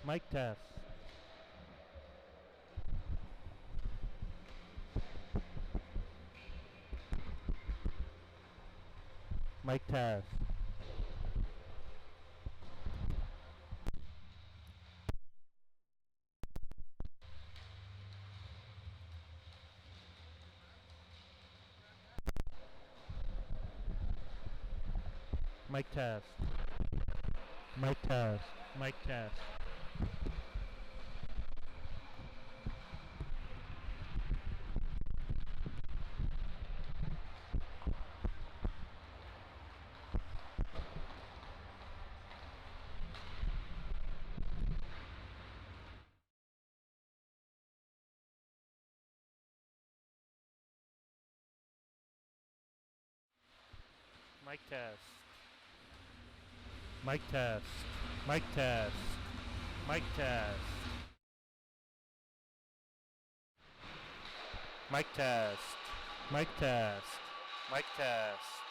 Mic test. Mic test. Mic test. Mic test. Mic test. Mic test. Mic test. Mic test. Mic test. Mic test. Mic test. Mic test.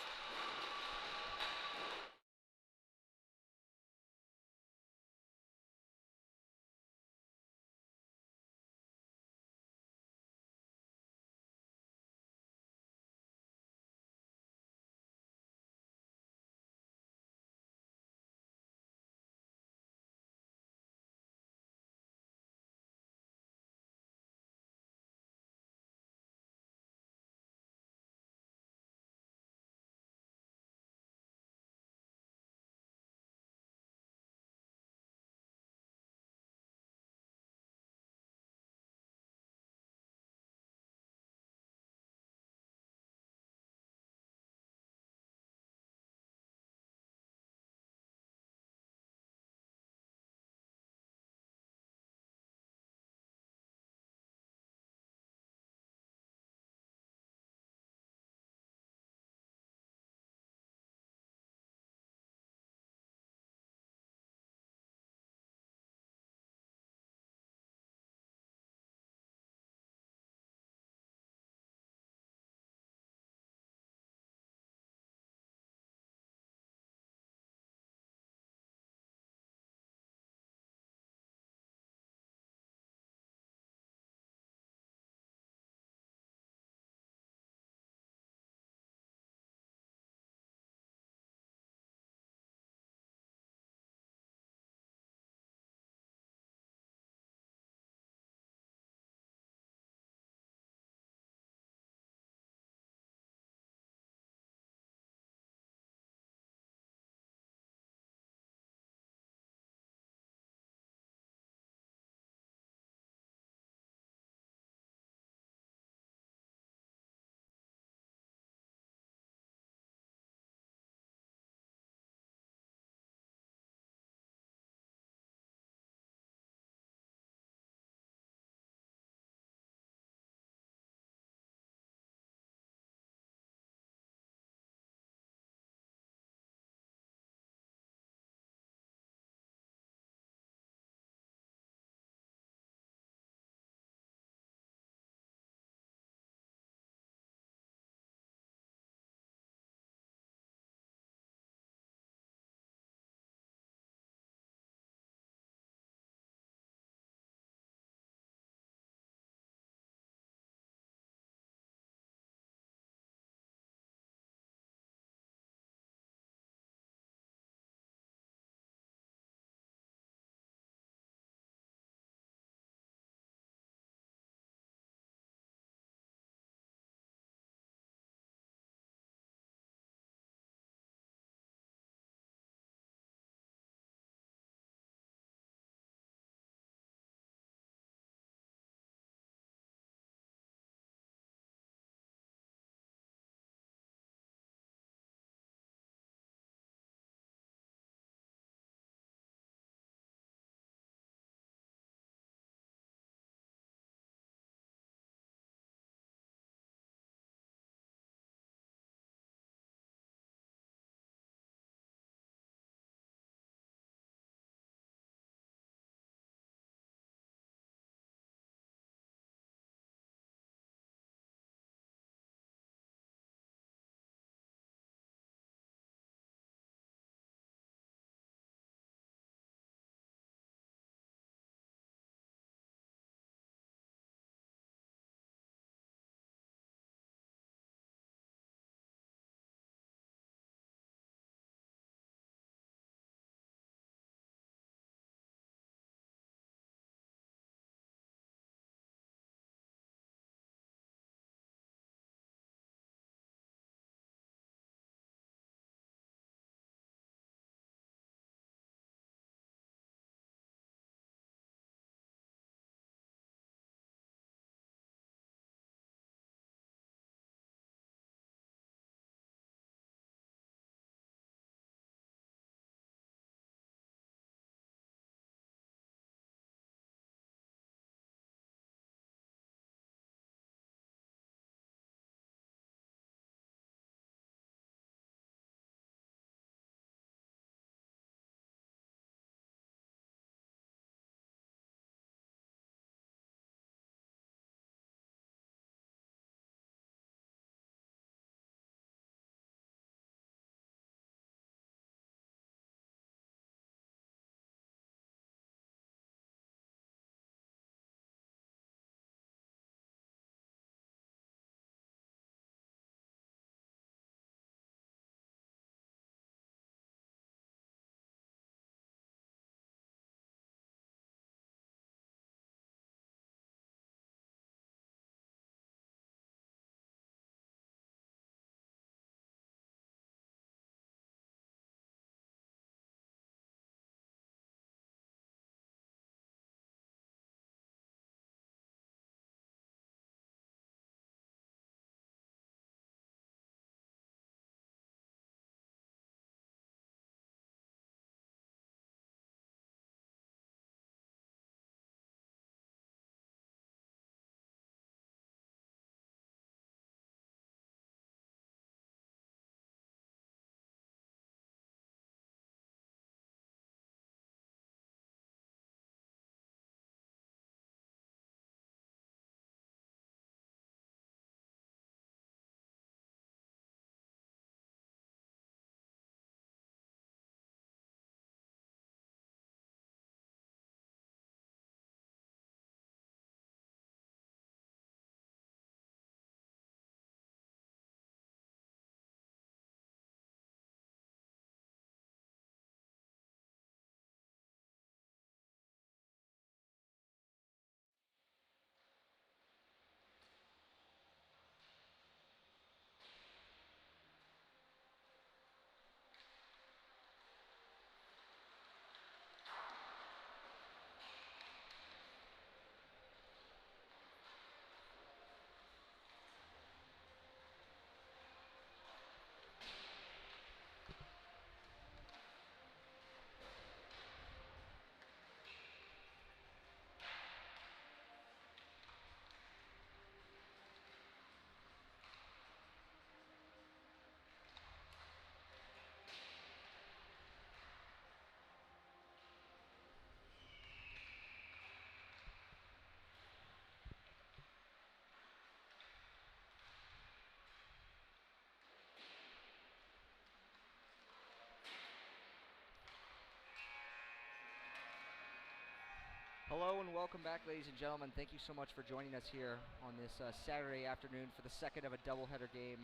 Hello and welcome back, ladies and gentlemen. Thank you so much for joining us here on this Saturday afternoon for the second of a doubleheader game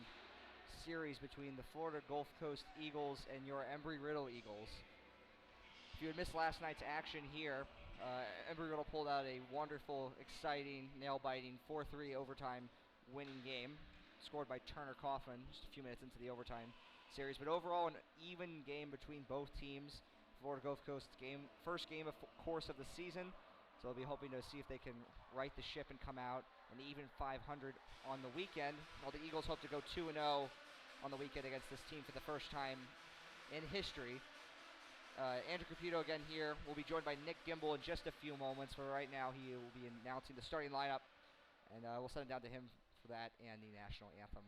series between the Florida Gulf Coast Eagles and your Embry-Riddle Eagles. If you had missed last night's action here, Embry-Riddle pulled out a wonderful, exciting, nail-biting 4-3 overtime winning game, scored by Turner Coughlin just a few minutes into the overtime series. But overall, an even game between both teams. Florida Gulf Coast first game, of course, of the season. So they'll be hoping to see if they can right the ship and come out an even 500 on the weekend. While the Eagles hope to go 2-0 on the weekend against this team for the first time in history. Andrew Caputo again here. We'll be joined by Nick Gimbel in just a few moments. But right now he will be announcing the starting lineup, and we'll send it down to him for that and the national anthem.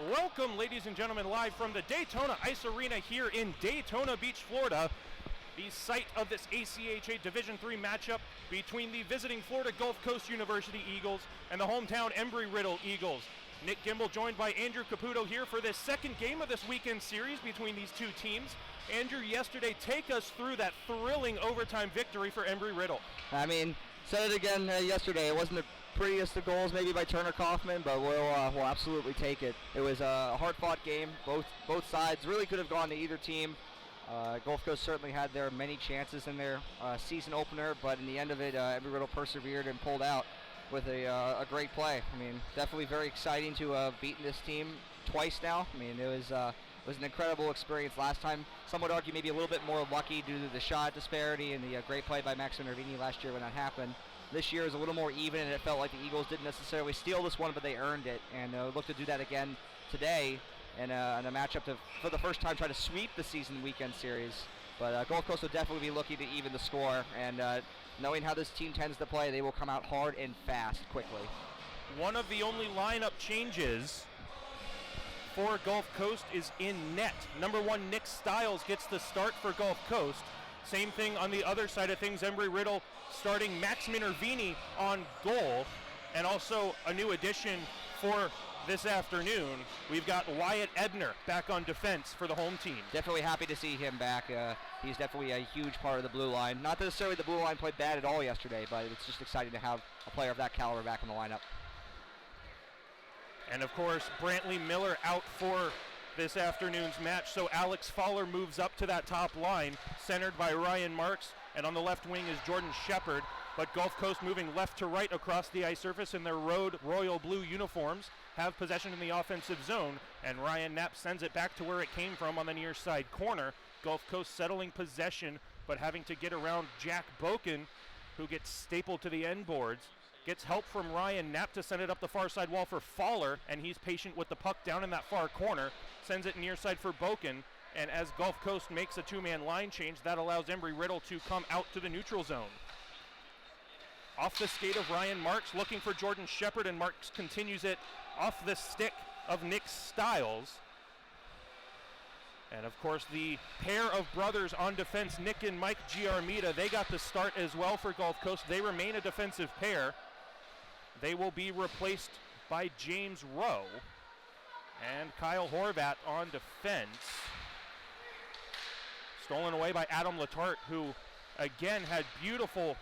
Welcome, ladies and gentlemen, live from the Daytona Ice Arena here in Daytona Beach, Florida, the site of this ACHA Division III matchup between the visiting Florida Gulf Coast University Eagles and the hometown Embry-Riddle Eagles. Nick Gimbel joined by Andrew Caputo here for this second game of this weekend series between these two teams. Andrew, yesterday, take us through that thrilling overtime victory for Embry-Riddle. I mean, said it again yesterday. It wasn't the prettiest of goals maybe by Turner Coughlin, but we'll absolutely take it. It was a hard-fought game. Both sides really could have gone to either team. Gulf Coast certainly had their many chances in their season opener, but in the end of it, Embry-Riddle persevered and pulled out with a great play. I mean, definitely very exciting to have beaten this team twice now. I mean, it was an incredible experience last time. Some would argue maybe a little bit more lucky due to the shot disparity and the great play by Max Minervini last year when that happened. This year is a little more even, and it felt like the Eagles didn't necessarily steal this one, but they earned it, and look to do that again today in a matchup to, for the first time, try to sweep the season weekend series. But Gulf Coast will definitely be looking to even the score, and knowing how this team tends to play, they will come out hard and fast quickly. One of the only lineup changes for Gulf Coast is in net. Number 1, Nick Stiles gets the start for Gulf Coast. Same thing on the other side of things, Embry-Riddle starting Max Minervini on goal, and also a new addition for this afternoon. We've got Wyatt Ebner back on defense for the home team. Definitely happy to see him back. He's definitely a huge part of the blue line. Not necessarily the blue line played bad at all yesterday, but it's just exciting to have a player of that caliber back in the lineup. And of course, Brantley Miller out for this afternoon's match, so Alex Fowler moves up to that top line, centered by Ryan Marks, and on the left wing is Jordan Shepard. But Gulf Coast moving left to right across the ice surface in their road royal blue uniforms, have possession in the offensive zone, and Ryan Knapp sends it back to where it came from on the near side corner. Gulf Coast settling possession, but having to get around Jack Boken, who gets stapled to the end boards. Gets help from Ryan Knapp to send it up the far side wall for Fowler, and he's patient with the puck down in that far corner. Sends it near side for Boken, and as Gulf Coast makes a two-man line change, that allows Embry-Riddle to come out to the neutral zone. Off the skate of Ryan Marks, looking for Jordan Shepard, and Marks continues it off the stick of Nick Stiles. And of course, the pair of brothers on defense, Nick and Mike Giarmita, they got the start as well for Gulf Coast. They remain a defensive pair. They will be replaced by James Rowe and Kyle Horvat on defense. Stolen away by Adam Letarte, who again had beautiful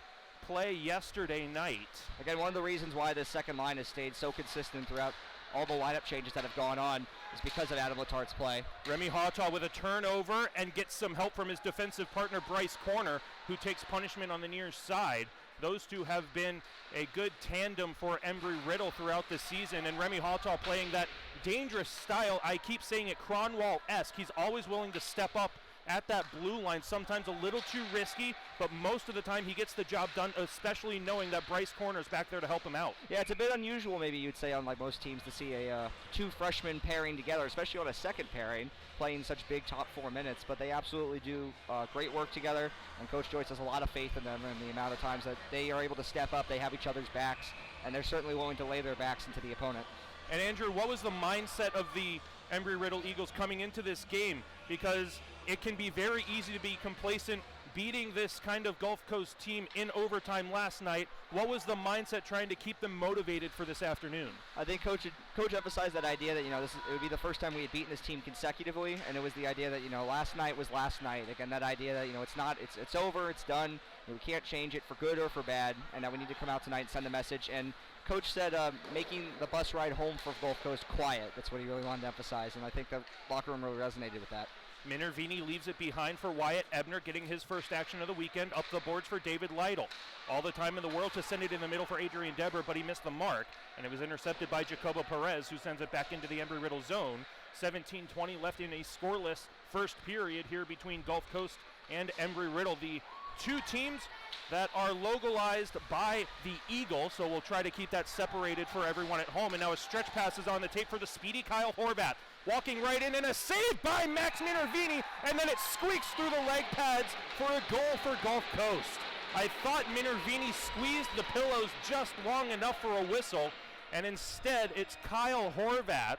play yesterday night. Again, one of the reasons why the second line has stayed so consistent throughout all the lineup changes that have gone on is because of Adam Letarte's play. Remy Hawtaw with a turnover and gets some help from his defensive partner Bryce Corner, who takes punishment on the near side. Those two have been a good tandem for Embry-Riddle throughout the season, and Remy Hawtaw playing that dangerous style. I keep saying it Cronwall-esque. He's always willing to step up at that blue line, sometimes a little too risky, but most of the time he gets the job done, especially knowing that Bryce Corner's back there to help him out. Yeah, it's a bit unusual, maybe you'd say, unlike most teams, to see a two freshmen pairing together, especially on a second pairing, playing such big top 4 minutes, but they absolutely do great work together, and Coach Joyce has a lot of faith in them, and the amount of times that they are able to step up, they have each other's backs, and they're certainly willing to lay their backs into the opponent. And Andrew, what was the mindset of the Embry-Riddle Eagles coming into this game? Because it can be very easy to be complacent beating this kind of Gulf Coast team in overtime last night. What was the mindset trying to keep them motivated for this afternoon? I think Coach emphasized that idea that, it would be the first time we had beaten this team consecutively, and it was the idea that, last night was last night. Again, that idea that, it's over, it's done, we can't change it for good or for bad, and that we need to come out tonight and send a message. And Coach said making the bus ride home for Gulf Coast quiet. That's what he really wanted to emphasize, and I think the locker room really resonated with that. Minervini leaves it behind for Wyatt Ebner, getting his first action of the weekend. Up the boards for David Lytle. All the time in the world to send it in the middle for Adrian Deborah, but he missed the mark, and it was intercepted by Jacobo Perez, who sends it back into the Embry-Riddle zone. 17-20 left in a scoreless first period here between Gulf Coast and Embry-Riddle. The two teams that are localized by the Eagle, so we'll try to keep that separated for everyone at home. And now a stretch pass is on the tape for the speedy Kyle Horvat. Walking right in, and a save by Max Minervini, and then it squeaks through the leg pads for a goal for Gulf Coast. I thought Minervini squeezed the pillows just long enough for a whistle, and instead it's Kyle Horvat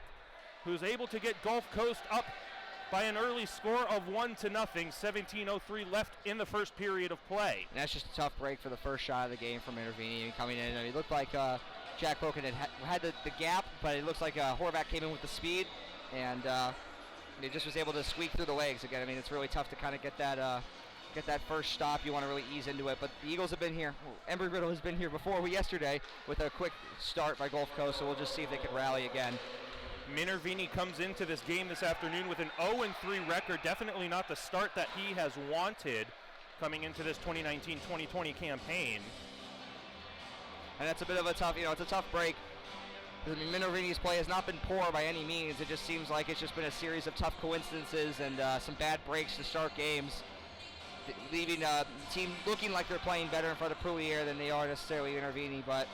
who's able to get Gulf Coast up by an early score of 1-0. 17:03 left in the first period of play. And that's just a tough break for the first shot of the game from Minervini coming in. It looked like Jack Boken had the gap, but it looks like Horvat came in with the speed, and he just was able to squeak through the legs again. It's really tough to kind of get that first stop. You want to really ease into it, but the Eagles have been here. Embry-Riddle has been here before yesterday with a quick start by Gulf Coast, so we'll just see if they can rally again. Minervini comes into this game this afternoon with an 0-3 record. Definitely not the start that he has wanted coming into this 2019-2020 campaign. And that's a bit of a tough, it's a tough break. I mean, Minervini's play has not been poor by any means. It just seems like it's just been a series of tough coincidences and some bad breaks to start games, leaving the team looking like they're playing better in front of Pruier than they are necessarily Minervini. But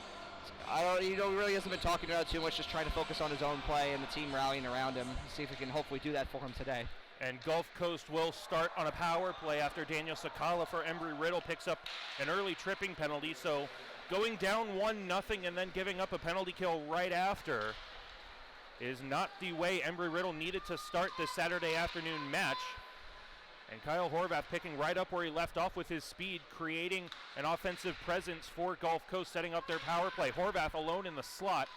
he really hasn't been talking about it too much, just trying to focus on his own play and the team rallying around him. See if we can hopefully do that for him today. And Gulf Coast will start on a power play after Daniel Sakala for Embry-Riddle picks up an early tripping penalty. So going down 1-0 and then giving up a penalty kill right after is not the way Embry-Riddle needed to start this Saturday afternoon match. And Kyle Horvath picking right up where he left off with his speed, creating an offensive presence for Gulf Coast, setting up their power play. Horvath alone in the slot,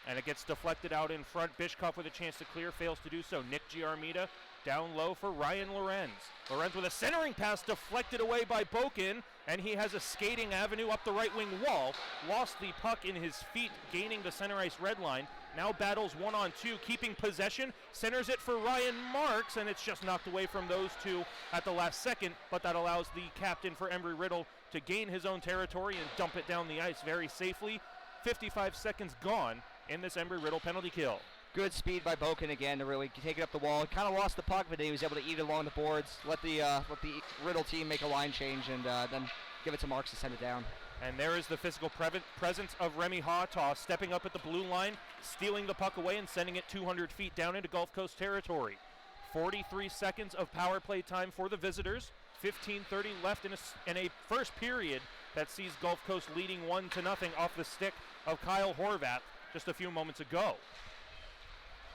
and it gets deflected out in front. Bishkov with a chance to clear, fails to do so. Nick Giarmida down low for Ryan Lorenz. Lorenz with a centering pass deflected away by Boken, and he has a skating avenue up the right wing wall. Lost the puck in his feet, gaining the center ice red line. Now battles 1-on-2, keeping possession, centers it for Ryan Marks, and it's just knocked away from those two at the last second, but that allows the captain for Embry-Riddle to gain his own territory and dump it down the ice very safely. 55 seconds gone in this Embry-Riddle penalty kill. Good speed by Boken again to really take it up the wall. Kind of lost the puck, but he was able to eat it along the boards, let the Riddle team make a line change, and then give it to Marks to send it down. And there is the physical presence of Remy Hataw stepping up at the blue line, stealing the puck away and sending it 200 feet down into Gulf Coast territory. 43 seconds of power play time for the visitors. 15:30 left in a first period that sees Gulf Coast leading 1-0 off the stick of Kyle Horvath just a few moments ago.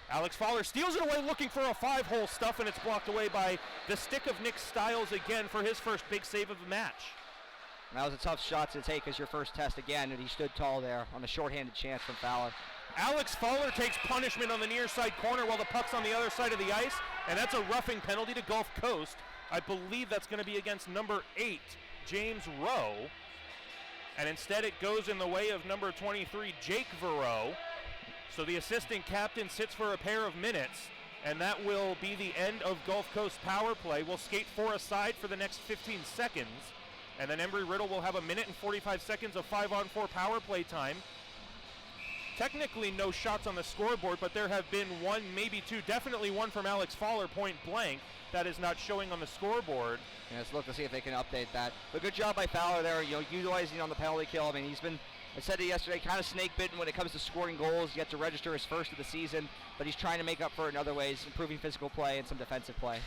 Alex Fowler steals it away looking for a 5-hole stuff, and it's blocked away by the stick of Nick Stiles again for his first big save of the match. That was a tough shot to take as your first test again, and he stood tall there on a shorthanded chance from Fowler. Alex Fowler takes punishment on the near side corner while the puck's on the other side of the ice, and that's a roughing penalty to Gulf Coast. I believe that's going to be against number 8, James Rowe. And instead it goes in the way of number 23, Jake Verreau. So the assistant captain sits for a pair of minutes, and that will be the end of Gulf Coast power play. We'll skate 4 aside for the next 15 seconds. And then Embry-Riddle will have 1 minute and 45 seconds of 5-on-4 power play time. Technically no shots on the scoreboard, but there have been 1, maybe 2, definitely 1 from Alex Fowler, point blank. That is not showing on the scoreboard. Yeah, let's look to see if they can update that. But good job by Fowler there, utilizing on the penalty kill. I mean, he's been, I said it yesterday, kind of snake-bitten when it comes to scoring goals. Yet to register his first of the season, but he's trying to make up for it in other ways, improving physical play and some defensive play.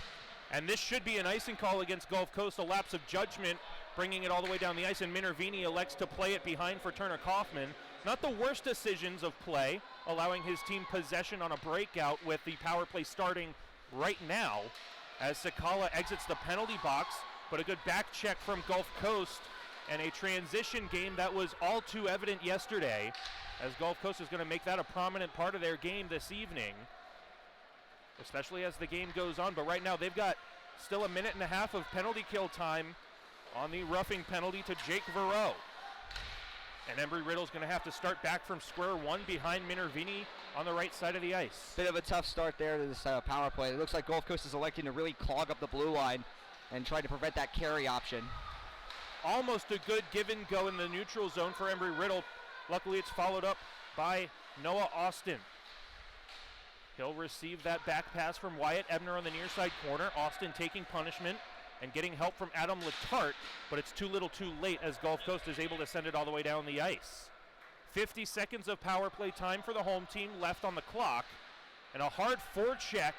And this should be an icing call against Gulf Coast, a lapse of judgment, bringing it all the way down the ice, and Minervini elects to play it behind for Turner Kaufman. Not the worst decisions of play, allowing his team possession on a breakout with the power play starting right now as Sakala exits the penalty box, but a good back check from Gulf Coast and a transition game that was all too evident yesterday, as Gulf Coast is going to make that a prominent part of their game this evening, especially as the game goes on. But right now they've got still 1.5 minutes of penalty kill time on the roughing penalty to Jake Verreau. And Embry-Riddle's going to have to start back from square one behind Minervini on the right side of the ice. Bit of a tough start there to this power play. It looks like Gulf Coast is electing to really clog up the blue line and try to prevent that carry option. Almost a good give and go in the neutral zone for Embry-Riddle. Luckily it's followed up by Noah Austin. He'll receive that back pass from Wyatt Ebner on the near side corner. Austin taking punishment and getting help from Adam Letarte, but it's too little too late as Gulf Coast is able to send it all the way down the ice. 50 seconds of power play time for the home team left on the clock, and a hard forecheck,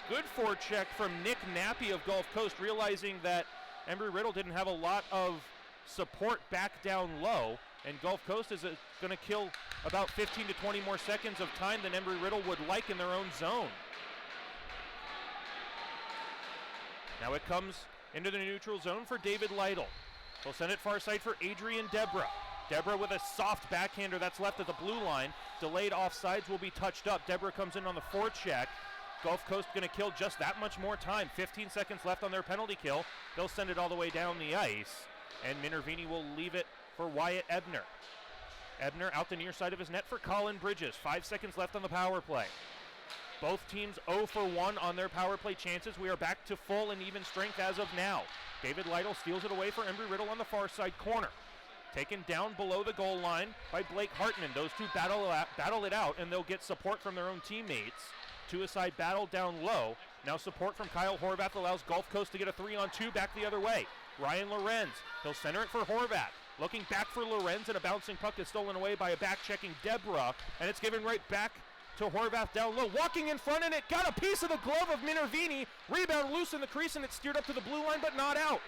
good forecheck from Nick Nappy of Gulf Coast, realizing that Embry-Riddle didn't have a lot of support back down low, and Gulf Coast is going to kill about 15 to 20 more seconds of time than Embry-Riddle would like in their own zone. Now it comes into the neutral zone for David Lytle. He'll send it far side for Adrian Debra. Debra with a soft backhander that's left at the blue line. Delayed offsides will be touched up. Debra comes in on the forecheck. Gulf Coast going to kill just that much more time. 15 seconds left on their penalty kill. They'll send it all the way down the ice, and Minervini will leave it for Wyatt Ebner. Ebner out the near side of his net for Colin Bridges. 5 seconds left on the power play. Both teams 0 for 1 on their power play chances. We are back to full and even strength as of now. David Lytle steals it away for Embry-Riddle on the far side corner. Taken down below the goal line by Blake Hartman. Those two battle it out, and they'll get support from their own teammates. Two-a-side battle down low. Now support from Kyle Horvath allows Gulf Coast to get a 3-on-2 back the other way. Ryan Lorenz, he'll center it for Horvath. Looking back for Lorenz, and a bouncing puck is stolen away by a back-checking Deborah, and it's given right back to Horvath down low. Walking in front, and it got a piece of the glove of Minervini. Rebound loose in the crease, and it's steered up to the blue line, but not out.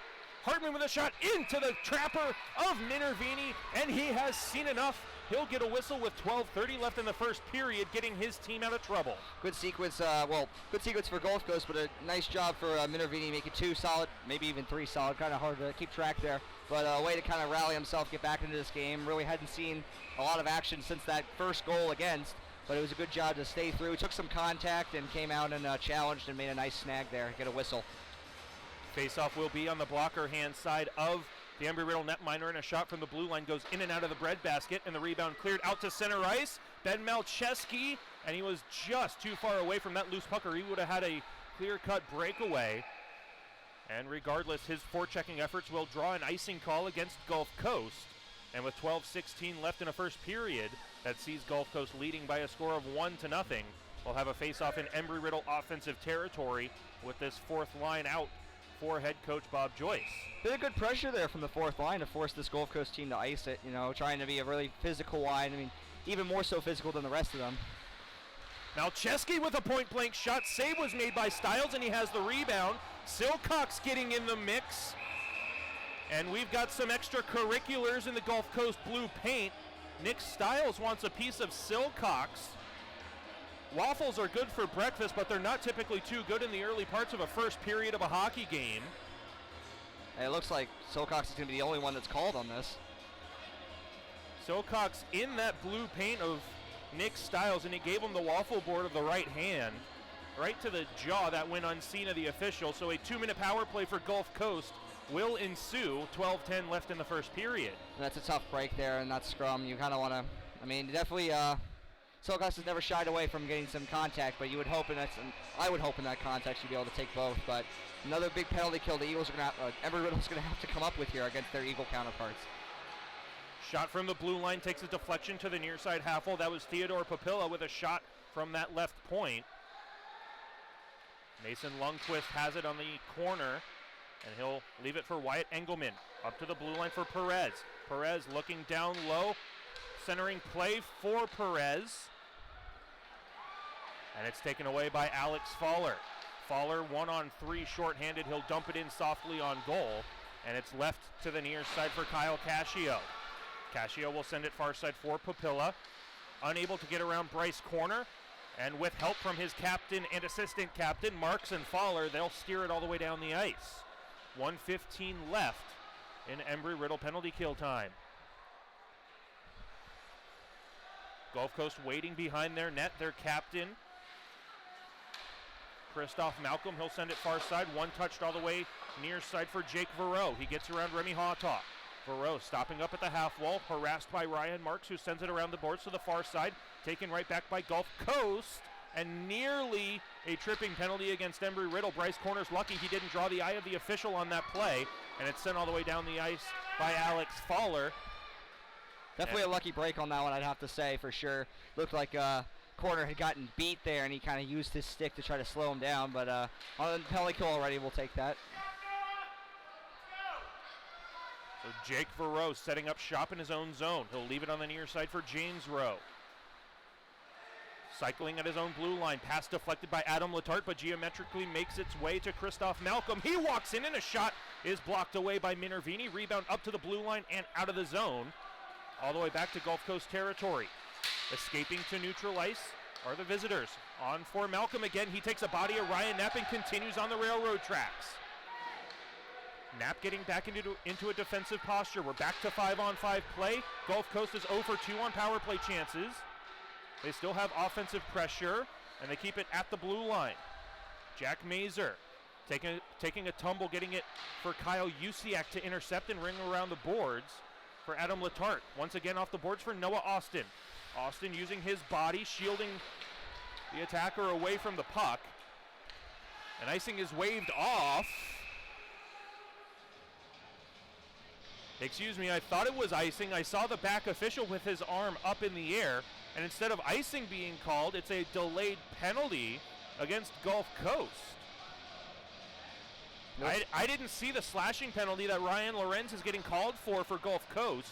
Hartman with a shot into the trapper of Minervini, and he has seen enough. He'll get a whistle with 12:30 left in the first period, getting his team out of trouble. Good sequence, good sequence for Gulf Coast, but a nice job for Minervini, making 2 solid, maybe even 3 solid. Kind of hard to keep track there, but a way to kind of rally himself, get back into this game. Really hadn't seen a lot of action since that first goal against, but it was a good job to stay through. Took some contact and came out and challenged and made a nice snag there, get a whistle. Face-off will be on the blocker hand side of the Embry-Riddle netminder, and a shot from the blue line goes in and out of the breadbasket, and the rebound cleared out to center ice. Ben Malcheski, and he was just too far away from that loose puck, or he would have had a clear-cut breakaway. And regardless, his forechecking efforts will draw an icing call against Gulf Coast. And with 12:16 left in a first period, that sees Gulf Coast leading by a score of 1-0. We'll have a face-off in Embry-Riddle offensive territory with this fourth line out for head coach Bob Joyce. Bit of good pressure there from the fourth line to force this Gulf Coast team to ice it, trying to be a really physical line. I mean, even more so physical than the rest of them. Malcheski with a point-blank shot. Save was made by Stiles, and he has the rebound. Silcox getting in the mix. And we've got some extracurriculars in the Gulf Coast blue paint. Nick Stiles wants a piece of Silcox. Waffles are good for breakfast, but they're not typically too good in the early parts of a first period of a hockey game. It looks like Silcox is going to be the only one that's called on this. Silcox in that blue paint of Nick Stiles, and he gave him the waffle board of the right hand, right to the jaw. That went unseen of the official. So a 2-minute power play for Gulf Coast will ensue. 12:10 left in the first period. And that's a tough break there in that scrum. You kind of want to, definitely, Silcox has never shied away from getting some contact, but you would hope I would hope in that context you'd be able to take both. But another big penalty kill the Eagles are going to have, Embry-Riddle's going to have to come up with here against their Eagle counterparts. Shot from the blue line takes a deflection to the near side half wall. That was Theodore Papilla with a shot from that left point. Mason Lundqvist has it on the corner, and he'll leave it for Wyatt Engelman. Up to the blue line for Perez. Perez looking down low, centering play for Perez. And it's taken away by Alex Faller. Faller 1-on-3 shorthanded. He'll dump it in softly on goal. And it's left to the near side for Kyle Cascio. Cascio will send it far side for Papilla. Unable to get around Bryce Corner. And with help from his captain and assistant captain, Marks and Faller, they'll steer it all the way down the ice. 1:15 left in Embry-Riddle penalty kill time. Gulf Coast waiting behind their net, their captain, Christoph Malcolm. He'll send it far side, one touched all the way near side for Jake Verreau. He gets around Remy Hawtaw. Verreau stopping up at the half wall, harassed by Ryan Marks, who sends it around the boards to the far side, taken right back by Gulf Coast, and nearly a tripping penalty against Embry-Riddle. Bryce Corner's lucky he didn't draw the eye of the official on that play, and it's sent all the way down the ice by Alex Faller. Definitely a lucky break on that one, I'd have to say, for sure. Looked like Corner had gotten beat there, and he kind of used his stick to try to slow him down, but on the penalty kill already, we'll take that. So Jake Verreau setting up shop in his own zone. He'll leave it on the near side for James Rowe. Cycling at his own blue line. Pass deflected by Adam Letarte, but geometrically makes its way to Christoph Malcolm. He walks in, and a shot is blocked away by Minervini. Rebound up to the blue line and out of the zone. All the way back to Gulf Coast territory. Escaping to neutral ice are the visitors. On for Malcolm again. He takes a body of Ryan Knapp and continues on the railroad tracks. Knapp getting back into a defensive posture. We're back to 5-on-5 play. Gulf Coast is 0 for 2 on power play chances. They still have offensive pressure, and they keep it at the blue line. Jack Mazer taking a tumble, getting it for Kyle Usiak to intercept and ring around the boards for Adam Letarte. Once again off the boards for Noah Austin. Austin using his body, shielding the attacker away from the puck. And icing is waved off. Excuse me, I thought it was icing. I saw the back official with his arm up in the air, and instead of icing being called, it's a delayed penalty against Gulf Coast. Nope. I didn't see the slashing penalty that Ryan Lorenz is getting called for Gulf Coast.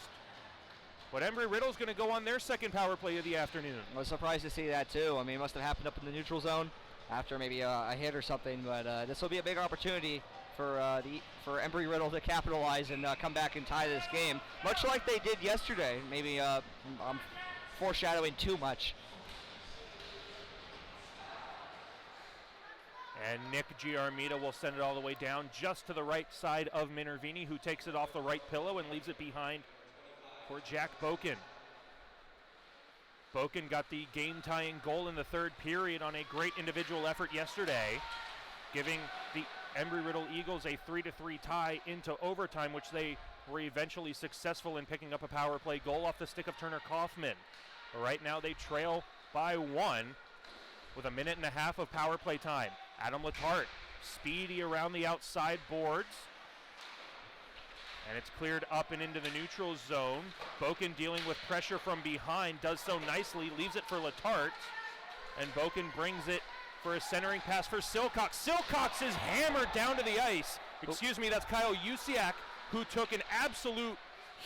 But Embry-Riddle's going to go on their second power play of the afternoon. I was surprised to see that too. I mean, it must have happened up in the neutral zone after maybe a hit or something. But this will be a big opportunity for Embry-Riddle to capitalize and come back and tie this game, much like they did yesterday. Maybe I'm foreshadowing too much. And Nick Giarmita will send it all the way down just to the right side of Minervini, who takes it off the right pillow and leaves it behind for Jack Boken. Boken got the game-tying goal in the third period on a great individual effort yesterday, giving the Embry-Riddle Eagles a 3-3 tie into overtime, which they were eventually successful in picking up a power play goal off the stick of Turner Kaufman. But right now they trail by 1 with a minute and a half of power play time. Adam Letarte, speedy around the outside boards. And it's cleared up and into the neutral zone. Boken dealing with pressure from behind, does so nicely, leaves it for Letarte. And Boken brings it for a centering pass for Silcox. Silcox is hammered down to the ice. Excuse me, that's Kyle Usiak, who took an absolute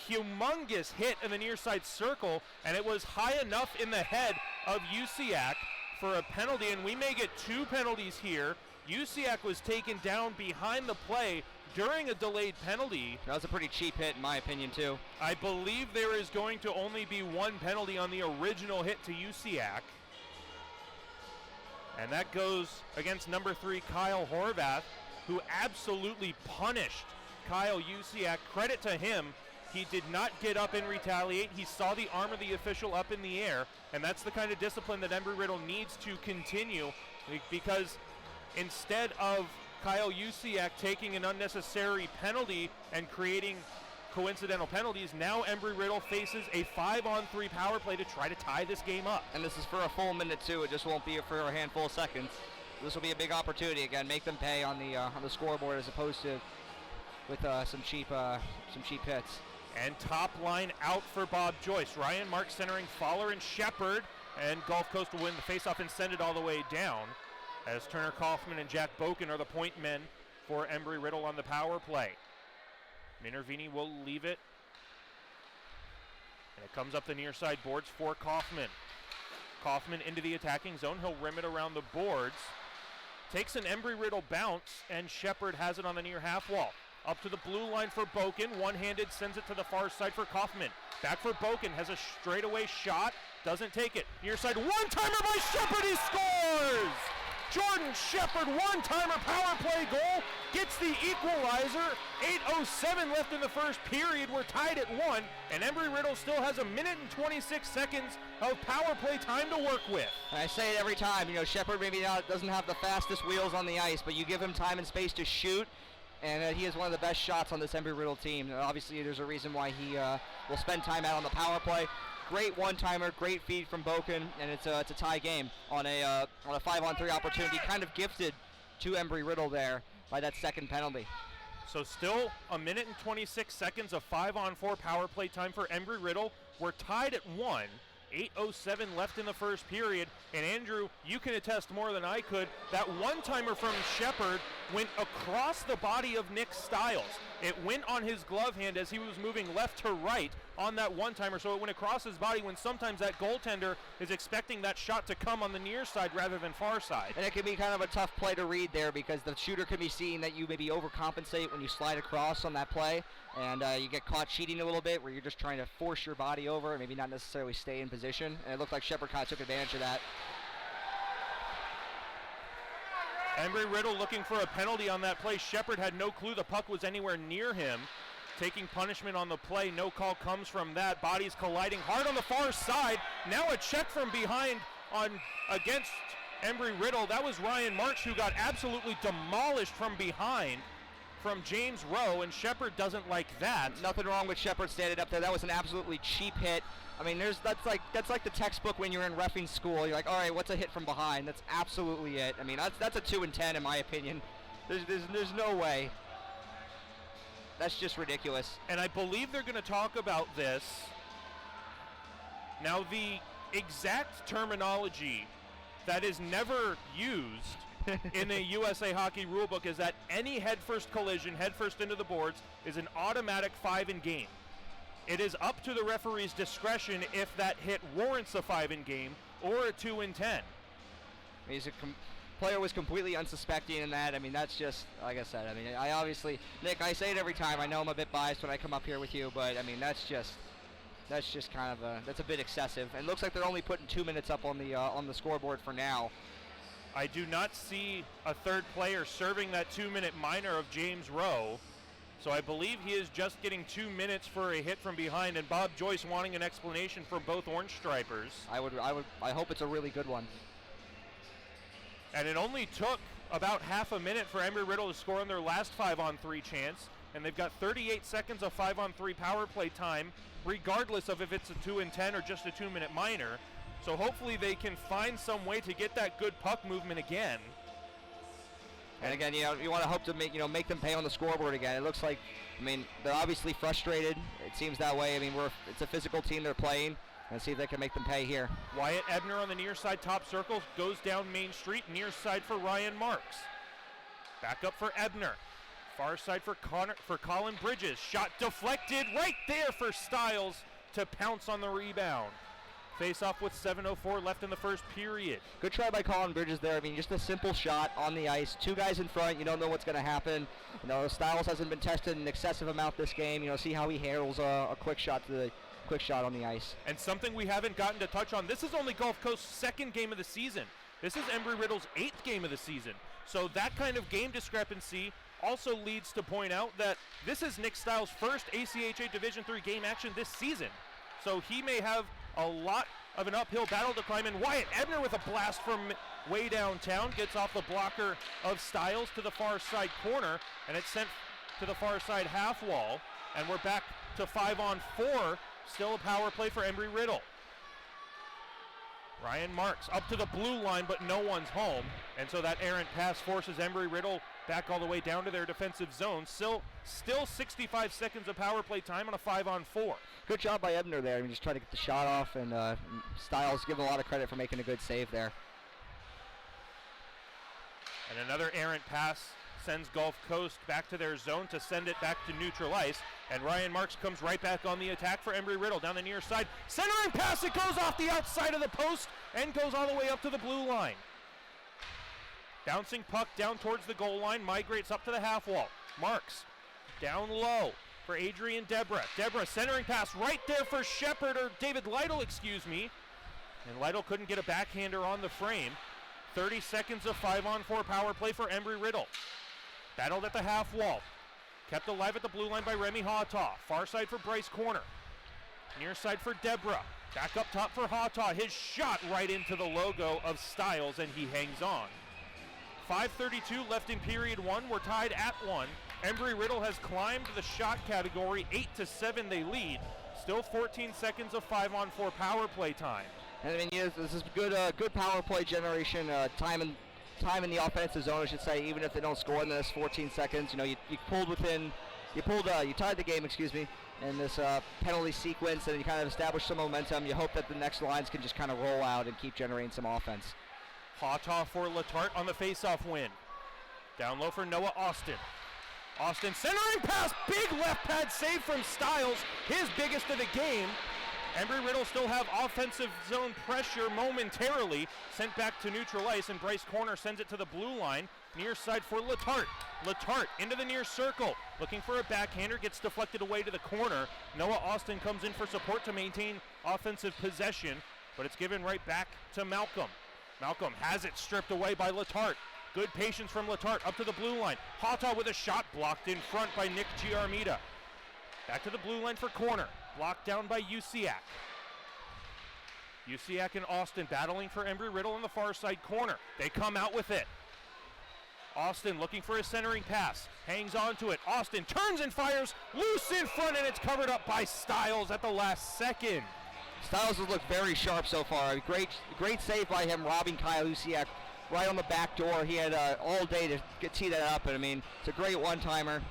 humongous hit in the near side circle, and it was high enough in the head of Usiak for a penalty, and we may get 2 penalties here. Usiak was taken down behind the play during a delayed penalty. That was a pretty cheap hit in my opinion too. I believe there is going to only be 1 penalty on the original hit to Usiak. And that goes against number 3, Kyle Horvath, who absolutely punished Kyle Usiak. Credit to him. He did not get up and retaliate. He saw the arm of the official up in the air, and that's the kind of discipline that Embry-Riddle needs to continue, because instead of Kyle Usiak taking an unnecessary penalty and creating coincidental penalties, now Embry-Riddle faces a 5-on-3 power play to try to tie this game up. And this is for a full minute too. It just won't be for a handful of seconds. This will be a big opportunity again. Make them pay on the scoreboard as opposed to with some cheap hits. And top line out for Bob Joyce. Ryan Marks centering Fowler and Shepard, and Gulf Coast will win the faceoff and send it all the way down, as Turner Kaufman and Jack Boken are the point men for Embry-Riddle on the power play. Minervini will leave it, and it comes up the near side boards for Kaufman. Kaufman into the attacking zone. He'll rim it around the boards. Takes an Embry-Riddle bounce, and Shepard has it on the near half wall. Up to the blue line for Boken. One-handed sends it to the far side for Kaufman. Back for Boken. Has a straightaway shot. Doesn't take it. Near side. One-timer by Shepard. He scores! Jordan Shepard, one-timer power play goal. Gets the equalizer. 8:07 left in the first period. We're tied at 1. And Embry-Riddle still has a minute and 26 seconds of power play time to work with. And I say it every time. You know, Shepard maybe doesn't have the fastest wheels on the ice, but you give him time and space to shoot, and he is one of the best shots on this Embry-Riddle team. Obviously, there's a reason why he will spend time out on the power play. Great one-timer, great feed from Boken, and it's a tie game on a 5-on-3 opportunity, kind of gifted to Embry-Riddle there by that second penalty. So still a minute and 26 seconds of 5-on-4 power play time for Embry-Riddle. We're tied at 1. 8:07 left in the first period, and Andrew, you can attest more than I could, that one-timer from Shepard went across the body of Nick Stiles. It went on his glove hand as he was moving left to right on that one-timer, so it went across his body when sometimes that goaltender is expecting that shot to come on the near side rather than far side. And it can be kind of a tough play to read there, because the shooter can be seeing that you maybe overcompensate when you slide across on that play, and you get caught cheating a little bit where you're just trying to force your body over and maybe not necessarily stay in position, and it looked like Shepard kind of took advantage of that. Embry-Riddle looking for a penalty on that play. Shepard had no clue the puck was anywhere near him. Taking punishment on the play. No call comes from that. Bodies colliding hard on the far side. Now a check from behind against Embry-Riddle. That was Ryan Marks, who got absolutely demolished from behind. from James Rowe, and Shepard doesn't like that. Nothing wrong with Shepard standing up there. That was an absolutely cheap hit. I mean, that's like the textbook when you're in reffing school. You're like, all right, what's a hit from behind? That's absolutely it. I mean, that's a 2 and 10 in my opinion. There's no way. That's just ridiculous. And I believe they're going to talk about this. Now, the exact terminology that is never used in the USA Hockey rulebook is that any headfirst collision, headfirst into the boards, is an automatic 5 in game. It is up to the referee's discretion if that hit warrants a 5 in game or a 2 in 10. Player was completely unsuspecting in that. I mean, that's just, like I said, I mean, I obviously, Nick, I say it every time. I know I'm a bit biased when I come up here with you, but I mean, that's just kind of that's a bit excessive. And it looks like they're only putting 2 minutes up on the scoreboard for now. I do not see a third player serving that 2-minute minor of James Rowe. So I believe he is just getting 2 minutes for a hit from behind, and Bob Joyce wanting an explanation from both Orange Stripers. I hope it's a really good one. And it only took about half a minute for Embry-Riddle to score on their last 5-on-3 chance, and they've got 38 seconds of 5-on-3 power play time, regardless of if it's a 2 in 10 or just a 2-minute minor. So hopefully they can find some way to get that good puck movement again. And again, you want to hope to make them pay on the scoreboard again. It looks like, I mean, they're obviously frustrated. It seems that way. I mean, it's a physical team they're playing. And see if they can make them pay here. Wyatt Ebner on the near side top circle, goes down Main Street, near side for Ryan Marks. Back up for Ebner. Far side for Colin Bridges. Shot deflected right there for Stiles to pounce on the rebound. Face off with 7:04 left in the first period. Good try by Colin Bridges there. I mean, just a simple shot on the ice. 2 guys in front. You don't know what's going to happen. Stiles hasn't been tested an excessive amount this game. See how he handles a quick shot on the ice. And something we haven't gotten to touch on, this is only Gulf Coast's 2nd game of the season. This is Embry-Riddle's 8th game of the season. So that kind of game discrepancy also leads to point out that this is Nick Stiles' first ACHA Division III game action this season. So he may have a lot of an uphill battle to climb in. Wyatt Ebner with a blast from way downtown, gets off the blocker of Stiles to the far side corner, and it's sent to the far side half wall. And we're back to 5-on-4. Still a power play for Embry-Riddle. Ryan Marks up to the blue line, but no one's home. And so that errant pass forces Embry-Riddle back all the way down to their defensive zone. Still 65 seconds of power play time on a 5-on-4. Good job by Ebner there. I mean, just trying to get the shot off, and Stiles given a lot of credit for making a good save there. And another errant pass sends Gulf Coast back to their zone to send it back to neutral ice. And Ryan Marks comes right back on the attack for Embry-Riddle down the near side. Centering pass, it goes off the outside of the post and goes all the way up to the blue line. Bouncing puck down towards the goal line, migrates up to the half wall. Marks down low for Adrian Deborah. Deborah centering pass right there for Shepard, or David Lytle, excuse me. And Lytle couldn't get a backhander on the frame. 30 seconds of 5-on-4 power play for Embry-Riddle. Battled at the half wall. Kept alive at the blue line by Remy Hawtaw. Far side for Bryce Corner. Near side for Deborah. Back up top for Hawtaw. His shot right into the logo of Stiles, and he hangs on. 5:32 left in period 1. We're tied at 1. Embry-Riddle has climbed the shot category. 8-7 they lead. Still 14 seconds of 5-on-4 power play time. And I mean, this is good power play generation. Time in the offensive zone, I should say, even if they don't score in this 14 seconds. You tied the game, in this penalty sequence, and you kind of established some momentum. You hope that the next lines can just kind of roll out and keep generating some offense. Hawtaw for Letarte on the faceoff win. Down low for Noah Austin. Austin centering pass, big left pad save from Stiles, his biggest of the game. Embry-Riddle still have offensive zone pressure momentarily. Sent back to neutral ice, and Bryce Corner sends it to the blue line. Near side for Letarte. Letarte into the near circle. Looking for a backhander, gets deflected away to the corner. Noah Austin comes in for support to maintain offensive possession, but it's given right back to Malcolm. Malcolm has it stripped away by Letarte. Good patience from Letarte up to the blue line. Hawtaw with a shot blocked in front by Nick Giarmita. Back to the blue line for Corner. Blocked down by Usiak. Usiak and Austin battling for Embry-Riddle on the far side corner. They come out with it. Austin looking for a centering pass, hangs on to it. Austin turns and fires, loose in front, and it's covered up by Styles at the last second. Styles has looked very sharp so far. Great save by him, robbing Kyle Usiak right on the back door. He had all day to tee that up, and I mean, it's a great one-timer.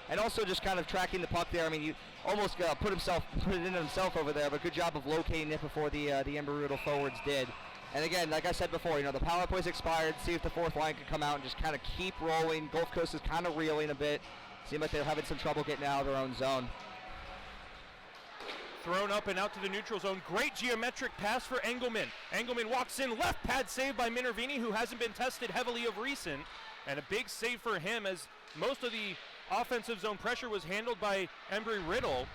And also just kind of tracking the puck there. I mean, you almost put it into himself over there, but good job of locating it before the Embry-Riddle forwards did. And again, like I said before, the power play's expired. See if the fourth line can come out and just kind of keep rolling. Gulf Coast is kind of reeling a bit. Seems like they're having some trouble getting out of their own zone. Thrown up and out to the neutral zone. Great geometric pass for Engelman. Engelman walks in, left pad save by Minervini, who hasn't been tested heavily of recent. And a big save for him, as most of the offensive zone pressure was handled by Embry-Riddle.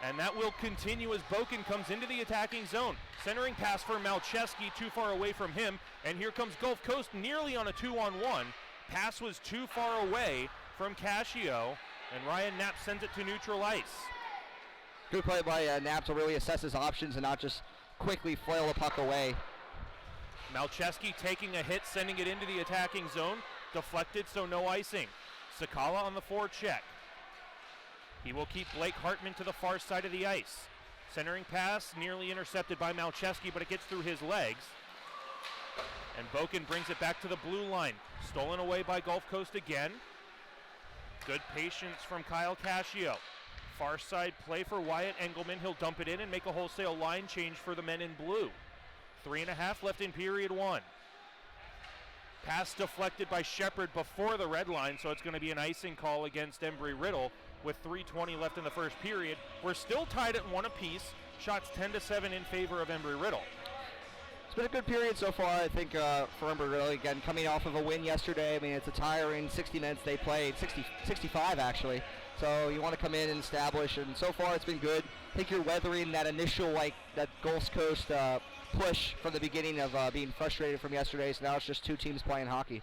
And that will continue as Boken comes into the attacking zone. Centering pass for Malcheski, too far away from him. And here comes Gulf Coast nearly on a 2-on-1. Pass was too far away from Cascio, and Ryan Knapp sends it to neutral ice. Good play by Knapp to really assess his options and not just quickly flail the puck away. Malcheski taking a hit, sending it into the attacking zone. Deflected, so no icing. Sakala on the forecheck. He will keep Blake Hartman to the far side of the ice. Centering pass nearly intercepted by Malcheski, but it gets through his legs. And Boken brings it back to the blue line. Stolen away by Gulf Coast again. Good patience from Kyle Cascio. Far side play for Wyatt Engelman. He'll dump it in and make a wholesale line change for the men in blue. 3.5 left in period one. Pass deflected by Shepard before the red line, so it's going to be an icing call against Embry-Riddle with 3:20 left in the first period. We're still tied at 1 apiece. Shots 10-7 in favor of Embry-Riddle. It's been a good period so far, I think, for Embry-Riddle. Again, coming off of a win yesterday. I mean, it's a tiring 60 minutes they played, 65 actually. So you want to come in and establish, and so far it's been good. I think you're weathering that initial, that Gulf Coast push from the beginning of being frustrated from yesterday, so now it's just two teams playing hockey.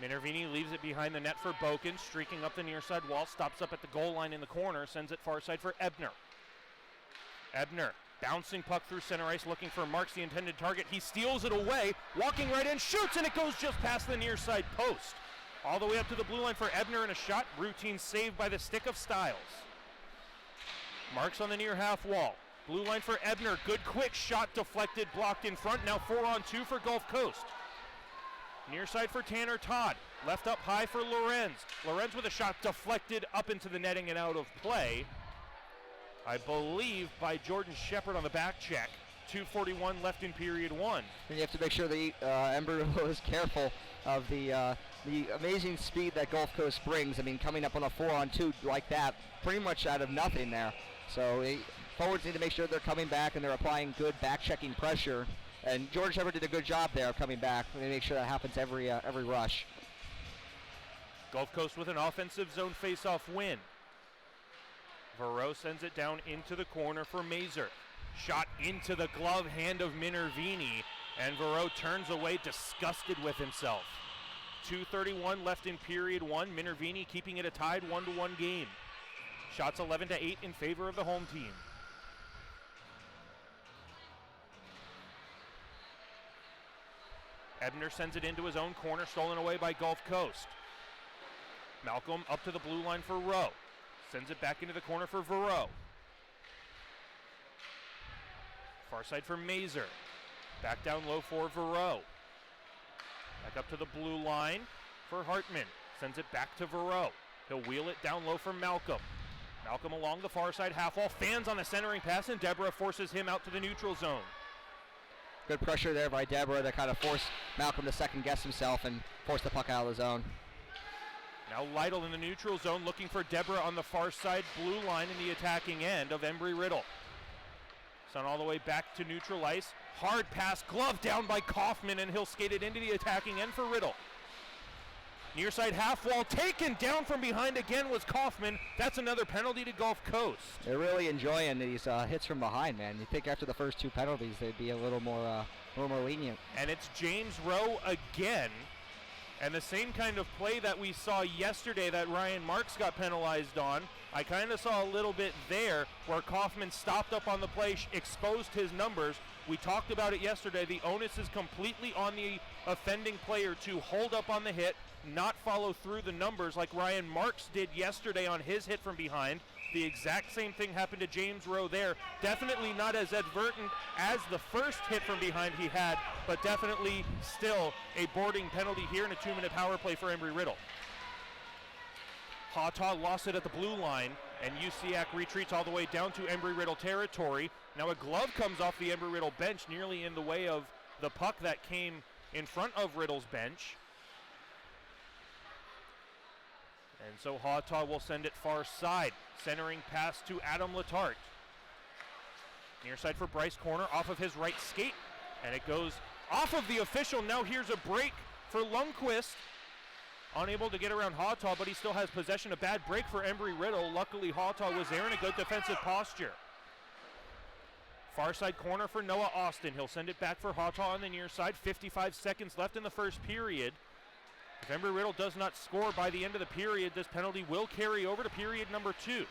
Minervini leaves it behind the net for Boken, streaking up the near side wall, stops up at the goal line in the corner, sends it far side for Ebner. Ebner, bouncing puck through center ice, looking for Marks, the intended target. He steals it away, walking right in, shoots, and it goes just past the near side post. All the way up to the blue line for Ebner, and a shot, routine save by the stick of Styles. Marks on the near half wall. Blue line for Ebner, good quick shot, deflected, blocked in front. Now 4-on-2 for Gulf Coast. Near side for Tanner Todd. Left up high for Lorenz. Lorenz with a shot deflected up into the netting and out of play. I believe by Jordan Shepard on the back check. 2:41 left in period one. And you have to make sure the Embry-Riddle is careful of the amazing speed that Gulf Coast brings. I mean, coming up on a 4-on-2 like that, pretty much out of nothing there. So forwards need to make sure they're coming back and they're applying good back-checking pressure. And George Shepard did a good job there of coming back. They make sure that happens every rush. Gulf Coast with an offensive zone face-off win. Verreau sends it down into the corner for Mazur. Shot into the glove hand of Minervini, and Verreau turns away disgusted with himself. 2:31 left in period one. Minervini keeping it a tied 1-1 game. Shots 11-8 in favor of the home team. Ebner sends it into his own corner, stolen away by Gulf Coast. Malcolm up to the blue line for Rowe. Sends it back into the corner for Verreau. Far side for Mazur. Back down low for Verreau. Back up to the blue line for Hartman. Sends it back to Verreau. He'll wheel it down low for Malcolm. Malcolm along the far side half wall. Fans on the centering pass, and Deborah forces him out to the neutral zone. Good pressure there by Deborah to kind of force Malcolm to second guess himself and force the puck out of the zone. Now Lytle in the neutral zone looking for Deborah on the far side blue line in the attacking end of Embry-Riddle. Son all the way back to neutral ice. Hard pass, glove down by Kaufman, and he'll skate it into the attacking end for Riddle. Near side half wall, taken down from behind again was Kaufman. That's another penalty to Gulf Coast. They're really enjoying these hits from behind, man. You think after the first two penalties they'd be a little more lenient. And it's James Rowe again. And the same kind of play that we saw yesterday that Ryan Marks got penalized on, I kind of saw a little bit there where Kaufman stopped up on the play, exposed his numbers. We talked about it yesterday. The onus is completely on the offending player to hold up on the hit, not follow through the numbers like Ryan Marks did yesterday on his hit from behind. The exact same thing happened to James Rowe there. Definitely not as advertent as the first hit from behind he had, but definitely still a boarding penalty here in a 2-minute power play for Embry-Riddle. Hawtaw lost it at the blue line, and UCAC retreats all the way down to Embry-Riddle territory. Now a glove comes off the Embry-Riddle bench, nearly in the way of the puck that came in front of Riddle's bench. And so Hawtaw will send it far side. Centering pass to Adam Letarte. Near side for Bryce Corner, off of his right skate. And it goes off of the official. Now here's a break for Lundqvist. Unable to get around Hawtaw, but he still has possession. A bad break for Embry-Riddle. Luckily Hawtaw was there in a good defensive posture. Far side corner for Noah Austin. He'll send it back for Hawtaw on the near side. 55 seconds left in the first period. If Embry-Riddle does not score by the end of the period, this penalty will carry over to period number 2.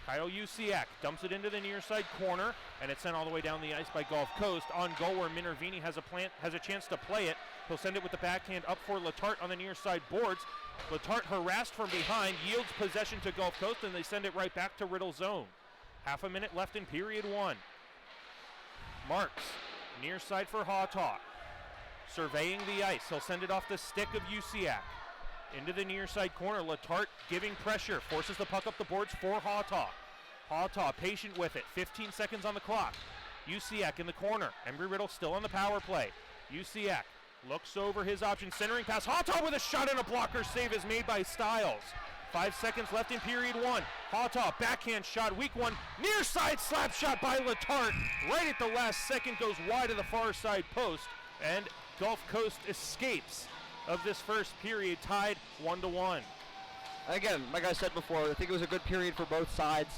Kyle Usiak dumps it into the near side corner, and it's sent all the way down the ice by Gulf Coast. On goal where Minervini has a chance to play it. He'll send it with the backhand up for Letarte on the near side boards. Letarte harassed from behind, yields possession to Gulf Coast, and they send it right back to Riddle's zone. Half a minute left in period 1. Marks, near side for Hawtaw. Surveying the ice, he'll send it off the stick of Usiak. Into the near side corner, Letarte giving pressure, forces the puck up the boards for Hawtaw. Hawtaw patient with it, 15 seconds on the clock. Usiak in the corner, Embry-Riddle still on the power play. Usiak looks over his option, centering pass. Hawtaw with a shot and a blocker save is made by Stiles. 5 seconds left in period 1. Hawtaw, backhand shot, weak one. Near side slap shot by Letarte. Right at the last second, goes wide of the far side post. And Gulf Coast escapes of this first period, tied 1-1. Again, like I said before, I think it was a good period for both sides.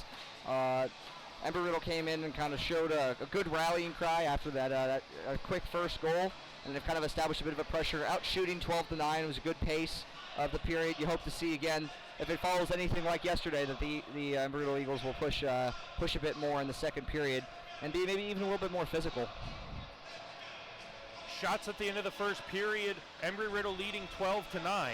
Embry-Riddle came in and kind of showed a good rallying cry after that quick first goal, and they've kind of established a bit of a pressure. Out shooting 12-9, it was a good pace of the period. You hope to see again, if it follows anything like yesterday, that the Embry-Riddle Eagles will push a bit more in the second period and be maybe even a little bit more physical. Shots at the end of the first period, Embry-Riddle leading 12-9,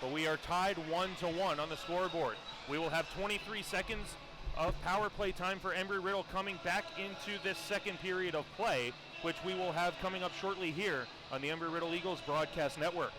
but we are tied 1-1 on the scoreboard. We will have 23 seconds of power play time for Embry-Riddle coming back into this second period of play, which we will have coming up shortly here on the Embry-Riddle Eagles Broadcast Network.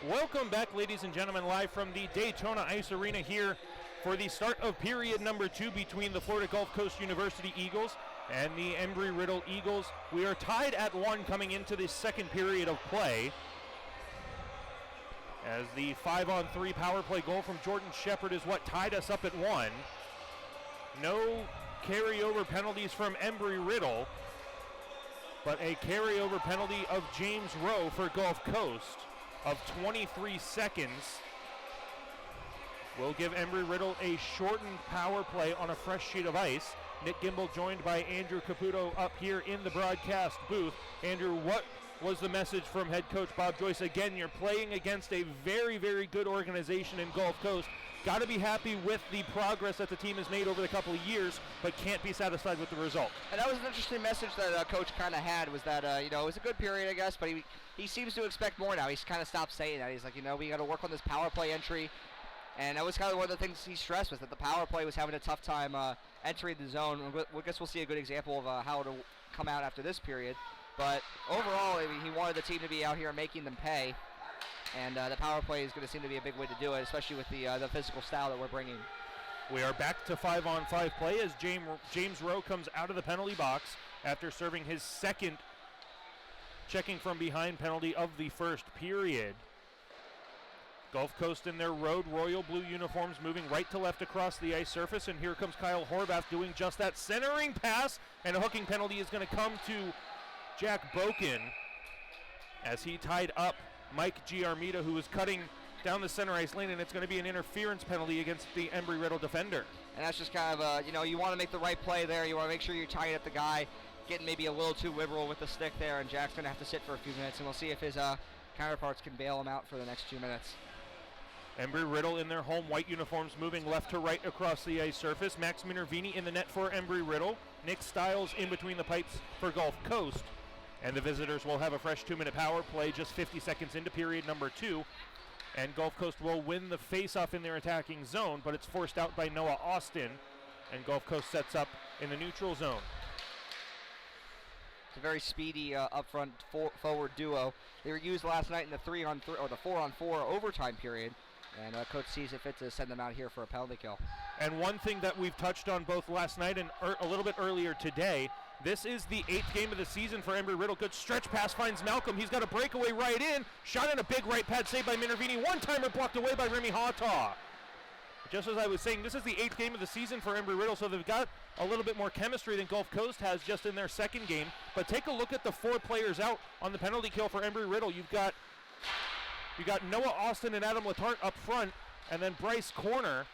Welcome back, ladies and gentlemen, live from the Daytona Ice Arena here for the start of period number 2 between the Florida Gulf Coast University Eagles and the Embry-Riddle Eagles. We are tied at 1 coming into the second period of play, as the 5-on-3 power play goal from Jordan Shepard is what tied us up at 1. No carryover penalties from Embry-Riddle, but a carryover penalty of James Rowe for Gulf Coast of 23 seconds will give Embry-Riddle a shortened power play on a fresh sheet of ice. Nick Gimbel joined by Andrew Caputo up here in the broadcast booth. Andrew, what was the message from head coach Bob Joyce? Again, you're playing against a very, very good organization in Gulf Coast. Got to be happy with the progress that the team has made over the couple of years, but can't be satisfied with the result. And that was an interesting message that Coach kind of had, was that, it was a good period, I guess, but he seems to expect more now. He's kind of stopped saying that. He's like, we got to work on this power play entry. And that was kind of one of the things he stressed, was that the power play was having a tough time entering the zone. I guess we'll see a good example of how to come out after this period. But overall, he wanted the team to be out here making them pay. And the power play is going to seem to be a big way to do it, especially with the physical style that we're bringing. We are back to 5-on-5 play as James Rowe comes out of the penalty box after serving his second checking from behind penalty of the first period. Gulf Coast in their road royal blue uniforms moving right to left across the ice surface, and here comes Kyle Horvath doing just that. Centering pass, and a hooking penalty is going to come to Jack Boken as he tied up Mike Giarmita, who was cutting down the center ice lane, and it's going to be an interference penalty against the Embry-Riddle defender. And that's just kind of, you want to make the right play there. You want to make sure you're tying up the guy, getting maybe a little too liberal with the stick there, and Jack's going to have to sit for a few minutes, and we'll see if his counterparts can bail him out for the next 2 minutes. Embry-Riddle in their home white uniforms moving left to right across the ice surface. Max Minervini in the net for Embry-Riddle. Nick Stiles in between the pipes for Gulf Coast. And the visitors will have a fresh 2-minute power play just 50 seconds into period number 2. And Gulf Coast will win the face-off in their attacking zone, but it's forced out by Noah Austin. And Gulf Coast sets up in the neutral zone. It's a very speedy up-front forward duo. They were used last night in the 3-on-3 or the 4-on-4 overtime period. And coach sees it fit to send them out here for a penalty kill. And one thing that we've touched on both last night and a little bit earlier today, this is the 8th game of the season for Embry-Riddle. Good stretch pass finds Malcolm. He's got a breakaway right in. Shot in a big right pad save by Minervini. One-timer blocked away by Remy Hawtaw. Just as I was saying, this is the 8th game of the season for Embry-Riddle, so they've got a little bit more chemistry than Gulf Coast has just in their second game. But take a look at the 4 players out on the penalty kill for Embry-Riddle. You got Noah Austin and Adam Letarte up front, and then Bryce Corner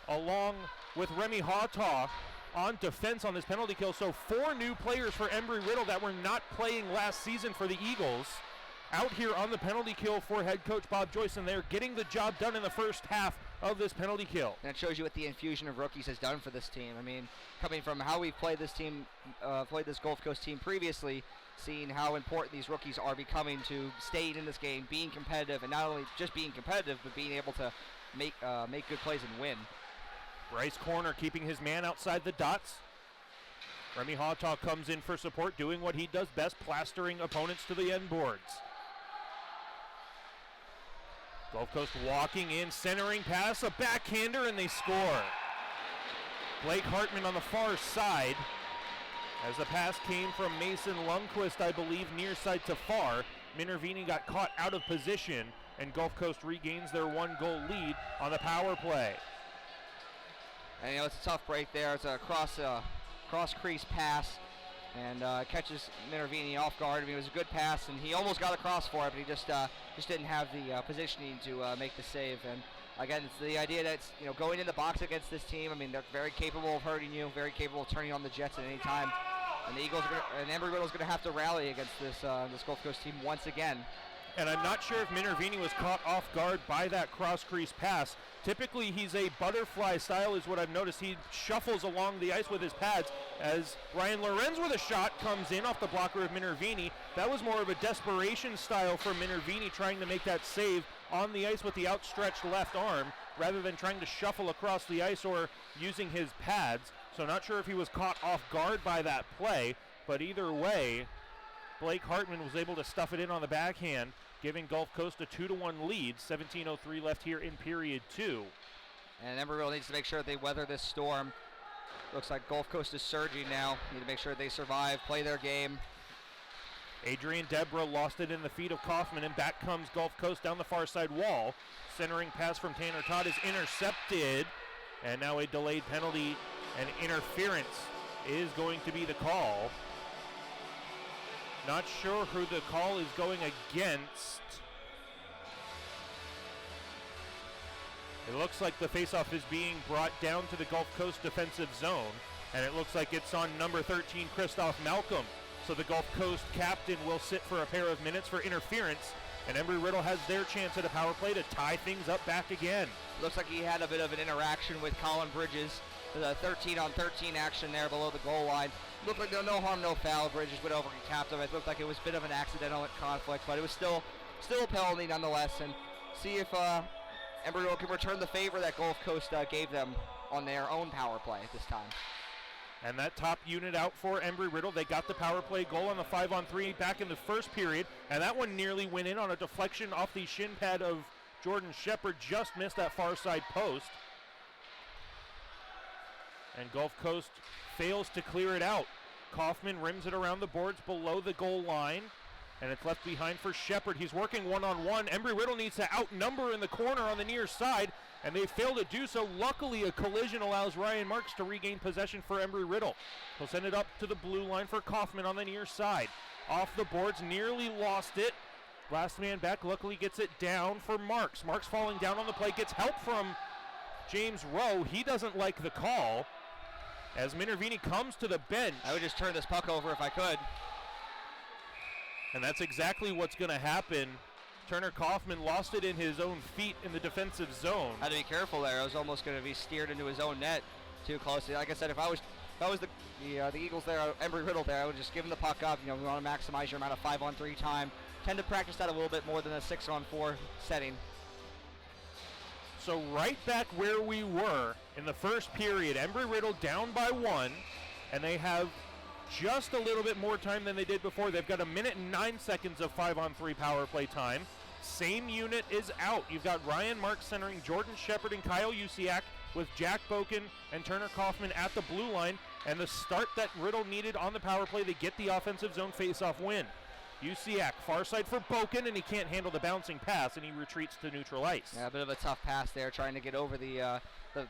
along with Remy Hawtaw on defense on this penalty kill. So 4 new players for Embry-Riddle that were not playing last season for the Eagles out here on the penalty kill for head coach Bob Joyce, and they're getting the job done in the first half of this penalty kill. And it shows you what the infusion of rookies has done for this team. I mean, coming from how we've played this team, played this Gulf Coast team previously, seeing how important these rookies are becoming to staying in this game, being competitive, and not only just being competitive, but being able to make good plays and win. Bryce Corner keeping his man outside the dots. Remy Hawtaw comes in for support, doing what he does best, plastering opponents to the end boards. Gulf Coast walking in, centering pass, a backhander, and they score. Blake Hartman on the far side, as the pass came from Mason Lundquist, I believe, near side to far. Minervini got caught out of position, and Gulf Coast regains their 1-goal lead on the power play. And it's a tough break there. It's a cross crease pass, and catches Minervini off guard. I mean, it was a good pass, and he almost got across for it, but he just didn't have the positioning to make the save. And again, it's the idea that going in the box against this team. I mean, they're very capable of hurting you, very capable of turning on the Jets at any time. And the Eagles and Embry-Riddle's going to have to rally against this Gulf Coast team once again. And I'm not sure if Minervini was caught off guard by that cross crease pass. Typically, he's a butterfly style is what I've noticed. He shuffles along the ice with his pads as Ryan Lorenz with a shot comes in off the blocker of Minervini. That was more of a desperation style for Minervini, trying to make that save on the ice with the outstretched left arm rather than trying to shuffle across the ice or using his pads. So not sure if he was caught off guard by that play, but either way, Blake Hartman was able to stuff it in on the backhand giving Gulf Coast a 2-1 lead. 17:03 left here in period 2. And Embry-Riddle needs to make sure they weather this storm. Looks like Gulf Coast is surging now. Need to make sure they survive, play their game. Adrian Deborah lost it in the feet of Kaufman, and back comes Gulf Coast down the far side wall. Centering pass from Tanner Todd is intercepted, and now a delayed penalty and interference is going to be the call. Not sure who the call is going against. It looks like the faceoff is being brought down to the Gulf Coast defensive zone, and it looks like it's on number 13, Christoph Malcolm. So the Gulf Coast captain will sit for a pair of minutes for interference, and Embry-Riddle has their chance at a power play to tie things up back again. Looks like he had a bit of an interaction with Colin Bridges. The 13-on-13 action there below the goal line. Looked like no harm, no foul. Bridges went over and capped him. It looked like it was a bit of an accidental conflict, but it was still a penalty nonetheless. And see if Embry-Riddle can return the favor that Gulf Coast gave them on their own power play this time. And that top unit out for Embry-Riddle. They got the power play goal on the 5-on-3 back in the first period, and that one nearly went in on a deflection off the shin pad of Jordan Shepard. Just missed that far side post. And Gulf Coast fails to clear it out. Kaufman rims it around the boards below the goal line, and it's left behind for Shepard. He's working one-on-one. Embry-Riddle needs to outnumber in the corner on the near side, and they fail to do so. Luckily, a collision allows Ryan Marks to regain possession for Embry-Riddle. He'll send it up to the blue line for Kaufman on the near side. Off the boards, nearly lost it. Last man back luckily gets it down for Marks. Marks falling down on the play, gets help from James Rowe. He doesn't like the call. As Minervini comes to the bench. I would just turn this puck over if I could. And that's exactly what's going to happen. Turner Kaufman lost it in his own feet in the defensive zone. Had to be careful there. I was almost going to be steered into his own net too closely. Like I said, if I was the Eagles there, Embry-Riddle there, I would just give him the puck up. You know, we want to maximize your amount of 5-on-3 time. Tend to practice that a little bit more than a 6-on-4 setting. So right back where we were in the first period, Embry-Riddle down by 1, and they have just a little bit more time than they did before. They've got 1 minute and 9 seconds of 5-on-3 power play time. Same unit is out. You've got Ryan Marks centering Jordan Shepard and Kyle Usiak with Jack Boken and Turner Kaufman at the blue line, and the start that Riddle needed on the power play to get the offensive zone faceoff win. Usiak, far side for Boken, and he can't handle the bouncing pass, and he retreats to neutral ice. Yeah, a bit of a tough pass there, trying to get over the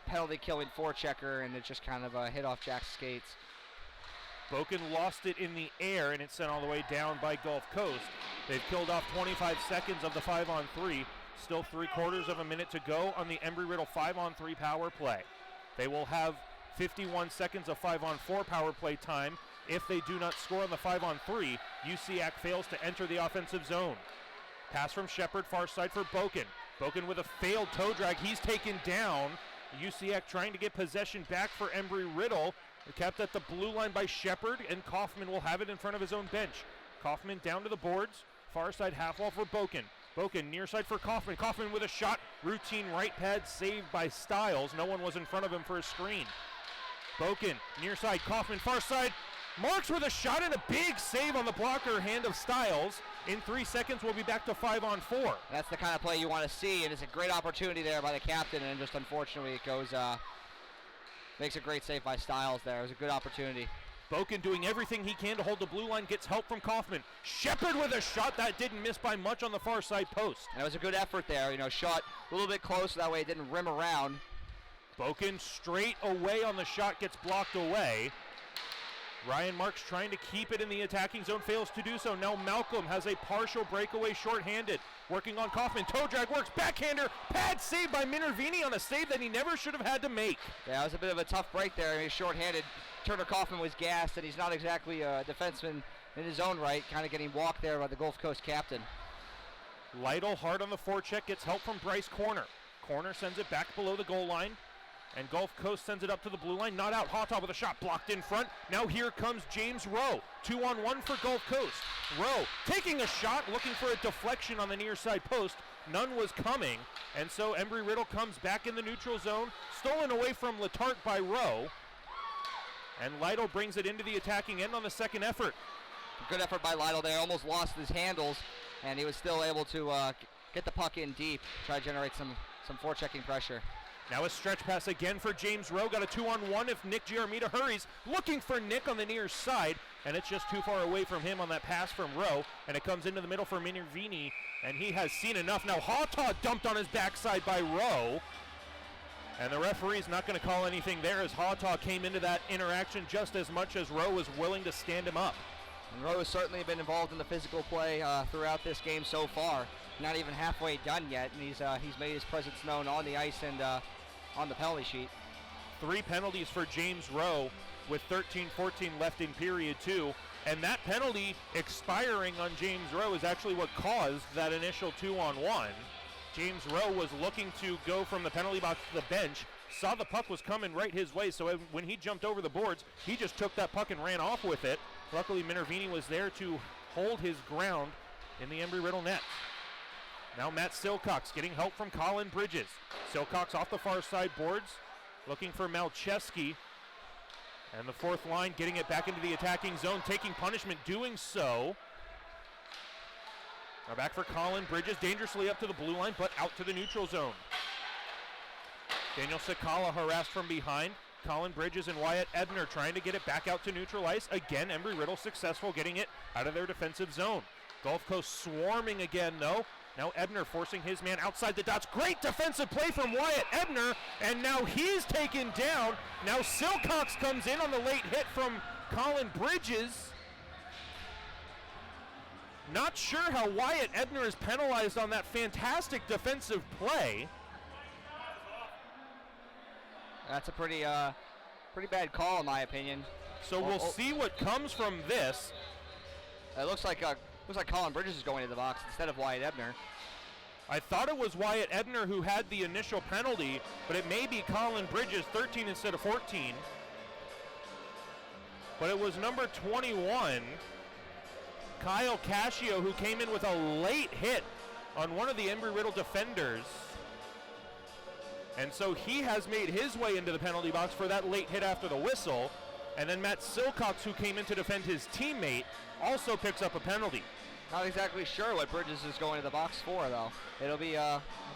penalty-killing forechecker, and it just kind of hit off Jack's skates. Boken lost it in the air, and it's sent all the way down by Gulf Coast. They've killed off 25 seconds of the 5-on-3. Still 3/4 of a minute to go on the Embry-Riddle 5-on-3 power play. They will have 51 seconds of 5-on-4 power play time. If they do not score on the 5-on-3, Usiak fails to enter the offensive zone. Pass from Shepard, far side for Boken. Boken with a failed toe drag. He's taken down. Usiak trying to get possession back for Embry-Riddle. Kept at the blue line by Shepard, and Kaufman will have it in front of his own bench. Kaufman down to the boards. Far side half wall for Boken. Boken near side for Kaufman. Kaufman with a shot. Routine right pad saved by Stiles. No one was in front of him for a screen. Boken near side. Kaufman far side. Marks with a shot and a big save on the blocker hand of Stiles. In 3 seconds, we'll be back to 5-on-4. That's the kind of play you want to see, and it's a great opportunity there by the captain, and just unfortunately it goes, makes a great save by Stiles there. It was a good opportunity. Boken doing everything he can to hold the blue line, gets help from Kaufman. Shepard with a shot that didn't miss by much on the far side post. And it was a good effort there, you know, shot a little bit close, that way it didn't rim around. Boken straight away on the shot, gets blocked away. Ryan Marks trying to keep it in the attacking zone, fails to do so. Now Malcolm has a partial breakaway shorthanded. Working on Kaufman, toe drag works, backhander, pad saved by Minervini on a save that he never should have had to make. Yeah, it was a bit of a tough break there. He's shorthanded. Turner Kaufman was gassed, and he's not exactly a defenseman in his own right, kind of getting walked there by the Gulf Coast captain. Lytle hard on the forecheck, gets help from Bryce Corner. Corner sends it back below the goal line. And Gulf Coast sends it up to the blue line. Not out. Hotop with a shot blocked in front. Now here comes James Rowe. 2-on-1 for Gulf Coast. Rowe taking a shot, looking for a deflection on the near side post. None was coming. And so Embry-Riddle comes back in the neutral zone. Stolen away from Letarte by Rowe. And Lytle brings it into the attacking end on the second effort. Good effort by Lytle there. Almost lost his handles. and he was still able to get the puck in deep, try to generate some forechecking pressure. Now a stretch pass again for James Rowe. Got a 2-on-1 if Nick Giarmita hurries. Looking for Nick on the near side, and it's just too far away from him on that pass from Rowe, and it comes into the middle for Minervini, and he has seen enough. Now Hawtaw dumped on his backside by Rowe, and the referee's not going to call anything there as Hawtaw came into that interaction just as much as Rowe was willing to stand him up. And Rowe has certainly been involved in the physical play throughout this game so far. Not even halfway done yet, and he's made his presence known on the ice and on the penalty sheet. 3 penalties for James Rowe with 13-14 left in period 2. And that penalty expiring on James Rowe is actually what caused that initial 2-on-1. James Rowe was looking to go from the penalty box to the bench, saw the puck was coming right his way, so when he jumped over the boards, he just took that puck and ran off with it. Luckily, Minervini was there to hold his ground in the Embry-Riddle net. Now Matt Silcox getting help from Colin Bridges. Silcox off the far side boards, looking for Malcheski. And the fourth line getting it back into the attacking zone, taking punishment, doing so. Now back for Colin Bridges, dangerously up to the blue line, but out to the neutral zone. Daniel Sakala harassed from behind. Colin Bridges and Wyatt Ebner trying to get it back out to neutral ice. Again, Embry-Riddle successful getting it out of their defensive zone. Gulf Coast swarming again, though. Now Ebner forcing his man outside the dots. Great defensive play from Wyatt Ebner, and now he's taken down. Now Silcox comes in on the late hit from Colin Bridges. Not sure how Wyatt Ebner is penalized on that fantastic defensive play. That's a pretty bad call in my opinion. So we'll see what comes from this. It looks like Colin Bridges is going to the box instead of Wyatt Ebner. I thought it was Wyatt Ebner who had the initial penalty, but it may be Colin Bridges, 13 instead of 14. But it was number 21, Kyle Cascio, who came in with a late hit on one of the Embry-Riddle defenders. And so he has made his way into the penalty box for that late hit after the whistle. And then Matt Silcox, who came in to defend his teammate, also picks up a penalty. Not exactly sure what Bridges is going to the box for, though. It'll be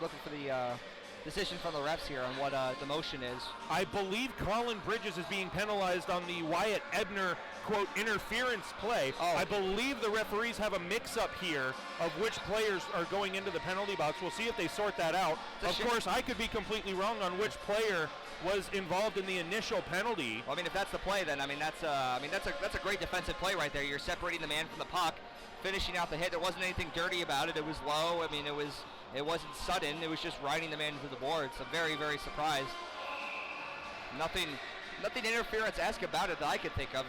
looking for the decision from the refs here on what the motion is. I believe Colin Bridges is being penalized on the Wyatt Ebner, quote, interference play. Oh. I believe the referees have a mix-up here of which players are going into the penalty box. We'll see if they sort that out. Of course, I could be completely wrong on which player was involved in the initial penalty. Well, I mean, if that's the play, then that's a great defensive play right there. You're separating the man from the puck, finishing out the hit. There wasn't anything dirty about it. It was low. I mean, it wasn't sudden. It was just riding the man to the boards. So very, very surprised. Nothing interference-esque about it that I could think of.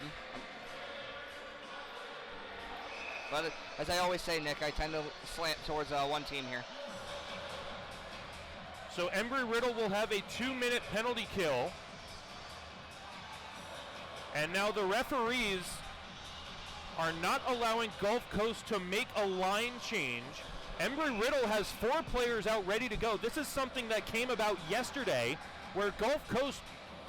But as I always say, Nick, I tend to slant towards one team here. So Embry-Riddle will have a 2-minute penalty kill. And now the referees are not allowing Gulf Coast to make a line change. Embry-Riddle has 4 players out ready to go. This is something that came about yesterday where Gulf Coast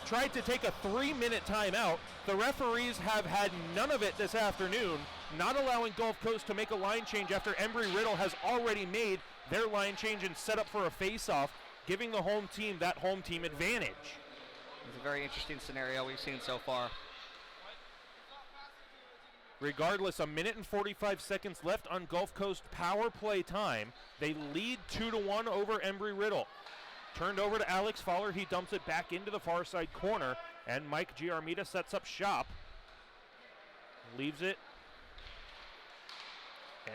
tried to take a 3-minute timeout. The referees have had none of it this afternoon, not allowing Gulf Coast to make a line change after Embry-Riddle has already made their line change and set up for a face-off, giving the home team that home team advantage. It's a very interesting scenario we've seen so far. Regardless, 1 minute and 45 seconds left on Gulf Coast power play time. They lead 2-1 over Embry-Riddle. Turned over to Alex Fowler. He dumps it back into the far side corner, and Mike Giarmita sets up shop. Leaves it.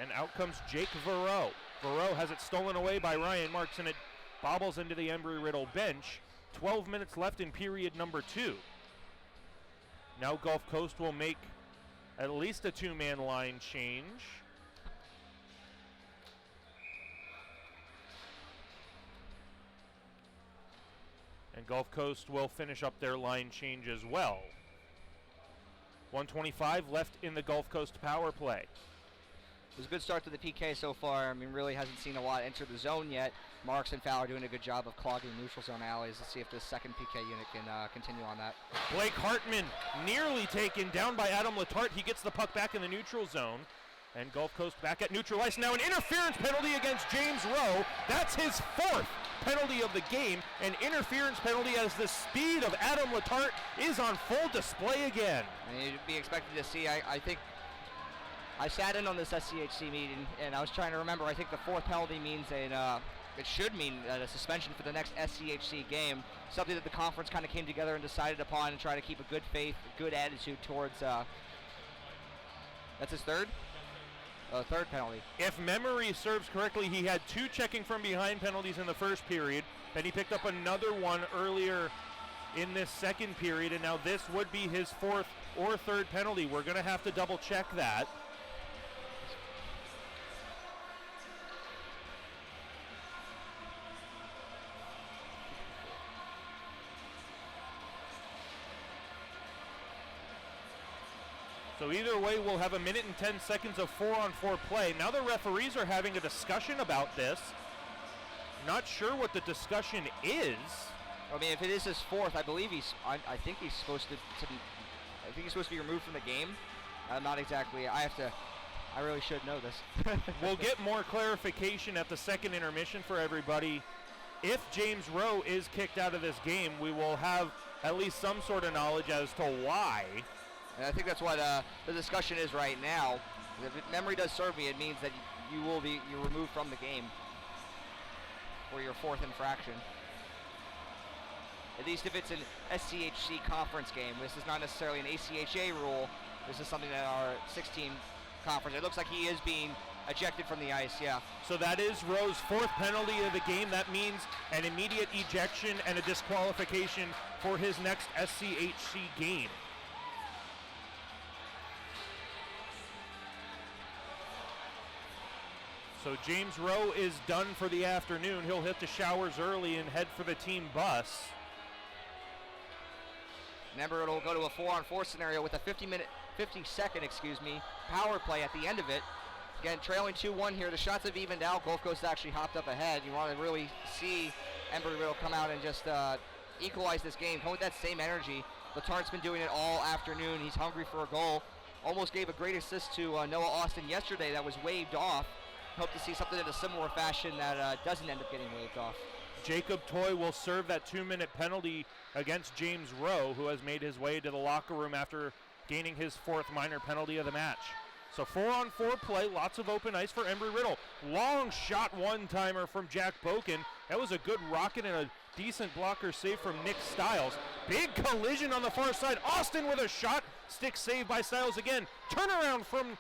And out comes Jake Verreau. Verreau has it stolen away by Ryan Marks, and it bobbles into the Embry-Riddle bench. 12 minutes left in period number 2. Now Gulf Coast will make at least a 2-man line change. And Gulf Coast will finish up their line change as well. 1:25 left in the Gulf Coast power play. It was a good start to the PK so far. I mean, really hasn't seen a lot enter the zone yet. Marks and Fowler doing a good job of clogging neutral zone alleys. Let's see if this second PK unit can continue on that. Blake Hartman nearly taken down by Adam Letarte. He gets the puck back in the neutral zone. And Gulf Coast back at neutral ice. Now an interference penalty against James Rowe. That's his 4th penalty of the game. An interference penalty as the speed of Adam Letarte is on full display again. And you'd be expected to see, I think, I sat in on this SCHC meeting and I was trying to remember, I think the 4th penalty means it should mean a suspension for the next SCHC game. Something that the conference kind of came together and decided upon and try to keep a good faith, good attitude towards, that's his 3rd? 3rd penalty. If memory serves correctly, he had 2 checking from behind penalties in the first period. Then he picked up another one earlier in this second period, and now this would be his 4th or 3rd penalty. We're going to have to double check that. So either way, we'll have 1 minute and 10 seconds of 4-on-4 play. Now the referees are having a discussion about this. Not sure what the discussion is. I mean, if it is his 4th, I believe I think he's supposed to be, I think he's supposed to be removed from the game. Not exactly. I really should know this. We'll get more clarification at the second intermission for everybody. If James Rowe is kicked out of this game, we will have at least some sort of knowledge as to why. And I think that's what the discussion is right now. If memory does serve me, it means that you're removed from the game for your 4th infraction. At least if it's an SCHC conference game. This is not necessarily an ACHA rule. This is something that our 16 conference. It looks like he is being ejected from the ice, yeah. So that is Rowe's 4th penalty of the game. That means an immediate ejection and a disqualification for his next SCHC game. So James Rowe is done for the afternoon. He'll hit the showers early and head for the team bus. Remember, it'll go to a 4-on-4 scenario with a 50-second power play at the end of it. Again, trailing 2-1 here. The shots have evened out. Gulf Coast actually hopped up ahead. You want to really see Embry-Riddle come out and just equalize this game. Come with that same energy. Letarte's been doing it all afternoon. He's hungry for a goal. Almost gave a great assist to Noah Austin yesterday that was waved off. Hope to see something in a similar fashion that doesn't end up getting waved off. Jacob Toy will serve that 2-minute penalty against James Rowe, who has made his way to the locker room after gaining his 4th minor penalty of the match. So 4-on-4 play, lots of open ice for Embry-Riddle. Long shot one-timer from Jack Boken. That was a good rocket and a decent blocker save from Nick Stiles. Big collision on the far side. Austin with a shot. Stick save by Stiles again. Turnaround from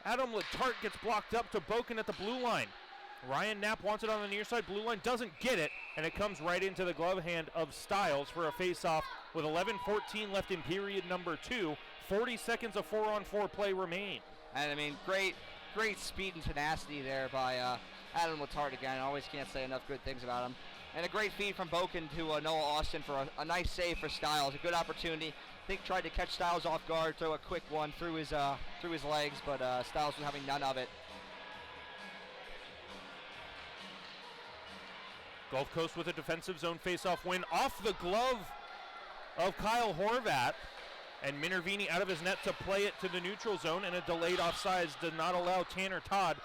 Adam Letarte, gets blocked up to Boken at the blue line. Ryan Knapp wants it on the near side. Blue line doesn't get it, and it comes right into the glove hand of Stiles for a face-off with 11:14 left in period number 2. 40 seconds of 4-on-4 play remain. And I mean, great speed and tenacity there by Adam Letarte again. I always can't say enough good things about him. And a great feed from Boken to Noah Austin for a nice save for Stiles. A good opportunity. I think tried to catch Stiles off guard, throw a quick one through his legs, but Stiles was having none of it. Gulf Coast with a defensive zone face-off win off the glove of Kyle Horvat, and Minervini out of his net to play it to the neutral zone, and a delayed offsides did not allow Tanner Todd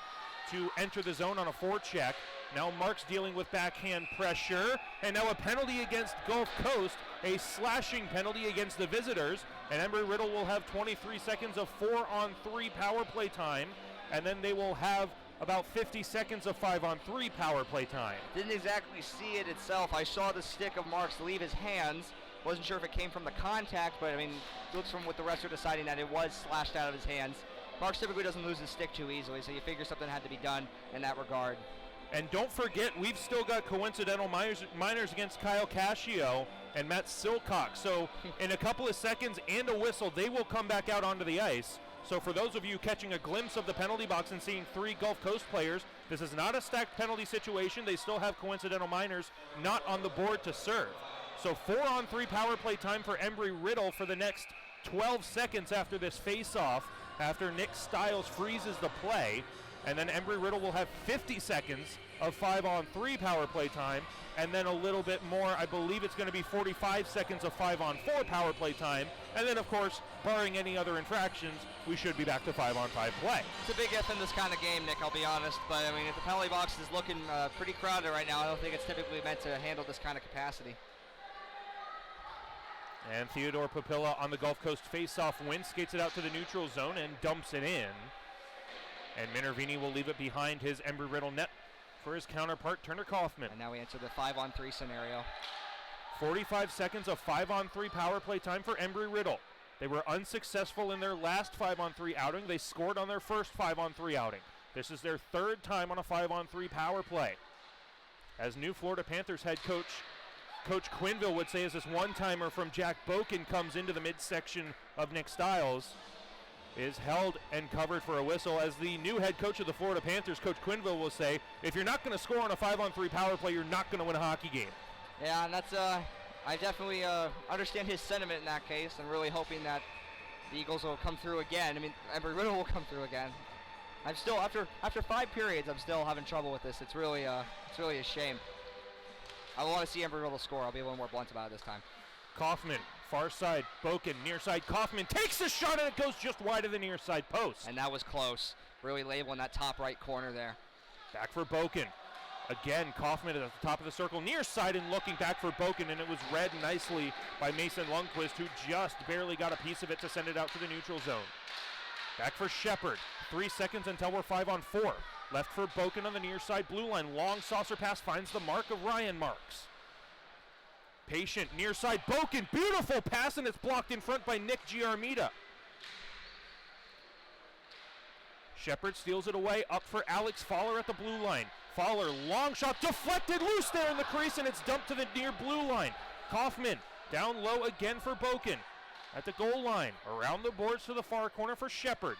to enter the zone on a forecheck. Now Marks dealing with backhand pressure, and now a penalty against Gulf Coast, a slashing penalty against the visitors, and Embry-Riddle will have 23 seconds of 4-on-3 power play time, and then they will have about 50 seconds of 5-on-3 power play time. Didn't exactly see it itself. I saw the stick of Marks leave his hands. Wasn't sure if it came from the contact, but I mean, it looks from what the refs are deciding that it was slashed out of his hands. Marks typically doesn't lose his stick too easily, so you figure something had to be done in that regard. And don't forget, we've still got coincidental minors against Kyle Cascio and Matt Silcock. So in a couple of seconds and a whistle, they will come back out onto the ice. So for those of you catching a glimpse of the penalty box and seeing 3 Gulf Coast players, this is not a stacked penalty situation. They still have coincidental minors not on the board to serve. So 4-on-3 power play time for Embry-Riddle for the next 12 seconds after this face-off, after Nick Stiles freezes the play. And then Embry-Riddle will have 50 seconds of 5-on-3 power play time, and then a little bit more. I believe it's going to be 45 seconds of 5-on-4 power play time, and then, of course, barring any other infractions, we should be back to 5-on-5 play. It's a big if in this kind of game, Nick, I'll be honest, but I mean, if the penalty box is looking pretty crowded right now, I don't think it's typically meant to handle this kind of capacity. And Theodore Papilla on the Gulf Coast face-off win, skates it out to the neutral zone and dumps it in. And Minervini will leave it behind his Embry-Riddle net for his counterpart, Turner Kaufman. And now we enter the 5-on-3 scenario. 45 seconds of 5-on-3 power play time for Embry-Riddle. They were unsuccessful in their last 5-on-3 outing. They scored on their first 5-on-3 outing. This is their third time on a 5-on-3 power play. As new Florida Panthers head coach, Coach Quinville would say, as this one-timer from Jack Boken comes into the midsection of Nick Stiles, is held and covered for a whistle. As the new head coach of the Florida Panthers, Coach Quinville, will say, if you're not going to score on a 5-on-3 power play, you're not going to win a hockey game. Yeah, and that's, I definitely understand his sentiment in that case, and really hoping that the Eagles will come through again. I mean, Embry-Riddle will come through again. I'm still, after 5 periods, I'm still having trouble with this. It's really a shame. I want to see Embry-Riddle score. I'll be a little more blunt about it this time. Kaufman, far side, Boken, near side. Kaufman takes the shot, and it goes just wide of the near side post. And that was close. Really labeling that top right corner there. Back for Boken. Again, Kaufman at the top of the circle, near side, and looking back for Boken, and it was read nicely by Mason Lundqvist, who just barely got a piece of it to send it out to the neutral zone. Back for Shepard. 3 seconds until we're 5-on-4. Left for Boken on the near side blue line. Long saucer pass finds the mark of Ryan Marks. Patient near side Boken. Beautiful pass, and it's blocked in front by Nick Giarmita. Shepard steals it away. Up for Alex Fowler at the blue line. Fowler, long shot, deflected, loose there in the crease, and it's dumped to the near blue line. Kaufman down low again for Boken. At the goal line, around the boards to the far corner for Shepard.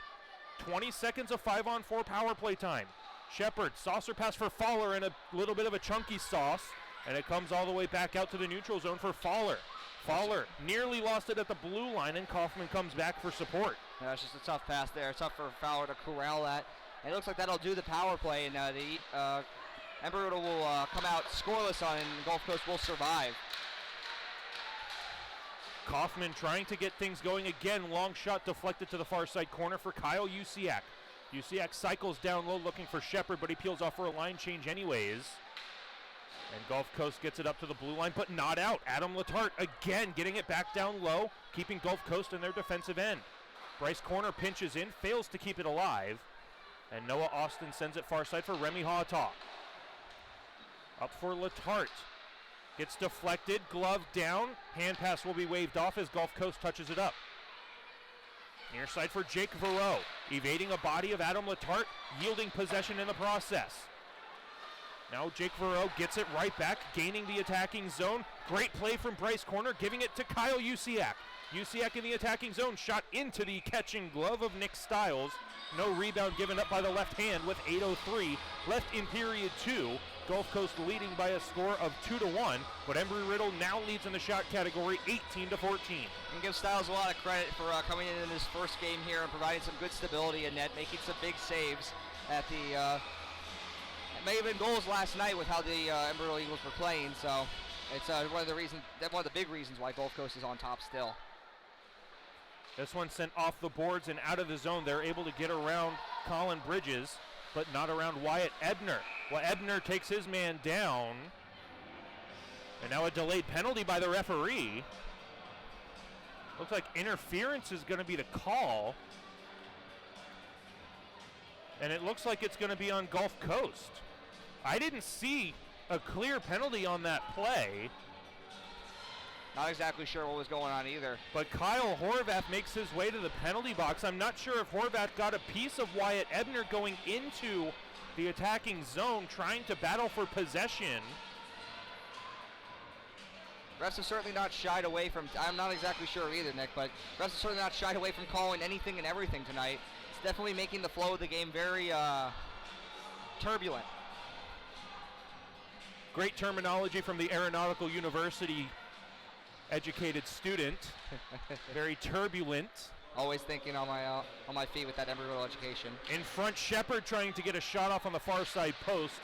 20 seconds of 5-on-4 power play time. Shepard, saucer pass for Fowler, and a little bit of a chunky sauce, and it comes all the way back out to the neutral zone for Fowler. Fowler nearly lost it at the blue line, and Kaufman comes back for support. Yeah, it's just a tough pass there. It's tough for Fowler to corral that. And it looks like that'll do the power play, and the Embry-Riddle will come out scoreless on it, and Gulf Coast will survive. Kaufman trying to get things going again. Long shot deflected to the far side corner for Kyle Usiak. Usiak cycles down low looking for Shepard, but he peels off for a line change anyways. And Gulf Coast gets it up to the blue line, but not out. Adam Letarte again getting it back down low, keeping Gulf Coast in their defensive end. Bryce Corner pinches in, fails to keep it alive. And Noah Austin sends it far side for Remy Haughtaw. Up for Letarte. Gets deflected, glove down. Hand pass will be waved off as Gulf Coast touches it up. Near side for Jake Verreau. Evading a body of Adam Letarte, yielding possession in the process. Now Jake Verreau gets it right back, gaining the attacking zone. Great play from Bryce Corner, giving it to Kyle Usiak. Usiak in the attacking zone, shot into the catching glove of Nick Stiles. No rebound given up by the left hand with 8:03 left in period 2. Gulf Coast leading by a score of 2-1, but Embry-Riddle now leads in the shot category 18-14. And give Stiles a lot of credit for coming in his first game here and providing some good stability in net, making some big saves at the it may have been goals last night with how the Embry-Riddle Eagles were playing, so it's one of the big reasons why Gulf Coast is on top still. This one sent off the boards and out of the zone. They're able to get around Colin Bridges, but not around Wyatt Ebner. Well, Ebner takes his man down. And now a delayed penalty by the referee. Looks like interference is going to be the call. And it looks like it's going to be on Gulf Coast. I didn't see a clear penalty on that play. Not exactly sure what was going on either. But Kyle Horvath makes his way to the penalty box. I'm not sure if Horvath got a piece of Wyatt Ebner going into the attacking zone, trying to battle for possession. Refs have certainly not shied away from, I'm not exactly sure either, Nick, but refs have certainly not shied away from calling anything and everything tonight. It's definitely making the flow of the game very turbulent. Great terminology from the Aeronautical University educated student. Very turbulent. Always thinking on my feet with that Embry-Riddle education. In front, Shepard trying to get a shot off on the far side post.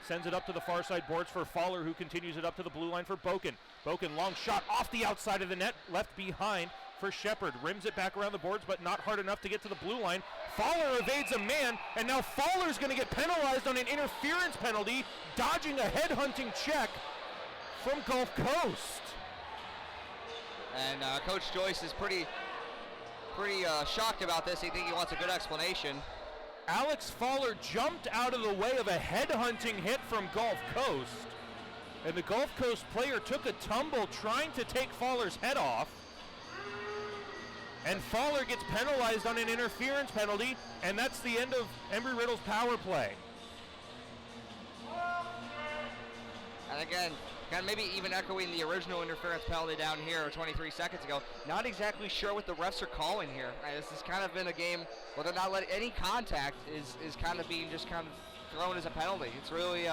Sends it up to the far side boards for Fowler, who continues it up to the blue line for Boken. Boken, long shot off the outside of the net, left behind for Shepard. Rims it back around the boards, but not hard enough to get to the blue line. Fowler evades a man, and now Fowler's going to get penalized on an interference penalty, dodging a headhunting check from Gulf Coast. And Coach Joyce is pretty shocked about this. He thinks he wants a good explanation. Alex Fowler jumped out of the way of a headhunting hit from Gulf Coast, and the Gulf Coast player took a tumble trying to take Fowler's head off, and Fowler gets penalized on an interference penalty, and that's the end of Embry-Riddle's power play. And again, kind of maybe even echoing the original interference penalty down here 23 seconds ago. Not exactly sure what the refs are calling here. This has kind of been a game where they're not letting any contact is kind of being just kind of thrown as a penalty. It's really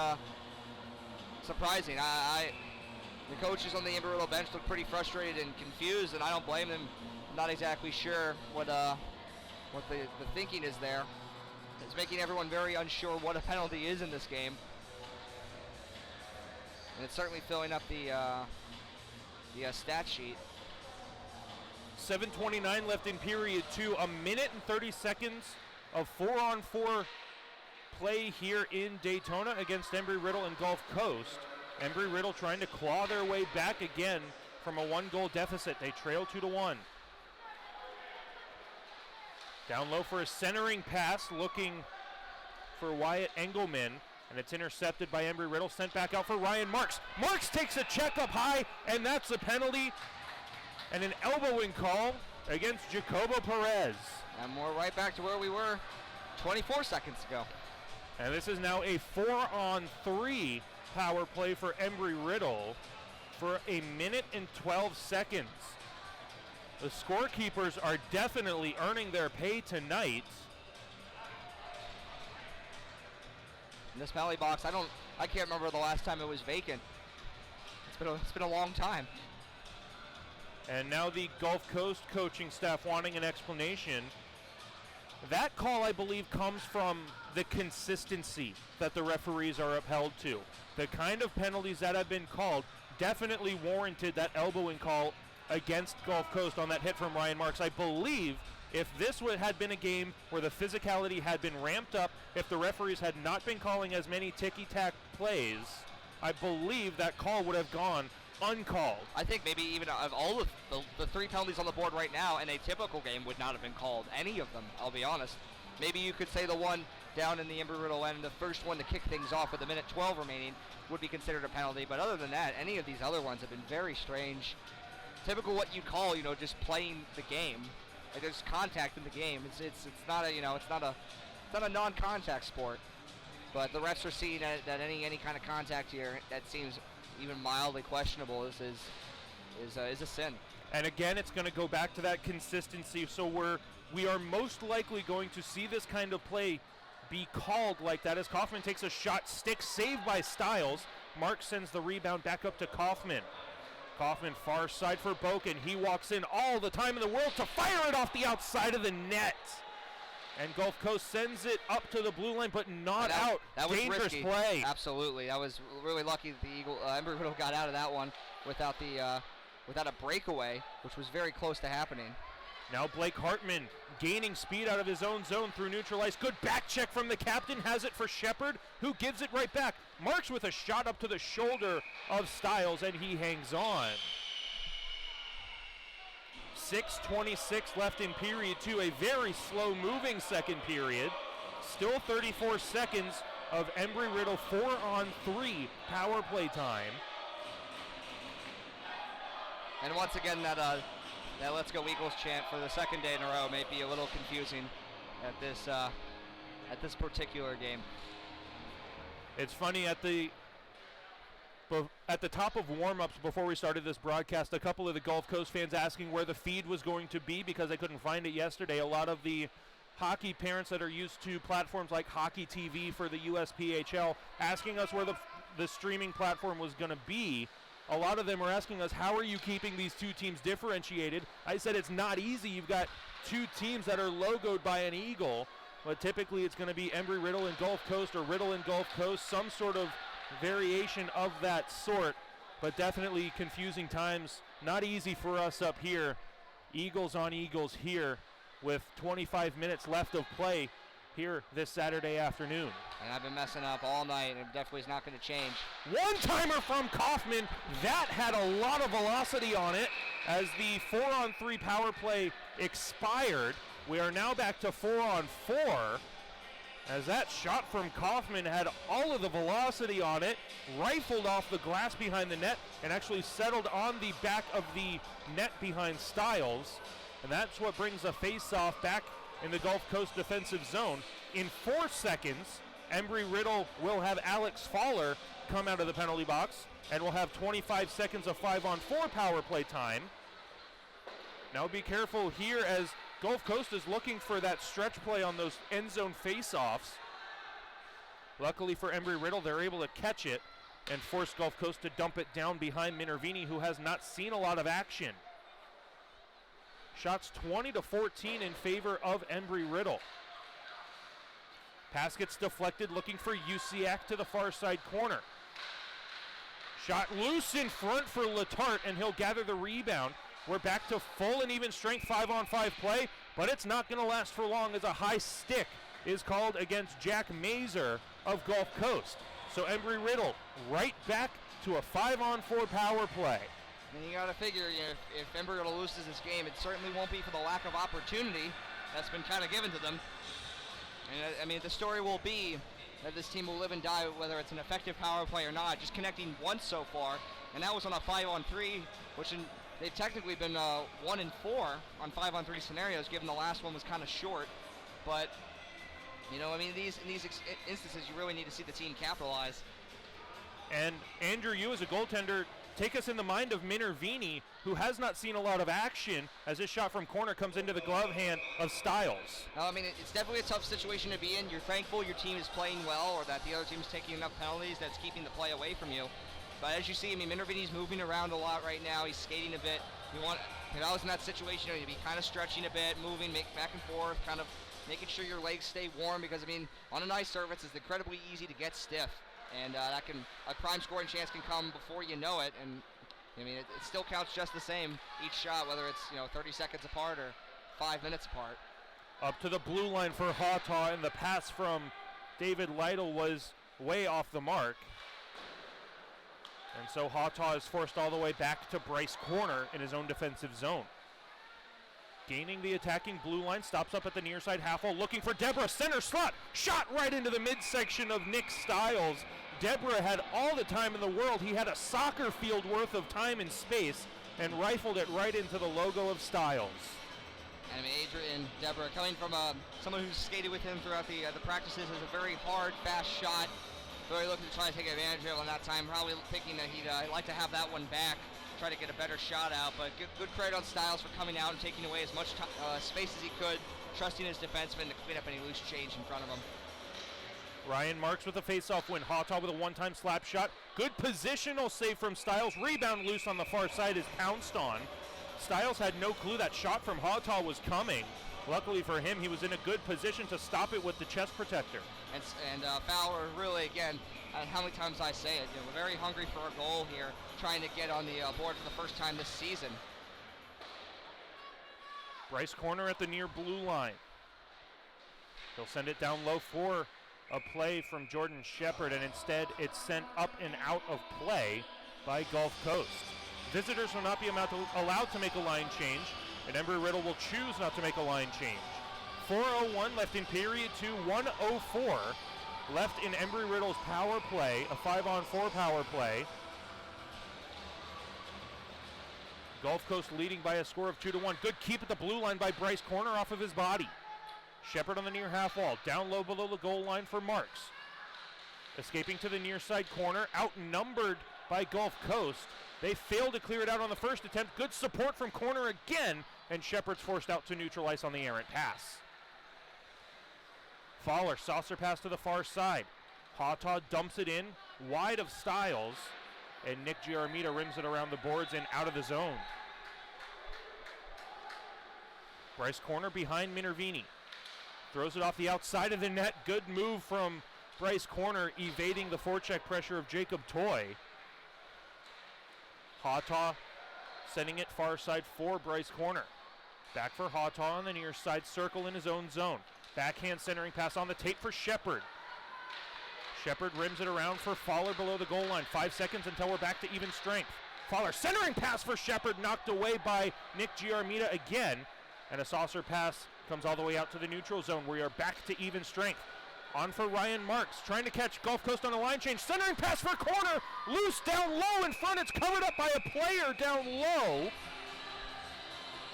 surprising. The coaches on the Embry-Riddle bench look pretty frustrated and confused, and I don't blame them. I'm not exactly sure what the thinking is there. It's making everyone very unsure what a penalty is in this game. And it's certainly filling up the stat sheet. 7:29 left in period 2. A minute and 30 seconds of 4-on-4 play here in Daytona against Embry-Riddle and Gulf Coast. Embry-Riddle trying to claw their way back again from a 1-goal deficit. They trail 2-1. Down low for a centering pass, looking for Wyatt Engelman. And it's intercepted by Embry-Riddle, sent back out for Ryan Marks. Marks takes a check up high, and that's a penalty. And an elbowing call against Jacobo Perez. And we're right back to where we were 24 seconds ago. And this is now a 4-on-3 power play for Embry-Riddle for a minute and 12 seconds. The scorekeepers are definitely earning their pay tonight. This penalty box, I can't remember the last time it was vacant. It's been a long time. And now the Gulf Coast coaching staff wanting an explanation. That call, I believe, comes from the consistency that the referees are upheld to. The kind of penalties that have been called definitely warranted that elbowing call against Gulf Coast on that hit from Ryan Marks. I believe if this had been a game where the physicality had been ramped up, if the referees had not been calling as many ticky-tack plays, I believe that call would have gone uncalled. I think maybe even of all of the 3 penalties on the board right now in a typical game would not have been called. Any of them, I'll be honest. Maybe you could say the one down in the Embry-Riddle end, the first one to kick things off with a minute 12 remaining, would be considered a penalty. But other than that, any of these other ones have been very strange. Typical what you call, just playing the game. Like there's contact in the game. It's not a non-contact sport. But the refs are seeing that any kind of contact here that seems even mildly questionable is a sin. And again, it's going to go back to that consistency. So we are most likely going to see this kind of play be called like that as Kaufman takes a shot, stick saved by Stiles. Mark sends the rebound back up to Kaufman. Kaufman far side for Boken. He walks in all the time in the world to fire it off the outside of the net. And Gulf Coast sends it up to the blue line, but not out. That was dangerous risky. Play. Absolutely. That was really lucky that the Embry-Riddle got out of that one without a breakaway, which was very close to happening. Now Blake Hartman gaining speed out of his own zone through neutral ice. Good back check from the captain. Has it for Shepard, who gives it right back. Marks with a shot up to the shoulder of Stiles, and he hangs on. 6:26 left in period 2. A very slow-moving second period. Still 34 seconds of Embry-Riddle 4-on-3 power play time. And once again, that Let's Go Eagles chant for the second day in a row may be a little confusing at this particular game. It's funny, at the top of warm-ups before we started this broadcast, a couple of the Gulf Coast fans asking where the feed was going to be because they couldn't find it yesterday. A lot of the hockey parents that are used to platforms like Hockey TV for the USPHL asking us where the streaming platform was going to be. A lot of them are asking us, how are you keeping these two teams differentiated? I said it's not easy. You've got two teams that are logoed by an eagle. but typically it's going to be Embry-Riddle and Gulf Coast or Riddle and Gulf Coast, some sort of variation of that sort, but definitely confusing times. Not easy for us up here. Eagles on Eagles here with 25 minutes left of play here this Saturday afternoon. And I've been messing up all night, and it definitely is not going to change. One-timer from Kaufman. That had a lot of velocity on it as the 4-on-3 power play expired. We are now back to 4-on-4 as that shot from Kaufman had all of the velocity on it, rifled off the glass behind the net, and actually settled on the back of the net behind Stiles. And that's what brings a face-off back in the Gulf Coast defensive zone. In 4 seconds, Embry-Riddle will have Alex Fowler come out of the penalty box, and we'll have 25 seconds of 5-on-4 power play time. Now be careful here as Gulf Coast is looking for that stretch play on those end zone face-offs. Luckily for Embry-Riddle, they're able to catch it and force Gulf Coast to dump it down behind Minervini, who has not seen a lot of action. Shots 20-14 in favor of Embry-Riddle. Pass gets deflected, looking for Usiak to the far side corner. Shot loose in front for Letarte, and he'll gather the rebound. We're back to full and even strength 5-on-5 play, but it's not going to last for long as a high stick is called against Jack Mazer of Gulf Coast. So Embry-Riddle right back to a 5-on-4 power play. And you got to figure, if Embry-Riddle loses this game, it certainly won't be for the lack of opportunity that's been kind of given to them. And I mean, the story will be that this team will live and die whether it's an effective power play or not. Just connecting once so far, and that was on a 5-on-3, which they've technically been 1 and 4 on 5-on-3 scenarios, given the last one was kind of short. But I mean, in these instances, you really need to see the team capitalize. And Andrew, you as a goaltender, take us in the mind of Minervini, who has not seen a lot of action as this shot from corner comes into the glove hand of Stiles. I mean, it's definitely a tough situation to be in. You're thankful your team is playing well, or that the other team's taking enough penalties that's keeping the play away from you. But as you see, I mean, Minervini's moving around a lot right now. He's skating a bit. If I was in that situation, you'd be kind of stretching a bit, moving, back and forth, kind of making sure your legs stay warm, because I mean, on a nice surface, it's incredibly easy to get stiff. And a prime scoring chance can come before you know it, and I mean, it still counts just the same each shot, whether it's 30 seconds apart or 5 minutes apart. Up to the blue line for Hawtaw, and the pass from David Lytle was way off the mark. And so Hawtaw is forced all the way back to Bryce Corner in his own defensive zone. Gaining the attacking blue line, stops up at the near side half wall, looking for Deborah, center slot, shot right into the midsection of Nick Stiles. Deborah had all the time in the world. He had a soccer field worth of time and space and rifled it right into the logo of Stiles. And Adrian Deborah, coming from someone who's skated with him throughout the practices, is a very hard, fast shot. Really looking to try to take advantage of it on that time, probably thinking that he'd like to have that one back, try to get a better shot out. But good credit on Stiles for coming out and taking away as much space as he could, trusting his defenseman to clean up any loose change in front of him. Ryan Marks with a face-off win. Hawtaw with a one-time slap shot. Good positional save from Stiles. Rebound loose on the far side is pounced on. Stiles had no clue that shot from Hawtaw was coming. Luckily for him, he was in a good position to stop it with the chest protector. And Fowler really, again, how many times I say it, we're very hungry for a goal here, trying to get on the board for the first time this season. Bryce Corner at the near blue line. He'll send it down low for a play from Jordan Shepard, and instead it's sent up and out of play by Gulf Coast. Visitors will not be allowed to make a line change, and Embry-Riddle will choose not to make a line change. 4:01 left in period 2, 1:04 left in Embry-Riddle's power play, a 5-on-4 power play. Gulf Coast leading by a score of 2-1. Good keep at the blue line by Bryce Corner off of his body. Shepard on the near half wall, down low below the goal line for Marks. Escaping to the near side corner, outnumbered by Gulf Coast. They failed to clear it out on the first attempt. Good support from Corner again, and Shepard's forced out to neutralize on the errant pass. Fowler, saucer pass to the far side. Hawtaw dumps it in, wide of Stiles, and Nick Giaramita rims it around the boards and out of the zone. Bryce Corner behind Minervini. Throws it off the outside of the net. Good move from Bryce Corner, evading the forecheck pressure of Jacob Toy. Hawtaw sending it far side for Bryce Corner. Back for Hawtaw on the near side, circle in his own zone. Backhand centering pass on the tape for Shepard. Shepard rims it around for Fowler below the goal line. 5 seconds until we're back to even strength. Fowler centering pass for Shepard, knocked away by Nick Giarmita again. And a saucer pass comes all the way out to the neutral zone. We are back to even strength. On for Ryan Marks, trying to catch Gulf Coast on a line change. Centering pass for Corner, loose down low in front. It's covered up by a player down low.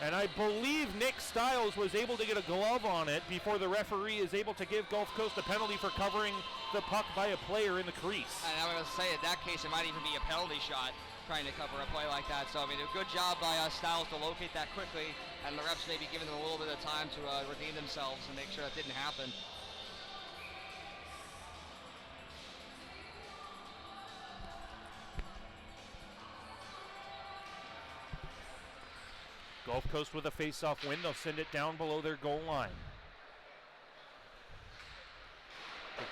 And I believe Nick Stiles was able to get a glove on it before the referee is able to give Gulf Coast a penalty for covering the puck by a player in the crease. And I'm going to say, in that case, it might even be a penalty shot trying to cover a play like that. So, I mean, a good job by Stiles to locate that quickly, and the refs maybe giving them a little bit of time to redeem themselves and make sure that didn't happen. Gulf Coast with a face-off win. They'll send it down below their goal line.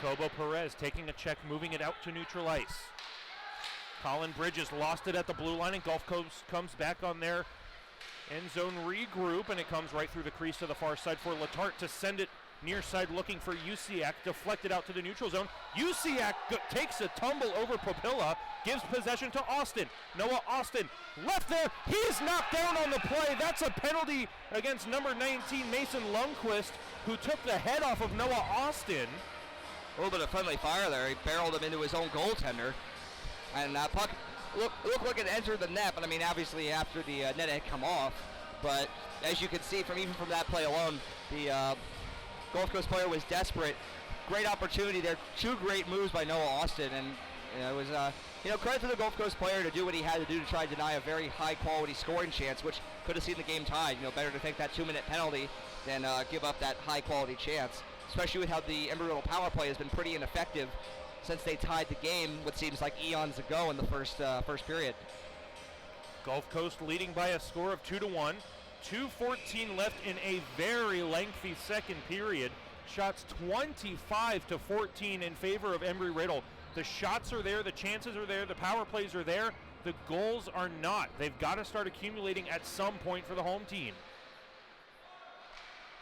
Jacobo Perez taking a check, moving it out to neutral ice. Colin Bridges lost it at the blue line, and Gulf Coast comes back on their end zone regroup, and it comes right through the crease to the far side for Letarte to send it near side looking for Usiak, deflected out to the neutral zone. Usiak takes a tumble over Popilla, gives possession to Austin. Noah Austin left there. He is knocked down on the play. That's a penalty against number 19, Mason Lundqvist, who took the head off of Noah Austin. A little bit of friendly fire there. He barreled him into his own goaltender. And that puck looked like it entered the net, but I mean, obviously after the net had come off. But as you can see even from that play alone, the Gulf Coast player was desperate. Great opportunity there. Two great moves by Noah Austin, and it was credit to the Gulf Coast player to do what he had to do to try to deny a very high quality scoring chance, which could have seen the game tied. Better to take that 2-minute penalty than give up that high quality chance, especially with how the Embry-Riddle power play has been pretty ineffective since they tied the game what seems like eons ago in the first period. Gulf Coast leading by a score of 2-1. 2:14 left in a very lengthy second period. Shots 25-14 in favor of Embry-Riddle. The shots are there, the chances are there, the power plays are there. The goals are not. They've got to start accumulating at some point for the home team.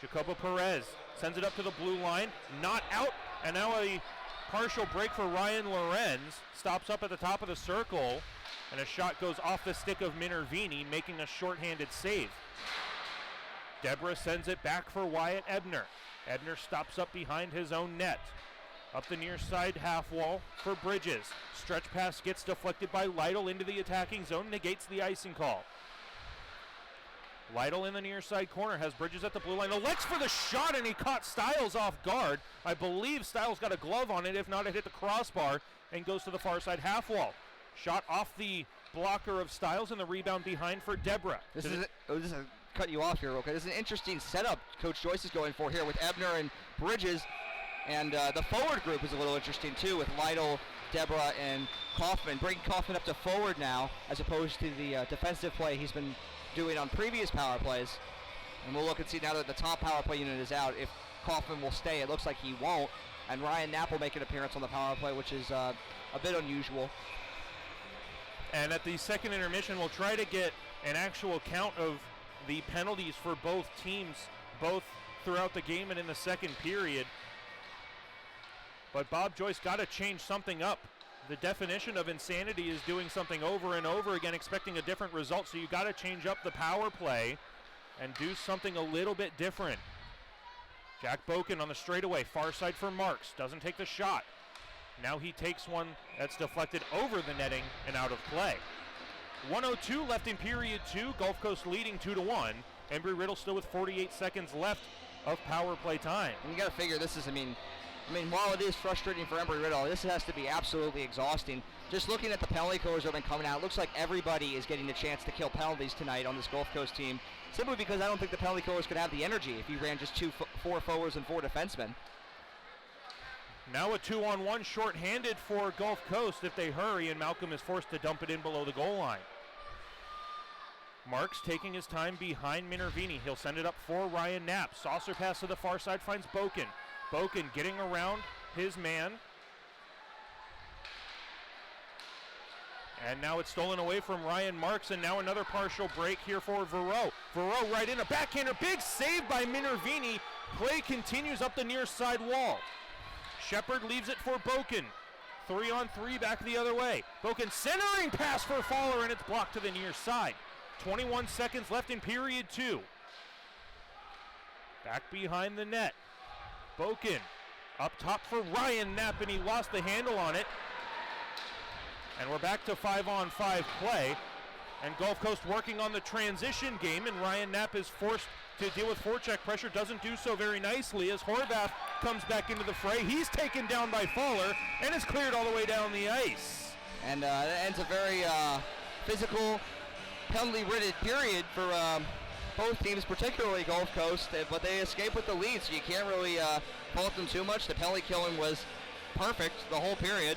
Jacobo Perez sends it up to the blue line, not out, and now a partial break for Ryan Lorenz. Stops up at the top of the circle, and a shot goes off the stick of Minervini, making a shorthanded save. Deborah sends it back for Wyatt Ebner. Ebner stops up behind his own net. Up the near side half wall for Bridges. Stretch pass gets deflected by Lytle into the attacking zone, negates the icing call. Lytle in the near side corner has Bridges at the blue line. Elects for the shot, and he caught Stiles off guard. I believe Stiles got a glove on it. If not, it hit the crossbar and goes to the far side half wall. Shot off the blocker of Stiles, and the rebound behind for Deborah. This is cut you off here, okay? This is an interesting setup Coach Joyce is going for here with Ebner and Bridges, and the forward group is a little interesting too with Lytle, Deborah, and Kaufman. Bring Kaufman up to forward now as opposed to the defensive play he's been doing on previous power plays. And we'll look and see now that the top power play unit is out if Kaufman will stay. It looks like he won't, and Ryan Knapp will make an appearance on the power play, which is a bit unusual. And at the second intermission, we'll try to get an actual count of the penalties for both teams, both throughout the game and in the second period. But Bob Joyce got to change something up. The definition of insanity is doing something over and over again, expecting a different result. So you got to change up the power play and do something a little bit different. Jack Boken on the straightaway, far side for Marks, doesn't take the shot. Now he takes one that's deflected over the netting and out of play. 1:02 left in period 2. Gulf Coast leading 2-1. Embry-Riddle still with 48 seconds left of power play time. And you got to figure this is, I mean, while it is frustrating for Embry-Riddle, this has to be absolutely exhausting. Just looking at the penalty killers that have been coming out, it looks like everybody is getting a chance to kill penalties tonight on this Gulf Coast team, simply because I don't think the penalty killers could have the energy if you ran just 4 forwards and 4 defensemen. Now a 2-on-1 shorthanded for Gulf Coast if they hurry, and Malcolm is forced to dump it in below the goal line. Marks taking his time behind Minervini. He'll send it up for Ryan Knapp. Saucer pass to the far side finds Boken. Boken getting around his man. And now it's stolen away from Ryan Marks, and now another partial break here for Verreau. Verreau right in, a backhander, big save by Minervini. Play continues up the near side wall. Shepard leaves it for Boken. 3-on-3 back the other way. Boken centering pass for Fowler, and it's blocked to the near side. 21 seconds left in period 2. Back behind the net. Boken up top for Ryan Knapp, and he lost the handle on it. And we're back to 5-on-5 play. And Gulf Coast working on the transition game, and Ryan Knapp is forced to deal with forecheck pressure. Doesn't do so very nicely as Horvath comes back into the fray. He's taken down by Fowler and is cleared all the way down the ice. And that ends a very physical, penalty-ridden period for both teams, particularly Gulf Coast, but they escape with the lead, so you can't really fault them too much. The penalty killing was perfect the whole period.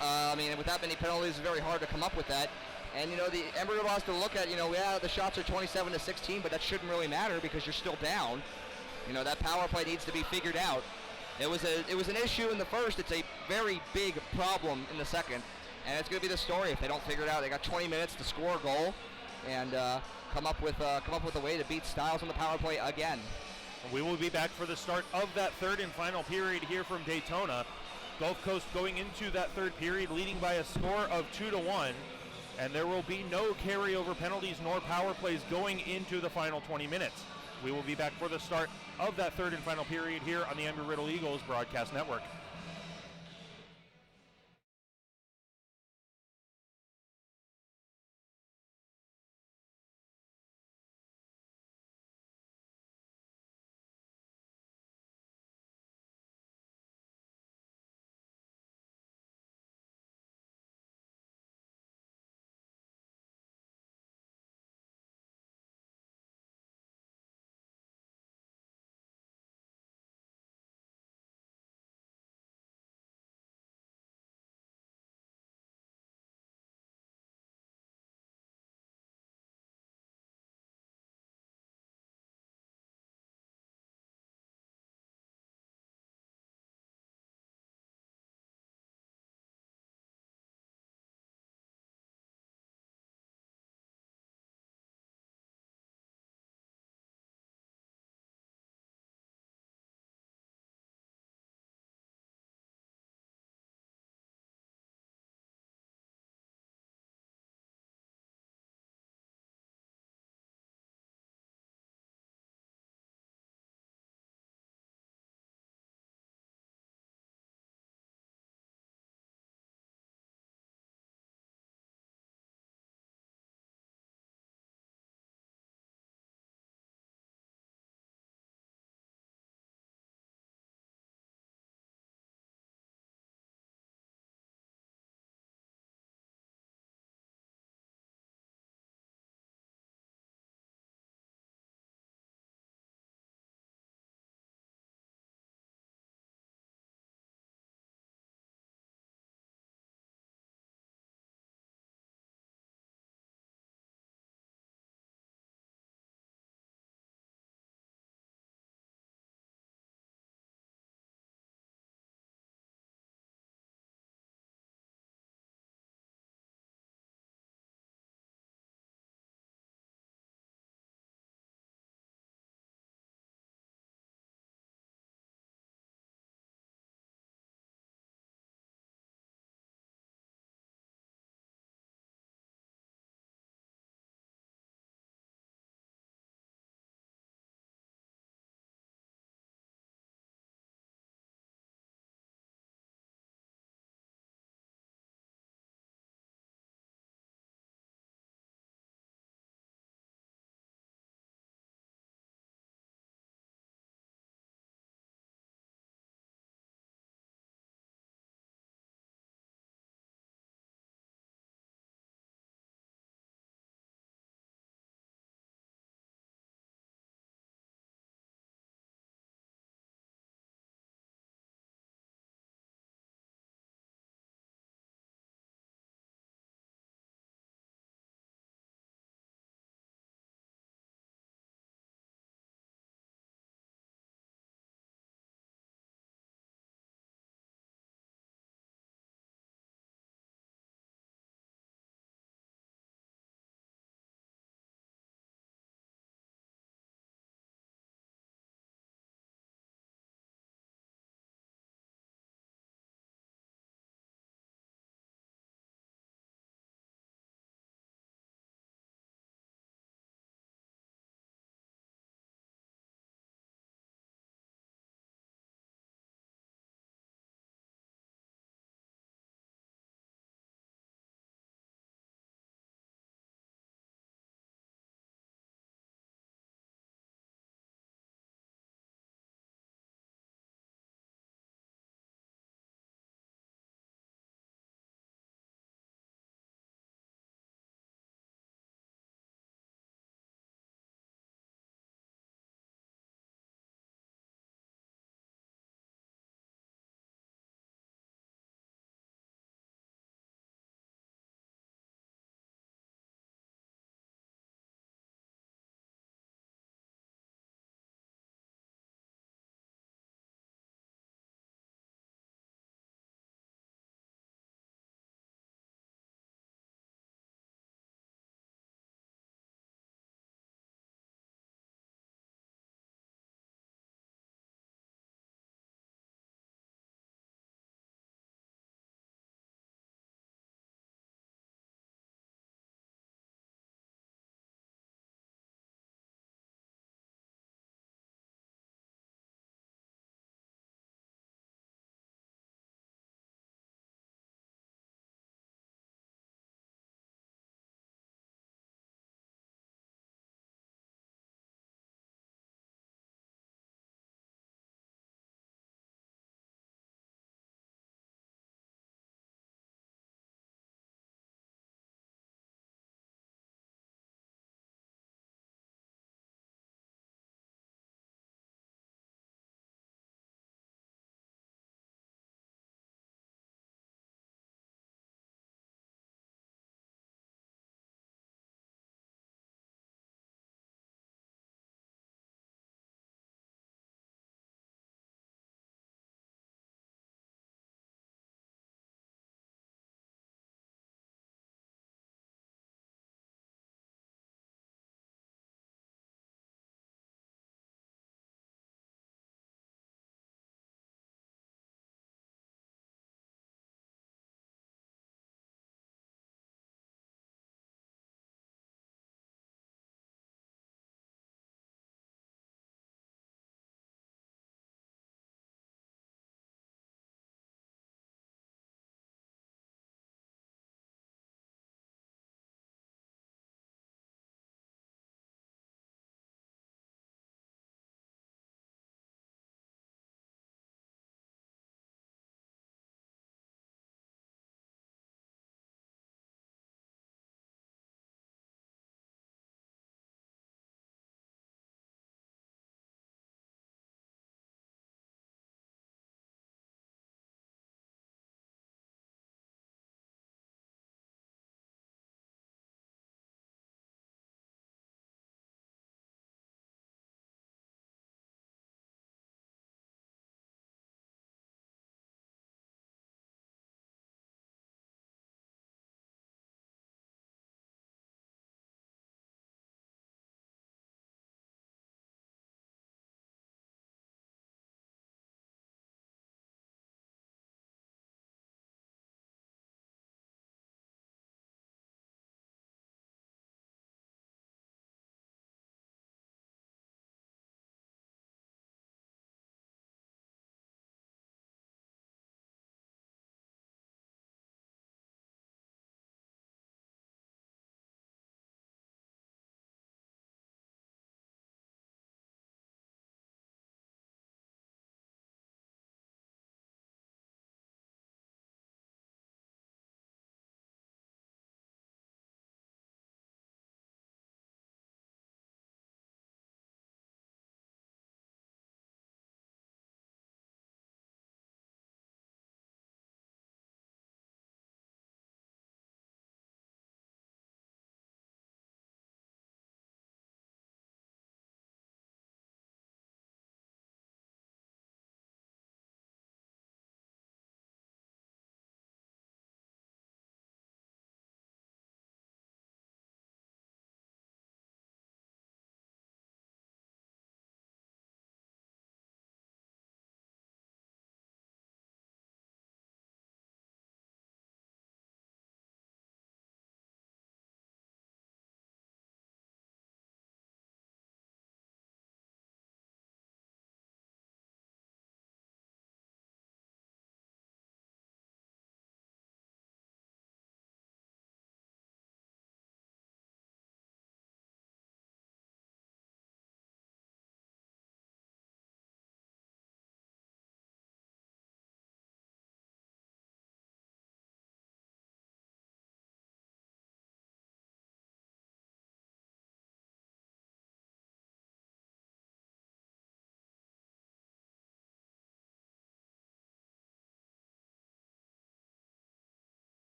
I mean, with that many penalties, it's very hard to come up with that. And, you know, the Embry-Riddle has to look at, you know, yeah, the shots are 27-16, but that shouldn't really matter because you're still down. You know, that power play needs to be figured out. It was an issue in the first. It's a very big problem in the second. And it's going to be the story if they don't figure it out. They got 20 minutes to score a goal and come up with a way to beat Styles on the power play again. We will be back for the start of that third and final period here from Daytona. Gulf Coast going into that third period leading by a score of 2-1. And there will be no carryover penalties nor power plays going into the final 20 minutes. We will be back for the start of that third and final period here on the Embry-Riddle Eagles Broadcast Network.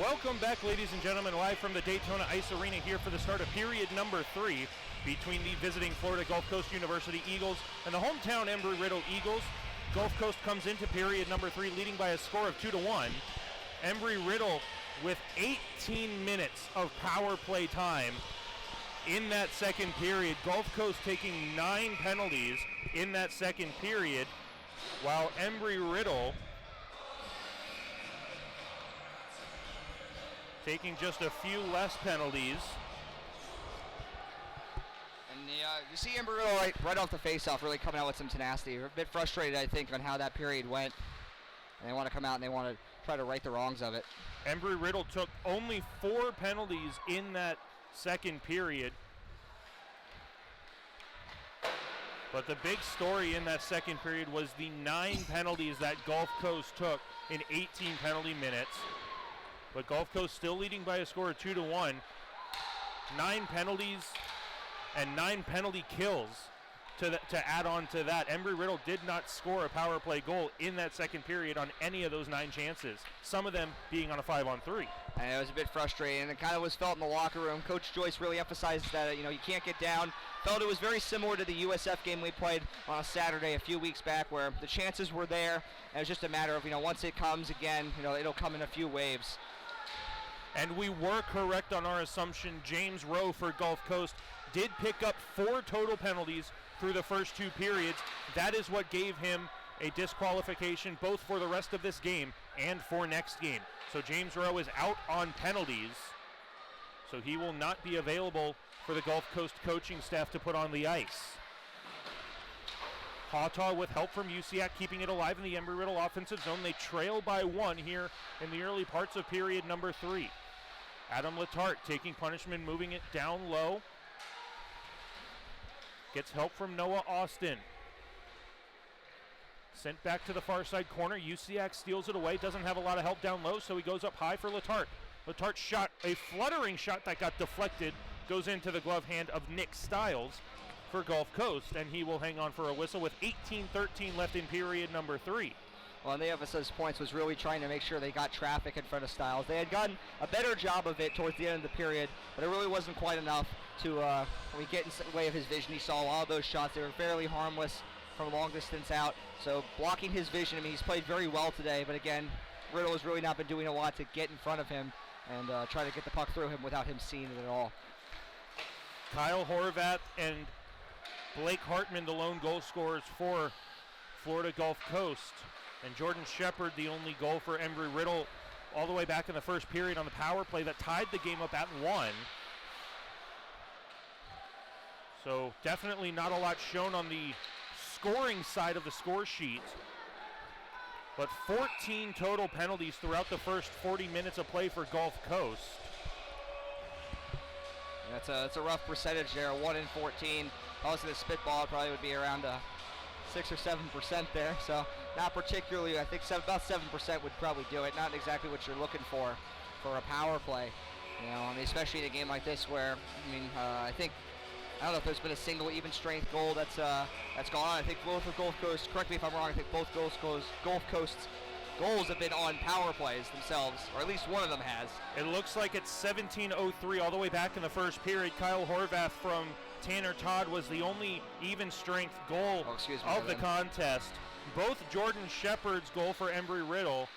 Welcome back, ladies and gentlemen, live from the Daytona Ice Arena here for the start of period number 3 between the visiting Florida Gulf Coast University Eagles and the hometown Embry-Riddle Eagles. Gulf Coast comes into period number 3 leading by a score of 2-1. Embry-Riddle with 18 minutes of power play time in that second period. Gulf Coast taking 9 penalties in that second period, while Embry-Riddle taking just a few less penalties. And you see Embry-Riddle right off the face-off really coming out with some tenacity. They're a bit frustrated, I think, on how that period went. And they want to come out and they want to try to right the wrongs of it. Embry-Riddle took only 4 penalties in that second period. But the big story in that second period was the 9 penalties that Gulf Coast took in 18 penalty minutes. But Gulf Coast still leading by a score of 2-1. 9 penalties and 9 penalty kills to add on to that. Embry-Riddle did not score a power play goal in that second period on any of those 9 chances, some of them being on a 5-on-3. And it was a bit frustrating, and it kind of was felt in the locker room. Coach Joyce really emphasized that, you can't get down. Felt it was very similar to the USF game we played on a Saturday a few weeks back, where the chances were there, and it was just a matter of, once it comes again, it'll come in a few waves. And we were correct on our assumption. James Rowe for Gulf Coast did pick up 4 total penalties through the first 2 periods. That is what gave him a disqualification both for the rest of this game and for next game. So James Rowe is out on penalties, so he will not be available for the Gulf Coast coaching staff to put on the ice. Hawtaw with help from UCAC keeping it alive in the Embry-Riddle offensive zone. They trail by 1 here in the early parts of period number 3. Adam Letarte taking punishment, moving it down low. Gets help from Noah Austin. Sent back to the far side corner. UCAC steals it away. Doesn't have a lot of help down low, so he goes up high for Letarte. Letarte shot, a fluttering shot that got deflected, goes into the glove hand of Nick Stiles for Gulf Coast, and he will hang on for a whistle with 18-13 left in period number 3. Well, and the emphasis points was really trying to make sure they got traffic in front of Stiles. They had gotten a better job of it towards the end of the period, but it really wasn't quite enough to when we get in the way of his vision. He saw all of those shots. They were fairly harmless from long distance out, so blocking his vision. He's played very well today, but again, Riddle has really not been doing a lot to get in front of him and try to get the puck through him without him seeing it at all. Kyle Horvath and Blake Hartman, the lone goal scorers for Florida Gulf Coast. And Jordan Shepard, the only goal for Embry-Riddle, all the way back in the first period on the power play that tied the game up at 1. So definitely not a lot shown on the scoring side of the score sheet. But 14 total penalties throughout the first 40 minutes of play for Gulf Coast. That's a rough percentage there, 1 in 14. If I was going to spitball, it probably would be around 6 or 7% there. So not particularly, I think about 7% would probably do it. Not exactly what you're looking for a power play. Especially in a game like this where, I don't know if there's been a single even strength goal that's gone on. I think both of Gulf Coast, correct me if I'm wrong, I think both Gulf Coast's goals have been on power plays themselves, or at least one of them has. It looks like it's 17:03 all the way back in the first period. Kyle Horvath from Tanner Todd was the only even strength goal of the contest. Both Jordan Shepard's goal for Embry-Riddle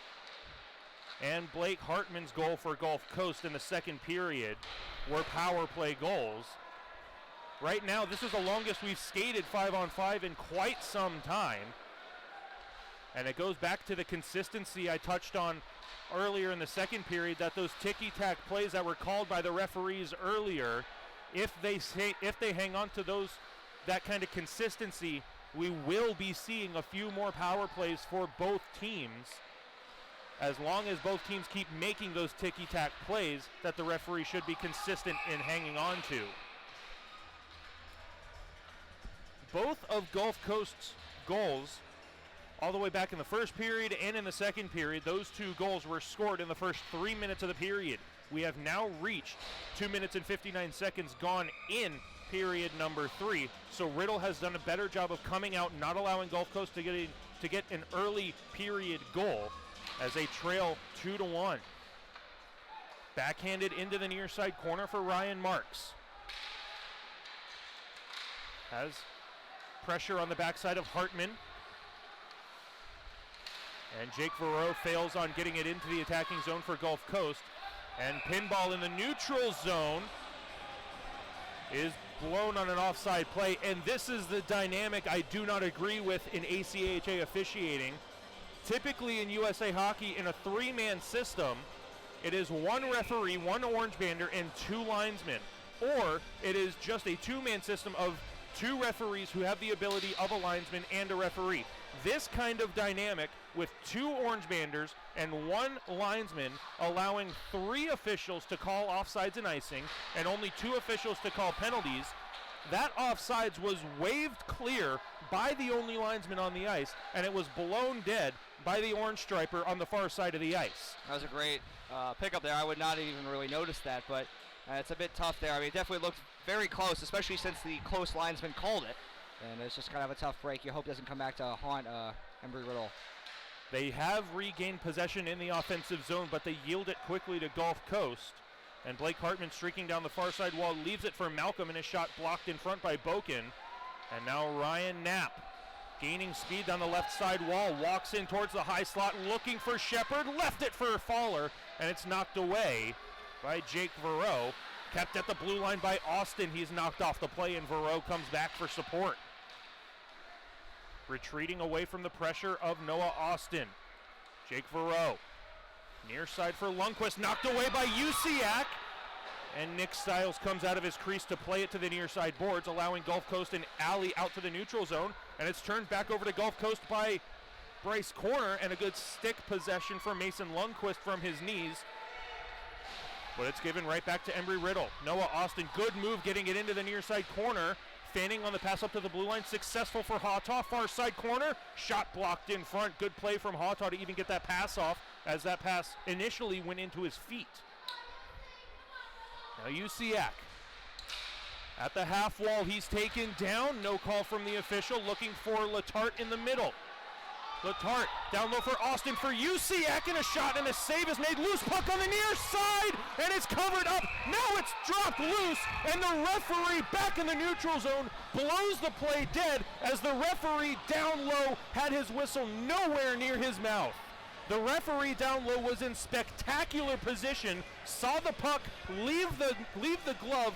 and Blake Hartman's goal for Gulf Coast in the second period were power play goals. Right now, this is the longest we've skated 5-on-5 in quite some time. And it goes back to the consistency I touched on earlier in the second period, that those ticky-tack plays that were called by the referees earlier, if they hang on to that kind of consistency, we will be seeing a few more power plays for both teams, as long as both teams keep making those ticky-tack plays that the referee should be consistent in hanging on to. Both of Gulf Coast's goals, all the way back in the first period and in the second period, those 2 goals were scored in the first 3 minutes of the period. We have now reached 2 minutes and 59 seconds gone in period number 3. So Riddle has done a better job of coming out, not allowing Gulf Coast to get an early period goal as they trail 2-1. Backhanded into the near side corner for Ryan Marks. Has pressure on the backside of Hartman. And Jake Verreau fails on getting it into the attacking zone for Gulf Coast. And pinball in the neutral zone is blown on an offside play. And this is the dynamic I do not agree with in ACHA officiating. Typically in USA Hockey, in a three-man system, it is one referee, one orange bander, and two linesmen. Or it is just a two-man system of two referees who have the ability of a linesman and a referee. This kind of dynamic with two orange banders and one linesman allowing three officials to call offsides and icing and only two officials to call penalties, that offsides was waved clear by the only linesman on the ice, and it was blown dead by the orange striper on the far side of the ice. That was a great pickup there. I would not even really notice that, but it's a bit tough there. I mean, it definitely looked very close, especially since the close linesman called it. And it's just kind of a tough break. You hope it doesn't come back to haunt Embry-Riddle. They have regained possession in the offensive zone, but they yield it quickly to Gulf Coast. And Blake Hartman streaking down the far side wall, leaves it for Malcolm, and his shot blocked in front by Boken. And now Ryan Knapp gaining speed down the left side wall, walks in towards the high slot, looking for Shepard, left it for Fowler, and it's knocked away by Jake Verreau. Kept at the blue line by Austin. He's knocked off the play, and Verreau comes back for support. Retreating away from the pressure of Noah Austin. Jake Verreau. Near side for Lundqvist, knocked away by Usiak. And Nick Stiles comes out of his crease to play it to the near side boards, allowing Gulf Coast an alley out to the neutral zone. And it's turned back over to Gulf Coast by Bryce Corner, and a good stick possession for Mason Lundqvist from his knees. But it's given right back to Embry-Riddle. Noah Austin, good move getting it into the near side corner. Fanning on the pass up to the blue line, successful for Hawtaw, far side corner. Shot blocked in front, good play from Hawtaw to even get that pass off, as that pass initially went into his feet. Now Usiak at the half wall, he's taken down. No call from the official, looking for Letarte in the middle. Letarte down low for Austin for Usiak, and a shot and a save is made. Loose puck on the near side, and it's covered up. Now it's dropped loose, and the referee back in the neutral zone blows the play dead as the referee down low had his whistle nowhere near his mouth. The referee down low was in spectacular position, saw the puck leave the glove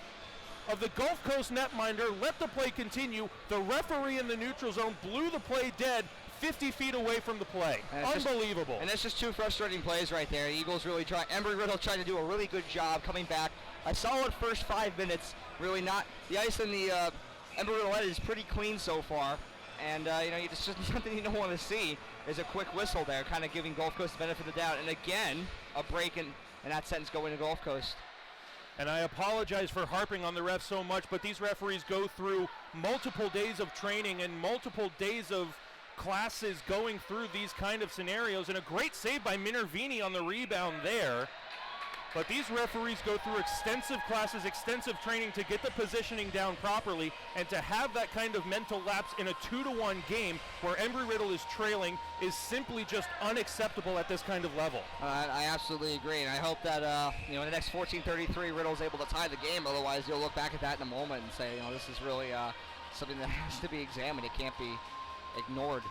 of the Gulf Coast netminder, let the play continue. The referee in the neutral zone blew the play dead 50 feet away from the play. Unbelievable. And that's just two frustrating plays right there. The Eagles really try. Embry-Riddle tried to do a really good job coming back. A solid first 5 minutes. Really not. The ice in the Embry-Riddle end is pretty clean so far. And, it's just something you don't want to see is a quick whistle there, kind of giving Gulf Coast the benefit of the doubt. And again, a break and that sentence going to Gulf Coast. And I apologize for harping on the refs so much, but these referees go through multiple days of training and multiple days of classes going through these kind of scenarios, and a great save by Minervini on the rebound there. But these referees go through extensive classes, extensive training to get the positioning down properly, and to have that kind of mental lapse in a 2-1 game where Embry-Riddle is trailing is simply just unacceptable at this kind of level. I absolutely agree, and I hope that in the next 14:33 Riddle's able to tie the game. Otherwise, you'll look back at that in a moment and say, this is really something that has to be examined. It can't be ignored.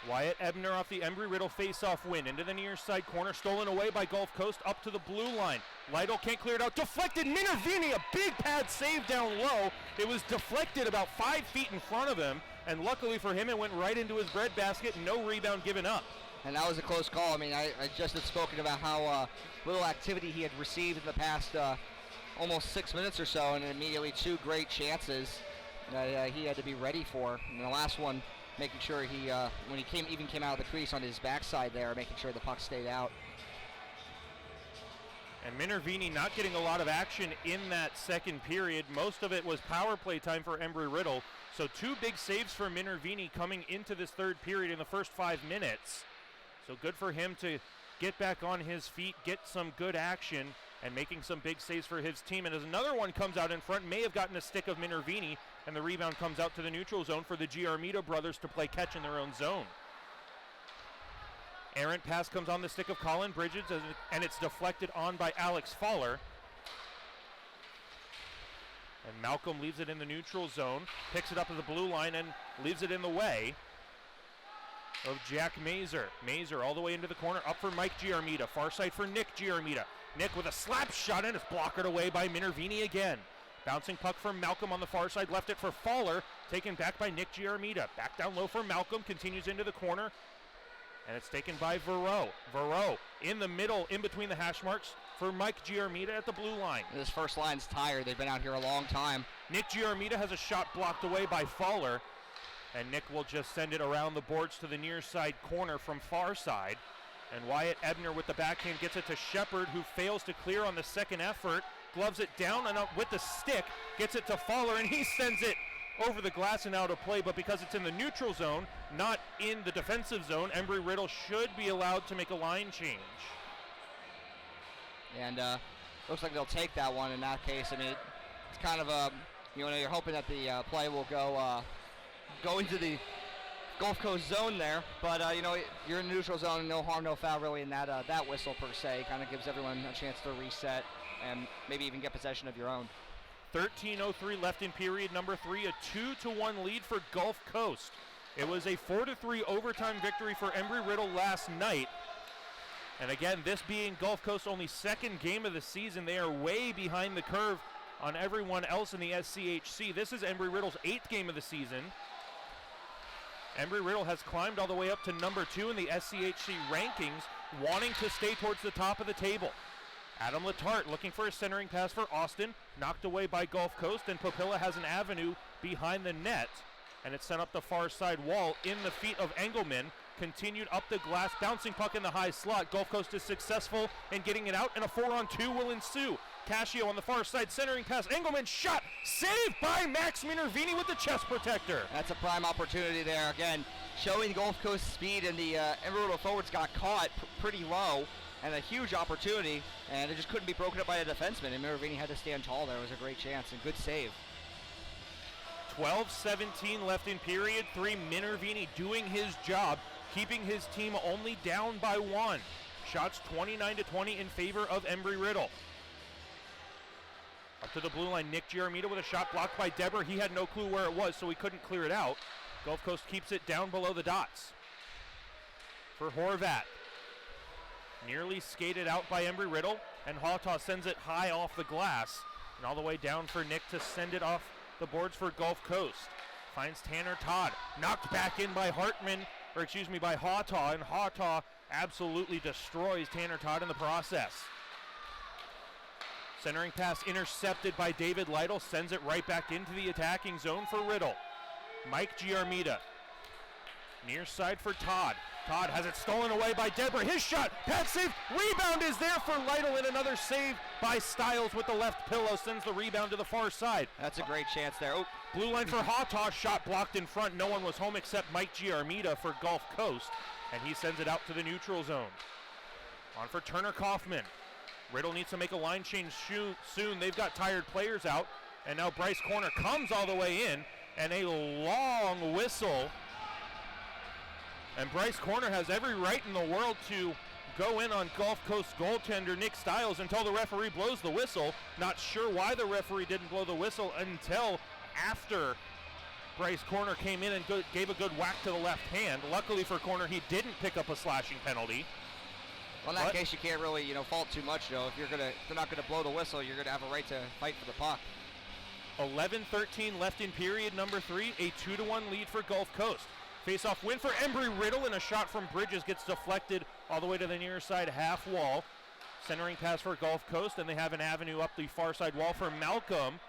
Wyatt Ebner off the Embry-Riddle face-off win into the near side corner, stolen away by Gulf Coast up to the blue line. Lytle can't clear it out, deflected. Minervini, a big pad save down low. It was deflected about 5 feet in front of him, and luckily for him, it went right into his breadbasket. No rebound given up. And that was a close call. I mean, I just had spoken about how little activity he had received in the past almost 6 minutes or so, and immediately two great chances that he had to be ready for. And the last one, making sure he, when he came out of the crease on his backside there, making sure the puck stayed out. And Minervini not getting a lot of action in that second period. Most of it was power play time for Embry-Riddle. So two big saves for Minervini coming into this third period in the first 5 minutes. So good for him to get back on his feet, get some good action, and making some big saves for his team. And as another one comes out in front, may have gotten a stick of Minervini, and the rebound comes out to the neutral zone for the Giarmito brothers to play catch in their own zone. Errant pass comes on the stick of Colin Bridges, and it's deflected on by Alex Faller. And Malcolm leaves it in the neutral zone, picks it up to the blue line, and leaves it in the way of Jack Mazer. Mazer all the way into the corner, up for Mike Giarmita, far side for Nick Giarmita. Nick with a slap shot, and it's blocked away by Minervini again. Bouncing puck from Malcolm on the far side, left it for Faller, taken back by Nick Giarmita. Back down low for Malcolm, continues into the corner, and it's taken by Verreau. Verreau in the middle, in between the hash marks for Mike Giarmita at the blue line. This first line's tired. They've been out here a long time. Nick Giarmita has a shot blocked away by Faller, and Nick will just send it around the boards to the near side corner from far side. And Wyatt Ebner with the backhand gets it to Shepard, who fails to clear on the second effort. Gloves it down and up with the stick, gets it to Faller, and he sends it over the glass and out of play. But because it's in the neutral zone, not in the defensive zone, Embry-Riddle should be allowed to make a line change. And looks like they'll take that one in that case. I mean, it's kind of a, you're hoping that the play will go into the Gulf Coast zone there, but you're in the neutral zone, no harm, no foul really in that whistle per se. Kind of gives everyone a chance to reset and maybe even get possession of your own. 13:03 left in period number 3, a 2-1 lead for Gulf Coast. It was a 4-3 overtime victory for Embry-Riddle last night. And again, this being Gulf Coast's only second game of the season, they are way behind the curve on everyone else in the SCHC. This is Embry-Riddle's 8th game of the season. Embry-Riddle has climbed all the way up to number 2 in the SCHC rankings, wanting to stay towards the top of the table. Adam Letarte looking for a centering pass for Austin, knocked away by Gulf Coast, and Popilla has an avenue behind the net, and it's sent up the far side wall in the feet of Engelman. Continued up the glass, bouncing puck in the high slot. Gulf Coast is successful in getting it out, and a 4-on-2 will ensue. Cascio on the far side, centering pass. Engelman shot, saved by Max Minervini with the chest protector. That's a prime opportunity there. Again, showing Gulf Coast speed, and the Embry-Riddle forwards got caught pretty low, and a huge opportunity, and it just couldn't be broken up by a defenseman, and Minervini had to stand tall there. It was a great chance, and good save. 12:17 left in period 3. Minervini doing his job, keeping his team only down by 1. Shots 29-20 in favor of Embry-Riddle. Up to the blue line, Nick Giarmita with a shot blocked by Deber. He had no clue where it was, so he couldn't clear it out. Gulf Coast keeps it down below the dots. For Horvat. Nearly skated out by Embry-Riddle, and Hawtaw sends it high off the glass. And all the way down for Nick to send it off the boards for Gulf Coast. Finds Tanner Todd. Knocked back in by by Hawtaw, and Hawtaw absolutely destroys Tanner Todd in the process. Centering pass intercepted by David Lytle, sends it right back into the attacking zone for Riddle. Mike Giarmita. Near side for Todd. Todd has it stolen away by Deborah. His shot, pad save, rebound is there for Lytle, and another save by Stiles with the left pillow, sends the rebound to the far side. That's a great chance there. Oh. Blue line for Hawtaw, shot blocked in front. No one was home except Mike Giarmita for Gulf Coast, and he sends it out to the neutral zone. On for Turner Kaufman. Riddle needs to make a line change soon. They've got tired players out, and now Bryce Corner comes all the way in, and a long whistle. And Bryce Corner has every right in the world to go in on Gulf Coast goaltender Nick Stiles until the referee blows the whistle. Not sure why the referee didn't blow the whistle until after Bryce Corner came in and gave a good whack to the left hand. Luckily for Corner, he didn't pick up a slashing penalty. Well, in that case, you can't really, fault too much, though. If they're not gonna blow the whistle, you're gonna have a right to fight for the puck. 11:13 left in period number 3, a 2-1 lead for Gulf Coast. Face-off win for Embry-Riddle, and a shot from Bridges gets deflected all the way to the near side half wall. Centering pass for Gulf Coast, and they have an avenue up the far side wall for Malcolm.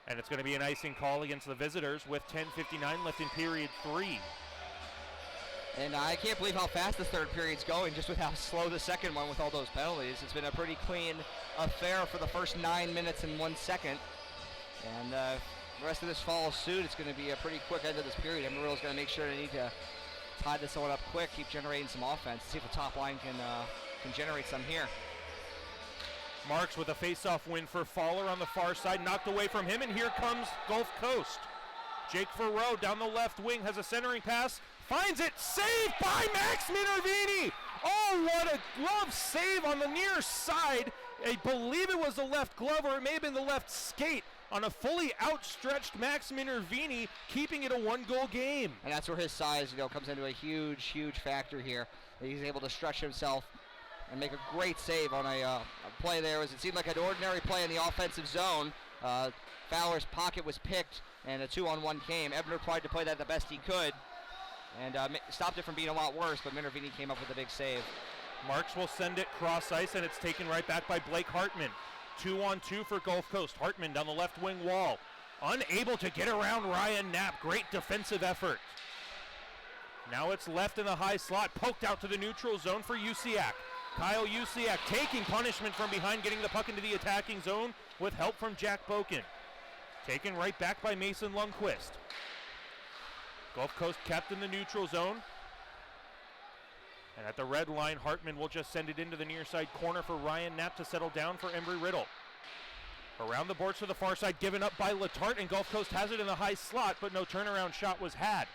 And it's going to be an icing call against the visitors with 10:59 left in period 3. And I can't believe how fast the third period's going, just with how slow the second one with all those penalties. It's been a pretty clean affair for the first 9 minutes and 1 second. And the rest of this follows suit. It's going to be a pretty quick end of this period. Embry-Riddle's going to make sure they need to tie this one up quick, keep generating some offense, see if the top line can generate some here. Marks with a face-off win for Faller on the far side, knocked away from him, and here comes Gulf Coast. Jake Verreau down the left wing has a centering pass, finds it, saved by Max Minervini! Oh, what a glove save on the near side. I believe it was the left glove, or it may have been the left skate on a fully outstretched Max Minervini, keeping it a 1-goal game. And that's where his size, comes into a huge, huge factor here. He's able to stretch himself and make a great save on a play there. It seemed like an ordinary play in the offensive zone. Fowler's pocket was picked, and a 2-on-1 came. Ebner tried to play that the best he could, and stopped it from being a lot worse, but Minervini came up with a big save. Marks will send it cross ice, and it's taken right back by Blake Hartman. 2-on-2 for Gulf Coast. Hartman down the left wing wall. Unable to get around Ryan Knapp. Great defensive effort. Now it's left in the high slot, poked out to the neutral zone for Usiak. Kyle Usiak taking punishment from behind, getting the puck into the attacking zone with help from Jack Boken. Taken right back by Mason Lundqvist. Gulf Coast kept in the neutral zone. And at the red line, Hartman will just send it into the near side corner for Ryan Knapp to settle down for Embry-Riddle. Around the boards to the far side, given up by Letarte, and Gulf Coast has it in the high slot, but no turnaround shot was had.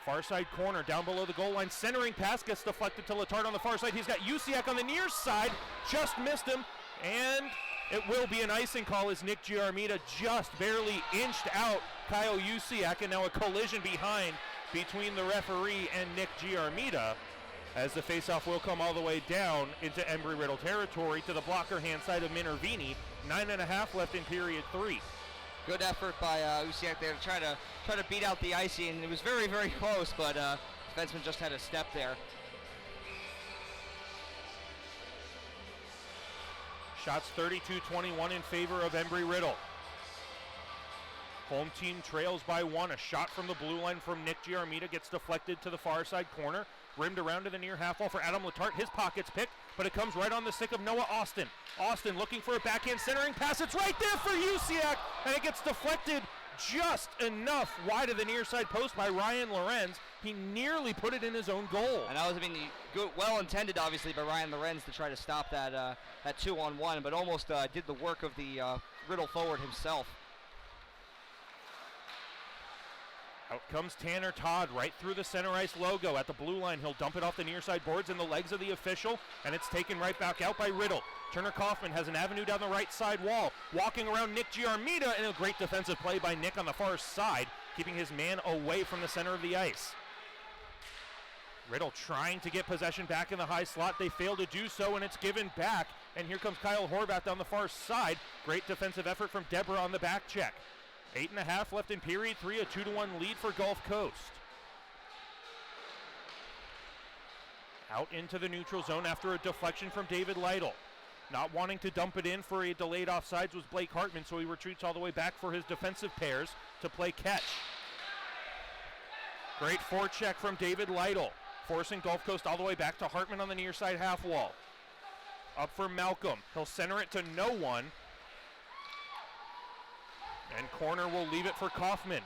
Far side corner, down below the goal line, centering pass gets deflected to Letarte on the far side. He's got Usiak on the near side, just missed him, and it will be an icing call as Nick Giarmita just barely inched out Kyle Usiak, and now a collision behind between the referee and Nick Giarmita, as the faceoff will come all the way down into Embry-Riddle territory to the blocker hand side of Minervini. 9.5 left in period 3. Good effort by Usiak there to try to beat out the icing, and it was very, very close, but defenseman just had a step there. Shots 32-21 in favor of Embry-Riddle. Home team trails by 1. A shot from the blue line from Nick Giarmita gets deflected to the far side corner. Rimmed around to the near half wall for Adam Letarte. His pocket's picked, but it comes right on the stick of Noah Austin. Austin looking for a backhand centering pass. It's right there for Usiak, and it gets deflected just enough wide of the near side post by Ryan Lorenz. He nearly put it in his own goal. And that was, well intended, obviously, by Ryan Lorenz to try to stop that 2-on-1, but almost did the work of the Riddle forward himself. Out comes Tanner Todd right through the center ice logo at the blue line. He'll dump it off the near side boards in the legs of the official, and it's taken right back out by Riddle. Turner Kaufman has an avenue down the right side wall, walking around Nick Giarmita, and a great defensive play by Nick on the far side, keeping his man away from the center of the ice. Riddle trying to get possession back in the high slot. They fail to do so, and it's given back. And here comes Kyle Horvath down the far side. Great defensive effort from Deborah on the back check. 8.5 left in period 3, a 2-1 lead for Gulf Coast. Out into the neutral zone after a deflection from David Lytle. Not wanting to dump it in for a delayed offsides was Blake Hartman, so he retreats all the way back for his defensive pairs to play catch. Great forecheck from David Lytle, forcing Gulf Coast all the way back to Hartman on the near side half wall. Up for Malcolm. He'll center it to no one. And corner will leave it for Kaufman.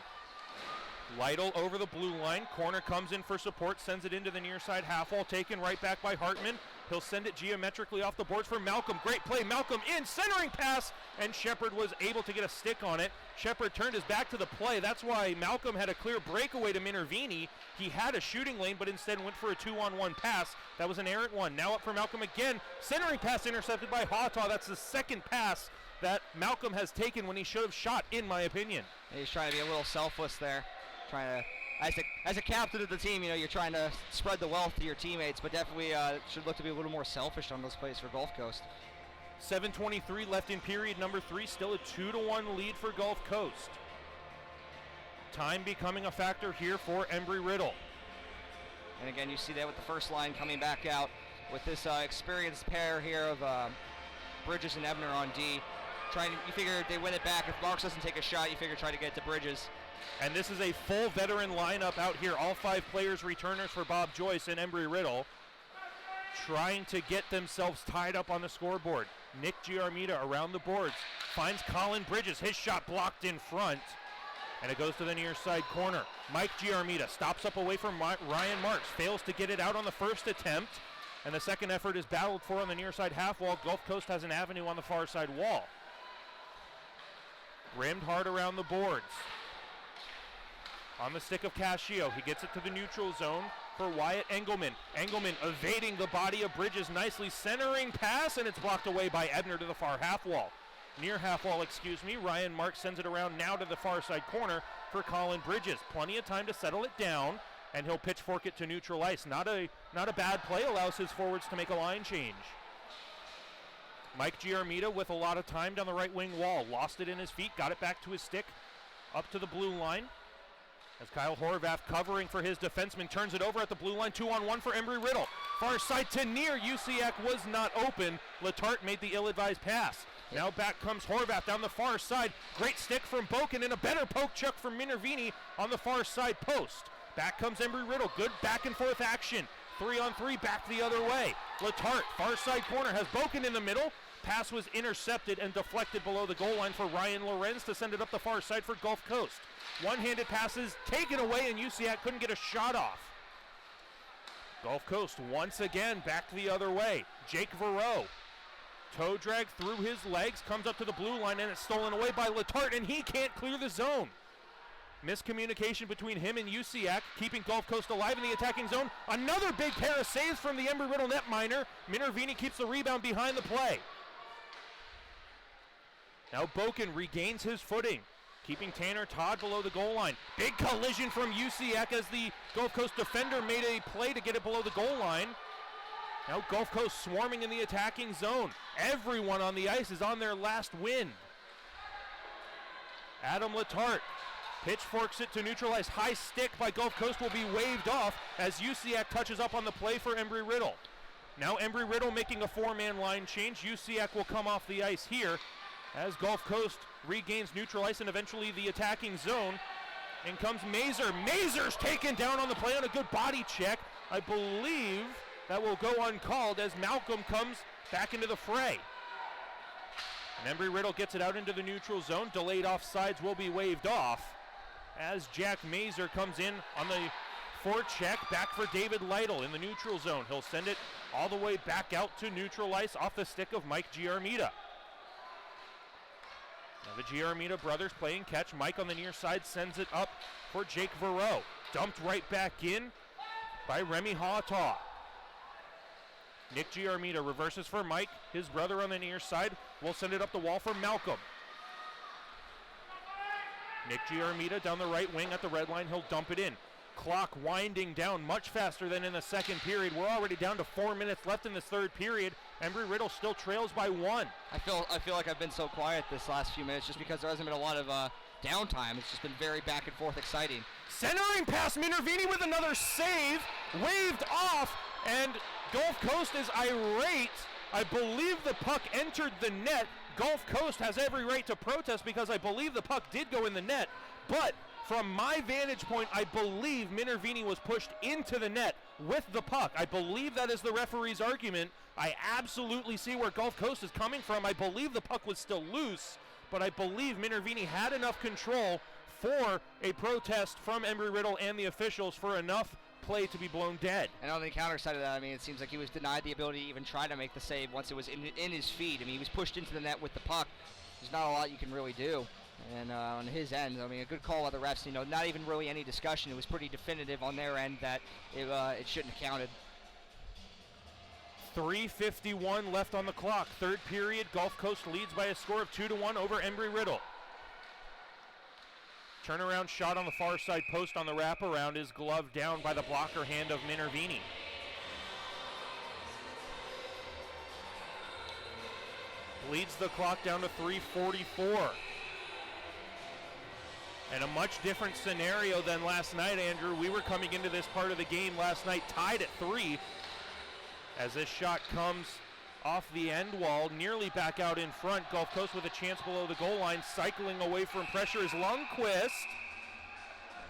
Lytle over the blue line. Corner comes in for support, sends it into the near side half wall, taken right back by Hartman. He'll send it geometrically off the boards for Malcolm. Great play, Malcolm in, centering pass, and Shepard was able to get a stick on it. Shepard turned his back to the play. That's why Malcolm had a clear breakaway to Minervini. He had a shooting lane, but instead went for a 2-on-1 pass. That was an errant one. Now up for Malcolm again. Centering pass intercepted by Hawtaw. That's the second pass that Malcolm has taken when he should have shot, in my opinion. He's trying to be a little selfless there. Trying to, as a captain of the team, you're trying to spread the wealth to your teammates, but definitely should look to be a little more selfish on those plays for Gulf Coast. 7:23 left in period number 3, still a 2-1 lead for Gulf Coast. Time becoming a factor here for Embry-Riddle. And again, you see that with the first line coming back out with this experienced pair here of Bridges and Ebner on D. You figure they win it back. If Marks doesn't take a shot, you figure try to get it to Bridges. And this is a full veteran lineup out here. All 5 players returners for Bob Joyce and Embry-Riddle, trying to get themselves tied up on the scoreboard. Nick Giarmita around the boards, finds Colin Bridges. His shot blocked in front, and it goes to the near side corner. Mike Giarmita stops up away from Ryan Marks, fails to get it out on the first attempt, and the second effort is battled for on the near side half wall. Gulf Coast has an avenue on the far side wall. Rimmed hard around the boards. On the stick of Cascio, he gets it to the neutral zone. for Wyatt Engelman. Engelman evading the body of Bridges nicely, centering pass, and it's blocked away by Ebner to the far half wall. Near half wall, Ryan Marks sends it around now to the far side corner for Colin Bridges. Plenty of time to settle it down, and he'll pitchfork it to neutral ice. Not a bad play, allows his forwards to make a line change. Mike Giarmita with a lot of time down the right wing wall. Lost it in his feet, got it back to his stick, up to the blue line. As Kyle Horvath covering for his defenseman turns it over at the blue line, 2-on-1 for Embry-Riddle. Far side to near, Usiak was not open. Letarte made the ill-advised pass. Now back comes Horvath down the far side. Great stick from Boken and a better poke check from Minervini on the far side post. Back comes Embry-Riddle, good back and forth action. 3-on-3 back the other way. Letarte, far side corner, has Boken in the middle. Pass was intercepted and deflected below the goal line for Ryan Lorenz to send it up the far side for Gulf Coast. One-handed passes taken away, and UCAC couldn't get a shot off. Gulf Coast once again back the other way. Jake Verreau, toe drag through his legs, comes up to the blue line, and it's stolen away by Letarte, and he can't clear the zone. Miscommunication between him and UCAC, keeping Gulf Coast alive in the attacking zone. Another big pair of saves from the Embry-Riddle netminer. Minervini keeps the rebound behind the play. Now Boken regains his footing, keeping Tanner Todd below the goal line. Big collision from UCAC as the Gulf Coast defender made a play to get it below the goal line. Now Gulf Coast swarming in the attacking zone. Everyone on the ice is on their last win. Adam Letarte pitchforks it to neutralize. High stick by Gulf Coast will be waved off as UCAC touches up on the play for Embry-Riddle. Now Embry-Riddle making a four-man line change. UCAC will come off the ice here as Gulf Coast regains neutral ice and eventually the attacking zone. In comes Mazer. Mazer's taken down on the play on a good body check. I believe that will go uncalled as Malcolm comes back into the fray. And Embry-Riddle gets it out into the neutral zone. Delayed offsides will be waved off as Jack Mazer comes in on the forecheck back for David Lytle in the neutral zone. He'll send it all the way back out to neutral ice off the stick of Mike Giarmita. Now the Giarmita brothers playing catch. Mike on the near side sends it up for Jake Verreau. Dumped right back in by Remy Hawtaw. Nick Giarmita reverses for Mike. His brother on the near side will send it up the wall for Malcolm. Nick Giarmita down the right wing at the red line. He'll dump it in. Clock winding down much faster than in the second period. We're already down to 4 minutes left in this third period. Embry-Riddle still trails by 1. I feel like I've been so quiet this last few minutes just because there hasn't been a lot of downtime. It's just been very back and forth exciting. Centering pass, Minervini with another save. Waved off, and Gulf Coast is irate. I believe the puck entered the net. Gulf Coast has every right to protest because I believe the puck did go in the net, but from my vantage point, I believe Minervini was pushed into the net with the puck. I believe that is the referee's argument. I absolutely see where Gulf Coast is coming from. I believe the puck was still loose, but I believe Minervini had enough control for a protest from Embry-Riddle and the officials for enough play to be blown dead. And on the counter side of that, I mean, it seems like he was denied the ability to even try to make the save once it was in his feet. I mean, he was pushed into the net with the puck. There's not a lot you can really do. And on his end, I mean, a good call by the refs. You know, not even really any discussion. It was pretty definitive on their end that it shouldn't have counted. 3:51 left on the clock. Third period, Gulf Coast leads by a score of 2-1 over Embry-Riddle. Turnaround shot on the far side post on the wraparound is gloved down by the blocker hand of Minervini. Leads the clock down to 3:44. And a much different scenario than last night, Andrew. We were coming into this part of the game last night tied at 3 as this shot comes off the end wall, nearly back out in front. Gulf Coast with a chance below the goal line. Cycling away from pressure is Lundqvist.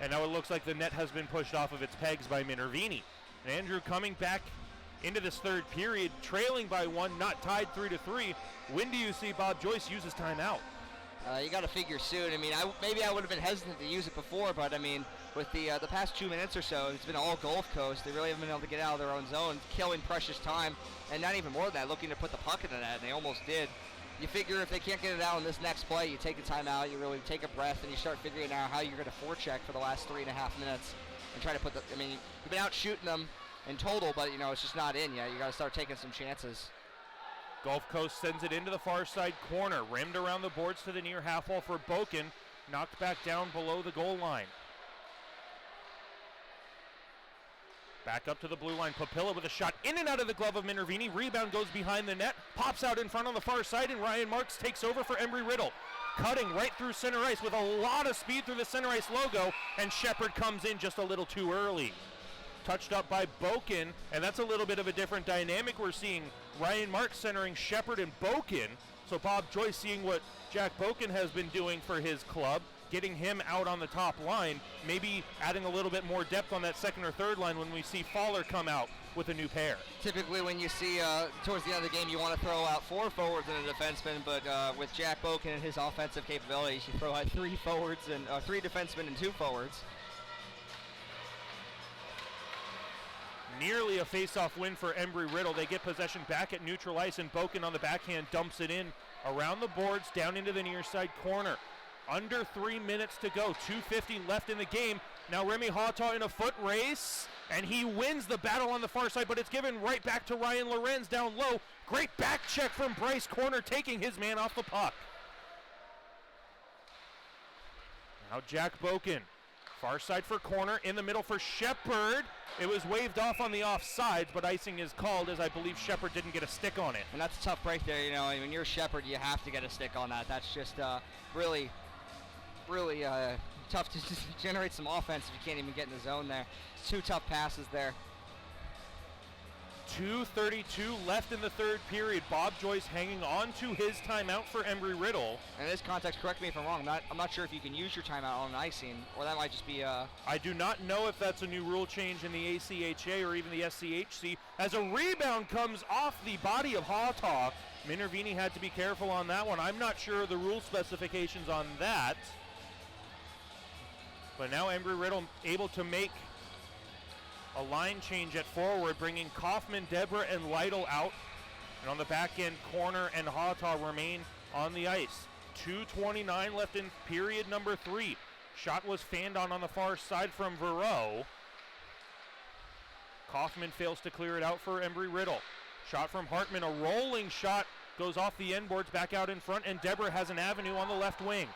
And now it looks like the net has been pushed off of its pegs by Minervini. And Andrew coming back into this third period, trailing by 1, not tied 3-3. When do you see Bob Joyce use his timeout? You got to figure soon. I mean, maybe I would have been hesitant to use it before, but I mean, with the past 2 minutes or so, it's been all Gulf Coast. They really haven't been able to get out of their own zone, killing precious time, and not even more than that, looking to put the puck in the net, and they almost did. you figure if they can't get it out in this next play, you take a timeout, you really take a breath, and you start figuring out how you're going to forecheck for the last 3.5 minutes and try to put I mean, you've been out shooting them in total, but, it's just not in yet. You got to start taking some chances. Gulf Coast sends it into the far side corner, rimmed around the boards to the near half wall for Boken, knocked back down below the goal line. Back up to the blue line, Papilla with a shot in and out of the glove of Minervini. Rebound goes behind the net, pops out in front on the far side, and Ryan Marks takes over for Embry-Riddle. Cutting right through center ice with a lot of speed through the center ice logo, and Shepard comes in just a little too early. Touched up by Boken, and that's a little bit of a different dynamic. We're seeing Ryan Marks centering Shepard and Boken, so Bob Joyce seeing what Jack Boken has been doing for his club, getting him out on the top line, maybe adding a little bit more depth on that second or third line when we see Faller come out with a new pair. Typically when you see towards the end of the game you want to throw out 4 forwards and a defenseman, but with Jack Boken and his offensive capabilities, you throw out 3 forwards and 3 defensemen and 2 forwards. Nearly a face-off win for Embry-Riddle. They get possession back at neutral ice, and Boken on the backhand dumps it in around the boards down into the near side corner. Under 3 minutes to go, 2:50 left in the game. Now Remy Hawtaw in a foot race, and he wins the battle on the far side, but it's given right back to Ryan Lorenz down low. Great back check from Bryce Corner, taking his man off the puck. Now Jack Boken, far side for Corner, in the middle for Shepard. It was waved off on the offsides, but icing is called, as I believe Shepard didn't get a stick on it. And that's a tough break there, when you're Shepard, you have to get a stick on that. That's just really tough to just generate some offense if you can't even get in the zone there. It's 2 tough passes there. 2:32 left in the third period. Bob Joyce hanging on to his timeout for Embry-Riddle. In this context, correct me if I'm wrong, I'm not sure if you can use your timeout on icing, or that might just be I do not know if that's a new rule change in the ACHA or even the SCHC, as a rebound comes off the body of Hawtaw. Minervini had to be careful on that one. I'm not sure of the rule specifications on that. But now Embry-Riddle able to make a line change at forward, bringing Kaufman, Deborah, and Lytle out. And on the back end, Corner and Hawtaw remain on the ice. 2:29 left in period number 3. Shot was fanned on the far side from Verreau. Kaufman fails to clear it out for Embry-Riddle. Shot from Hartman, a rolling shot, goes off the end boards, back out in front, and Deborah has an avenue on the left wing.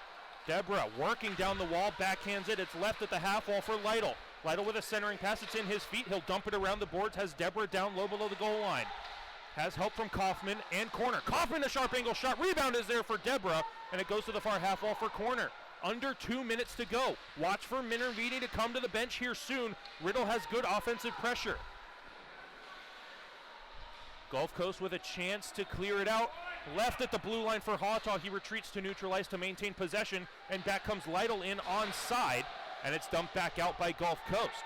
Deborah working down the wall, backhands it. It's left at the half wall for Lytle. Lytle with a centering pass. It's in his feet. He'll dump it around the boards. Has Deborah down low below the goal line. Has help from Kaufman and Corner. Kaufman, a sharp angle shot. Rebound is there for Deborah, and it goes to the far half wall for Corner. Under 2 minutes to go. Watch for Minervini to come to the bench here soon. Riddle has good offensive pressure. Gulf Coast with a chance to clear it out. Left at the blue line for Hawtaw. He retreats to neutral ice to maintain possession, and back comes Lytle in onside, and it's dumped back out by Gulf Coast.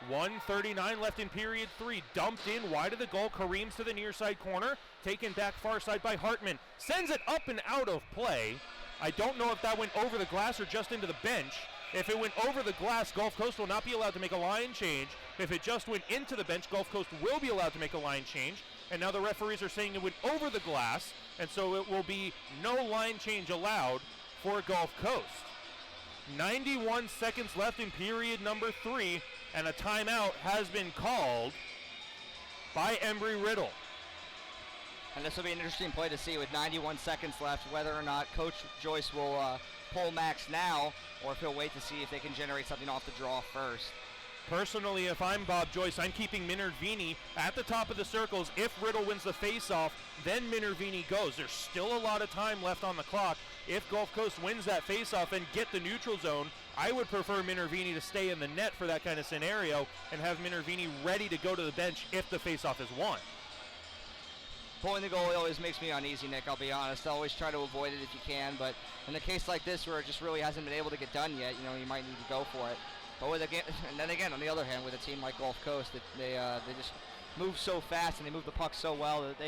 1:39 left in period 3. Dumped in wide of the goal. Kareem's to the near side corner. Taken back far side by Hartman. Sends it up and out of play. I don't know if that went over the glass or just into the bench. If it went over the glass, Gulf Coast will not be allowed to make a line change. If it just went into the bench, Gulf Coast will be allowed to make a line change. And now the referees are saying it went over the glass, and so it will be no line change allowed for Gulf Coast. 91 seconds left in period number 3, and a timeout has been called by Embry-Riddle. And this will be an interesting play to see with 91 seconds left, whether or not Coach Joyce will pull Max now, or if he'll wait to see if they can generate something off the draw first. Personally, if I'm Bob Joyce, I'm keeping Minervini at the top of the circles. If Riddle wins the face-off, then Minervini goes. There's still a lot of time left on the clock. If Gulf Coast wins that face-off and get the neutral zone, I would prefer Minervini to stay in the net for that kind of scenario and have Minervini ready to go to the bench if the face-off is won. Pulling the goalie always makes me uneasy, Nick, I'll be honest. I always try to avoid it if you can, but in a case like this where it just really hasn't been able to get done yet, you might need to go for it. But and then again, on the other hand, with a team like Gulf Coast, they just move so fast and they move the puck so well that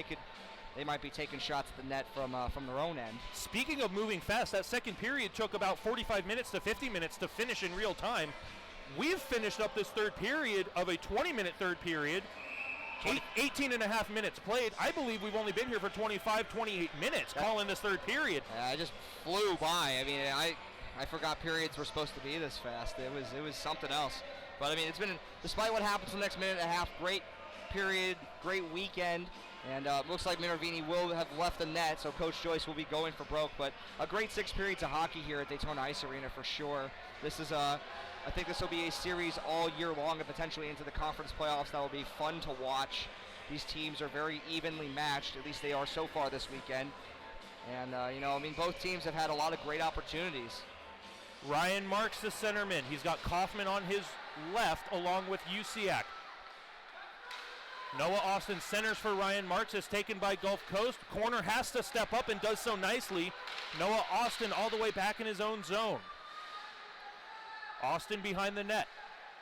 they might be taking shots at the net from their own end. Speaking of moving fast, that second period took about 45 minutes to 50 minutes to finish in real time. We've finished up this third period of a 20-minute third period 18 and a half minutes played. I believe we've only been here for 25, 28 minutes calling this third period. I just flew by. I mean, I forgot periods were supposed to be this fast. It was something else. But I mean, it's been, despite what happens in the next minute and a half, great period, great weekend. And looks like Minervini will have left the net, so Coach Joyce will be going for broke. But a great 6 periods of hockey here at Daytona Ice Arena for sure. This is I think this will be a series all year long and potentially into the conference playoffs that will be fun to watch. These teams are very evenly matched, at least they are so far this weekend. And, you know, I mean, both teams have had a lot of great opportunities. Ryan Marks, the centerman. He's got Kaufman on his left along with Usiak. Noah Austin centers for Ryan Marks, is taken by Gulf Coast. Corner has to step up and does so nicely. Noah Austin all the way back in his own zone. Austin behind the net.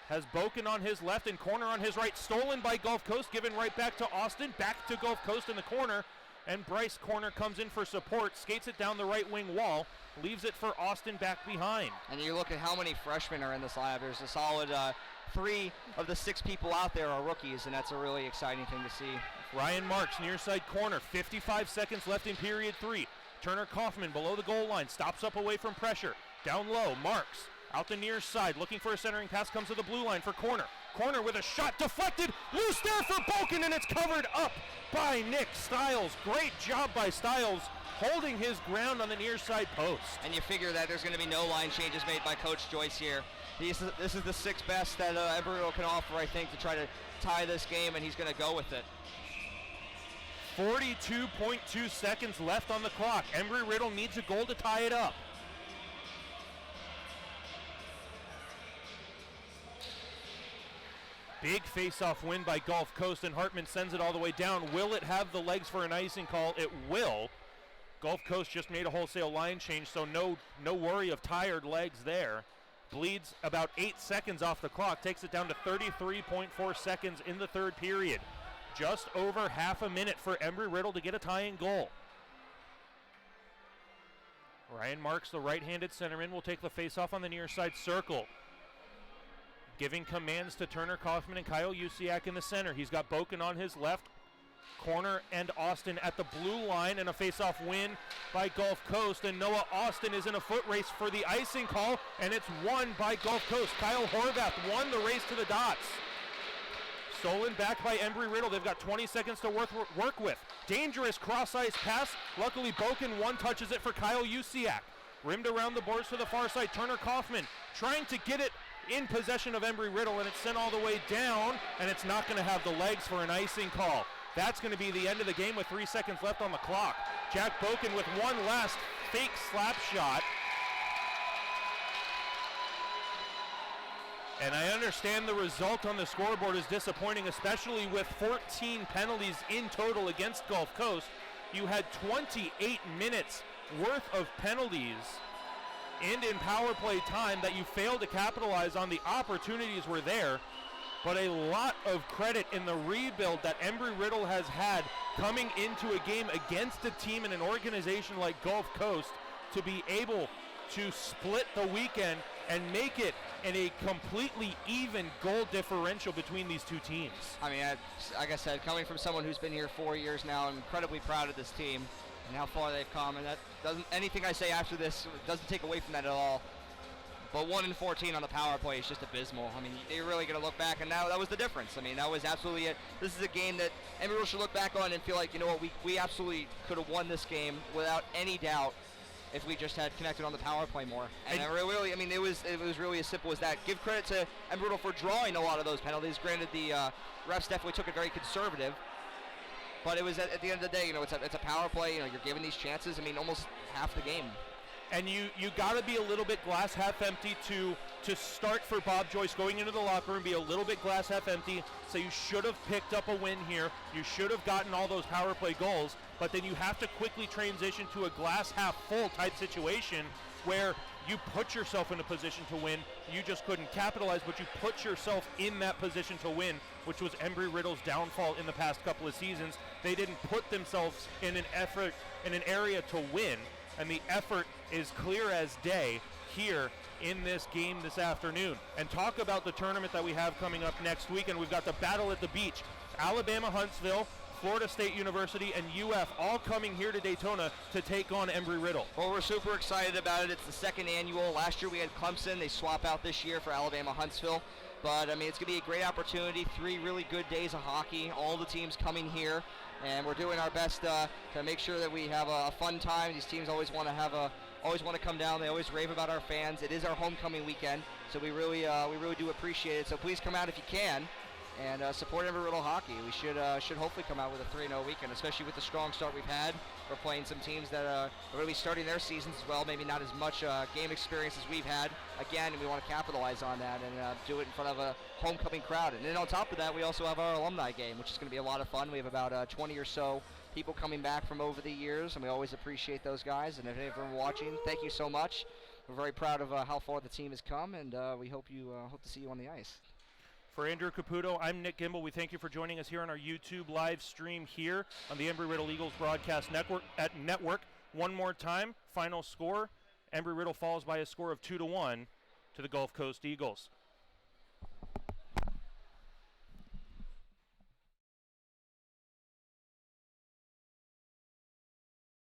Has Boken on his left and corner on his right. Stolen by Gulf Coast, given right back to Austin. Back to Gulf Coast in the corner. And Bryce Corner comes in for support, skates it down the right wing wall, leaves it for Austin back behind. And you look at how many freshmen are in this lineup. There's a solid 3 of the 6 people out there are rookies, and that's a really exciting thing to see. Ryan Marks, near side corner, 55 seconds left in period 3. Turner Kaufman below the goal line, stops up away from pressure. Down low, Marks out the near side, looking for a centering pass, comes to the blue line for Corner. Corner with a shot deflected, loose there for Boken, and it's covered up by Nick Stiles. Great job by Stiles, holding his ground on the near side post. And you figure that there's going to be no line changes made by Coach Joyce here. This is the 6th best that Embry-Riddle can offer, I think, to try to tie this game, and he's going to go with it. 42.2 seconds left on the clock. Embry-Riddle needs a goal to tie it up. Big face-off win by Gulf Coast, and Hartman sends it all the way down. Will it have the legs for an icing call? It will. Gulf Coast just made a wholesale line change, so no worry of tired legs there. Bleeds about 8 seconds off the clock, takes it down to 33.4 seconds in the third period. Just over half a minute for Embry-Riddle to get a tying goal. Ryan Marks, the right-handed centerman, will take the face-off on the near side circle. Giving commands to Turner Kaufman and Kyle Usiak in the center. He's got Boken on his left. Corner and Austin at the blue line, and a face-off win by Gulf Coast. And Noah Austin is in a foot race for the icing call, and it's won by Gulf Coast. Kyle Horvath won the race to the dots. Stolen back by Embry-Riddle. They've got 20 seconds to work with. Dangerous cross-ice pass. Luckily, Boken one-touches it for Kyle Usiak. Rimmed around the boards to the far side. Turner Kaufman trying to get it in possession of Embry-Riddle, and it's sent all the way down, and it's not going to have the legs for an icing call. That's going to be the end of the game with 3 seconds left on the clock. Jack Boken with one last fake slap shot. And I understand the result on the scoreboard is disappointing, especially with 14 penalties in total against Gulf Coast. You had 28 minutes worth of penalties and in power play time that you failed to capitalize on. The opportunities were there, but a lot of credit in the rebuild that Embry-Riddle has had coming into a game against a team and an organization like Gulf Coast to be able to split the weekend and make it in a completely even goal differential between these two teams. I mean, like I said, coming from someone who's been here 4 years now, I'm incredibly proud of this team and how far they've come, and that doesn't, anything I say after this doesn't take away from that at all. But 1 in 14 on the power play is just abysmal. I mean, they're really going to look back, and now that was the difference. I mean, that was absolutely it. This is a game that everyone should look back on and feel like, you know what, we absolutely could have won this game without any doubt if we just had connected on the power play more. And really, I mean, it was really as simple as that. Give credit to Embry-Riddle for drawing a lot of those penalties. Granted, the refs definitely took it very conservative. But it was at the end of the day, you know, it's a power play. You know, you're given these chances. I mean, almost half the game. And you got to be a little bit glass half empty to start for Bob Joyce going into the locker room, be a little bit glass half empty. So you should have picked up a win here. You should have gotten all those power play goals. But then you have to quickly transition to a glass half full type situation where you put yourself in a position to win. You just couldn't capitalize, but you put yourself in that position to win, which was Embry-Riddle's downfall in the past couple of seasons. They didn't put themselves in an area to win, and the effort is clear as day here in this game this afternoon. And talk about the tournament that we have coming up next week, and we've got the Battle at the Beach. Alabama Huntsville, Florida State University, and UF all coming here to Daytona to take on Embry-Riddle. Well, we're super excited about it. It's the second annual. Last year we had Clemson. They swap out this year for Alabama Huntsville. But, I mean, it's going to be a great opportunity. 3 really good days of hockey. All the teams coming here. And we're doing our best to make sure that we have a fun time. These teams always want to come down. They always rave about our fans. It is our homecoming weekend, so we really do appreciate it. So please come out if you can, and support Embry-Riddle hockey. We should hopefully come out with a 3-0 weekend, especially with the strong start we've had. We're playing some teams that are going to be starting their seasons as well. Maybe not as much game experience as we've had. Again, we want to capitalize on that and do it in front of a homecoming crowd. And then on top of that, we also have our alumni game, which is going to be a lot of fun. We have about 20 or so people coming back from over the years, and we always appreciate those guys. And if everyone watching, thank you so much. We're very proud of how far the team has come, and we hope to see you on the ice. For Andrew Caputo, I'm Nick Gimbel. We thank you for joining us here on our YouTube live stream here on the Embry-Riddle Eagles Broadcast Network. One more time, final score, Embry-Riddle falls by a score of 2-1 to the Gulf Coast Eagles.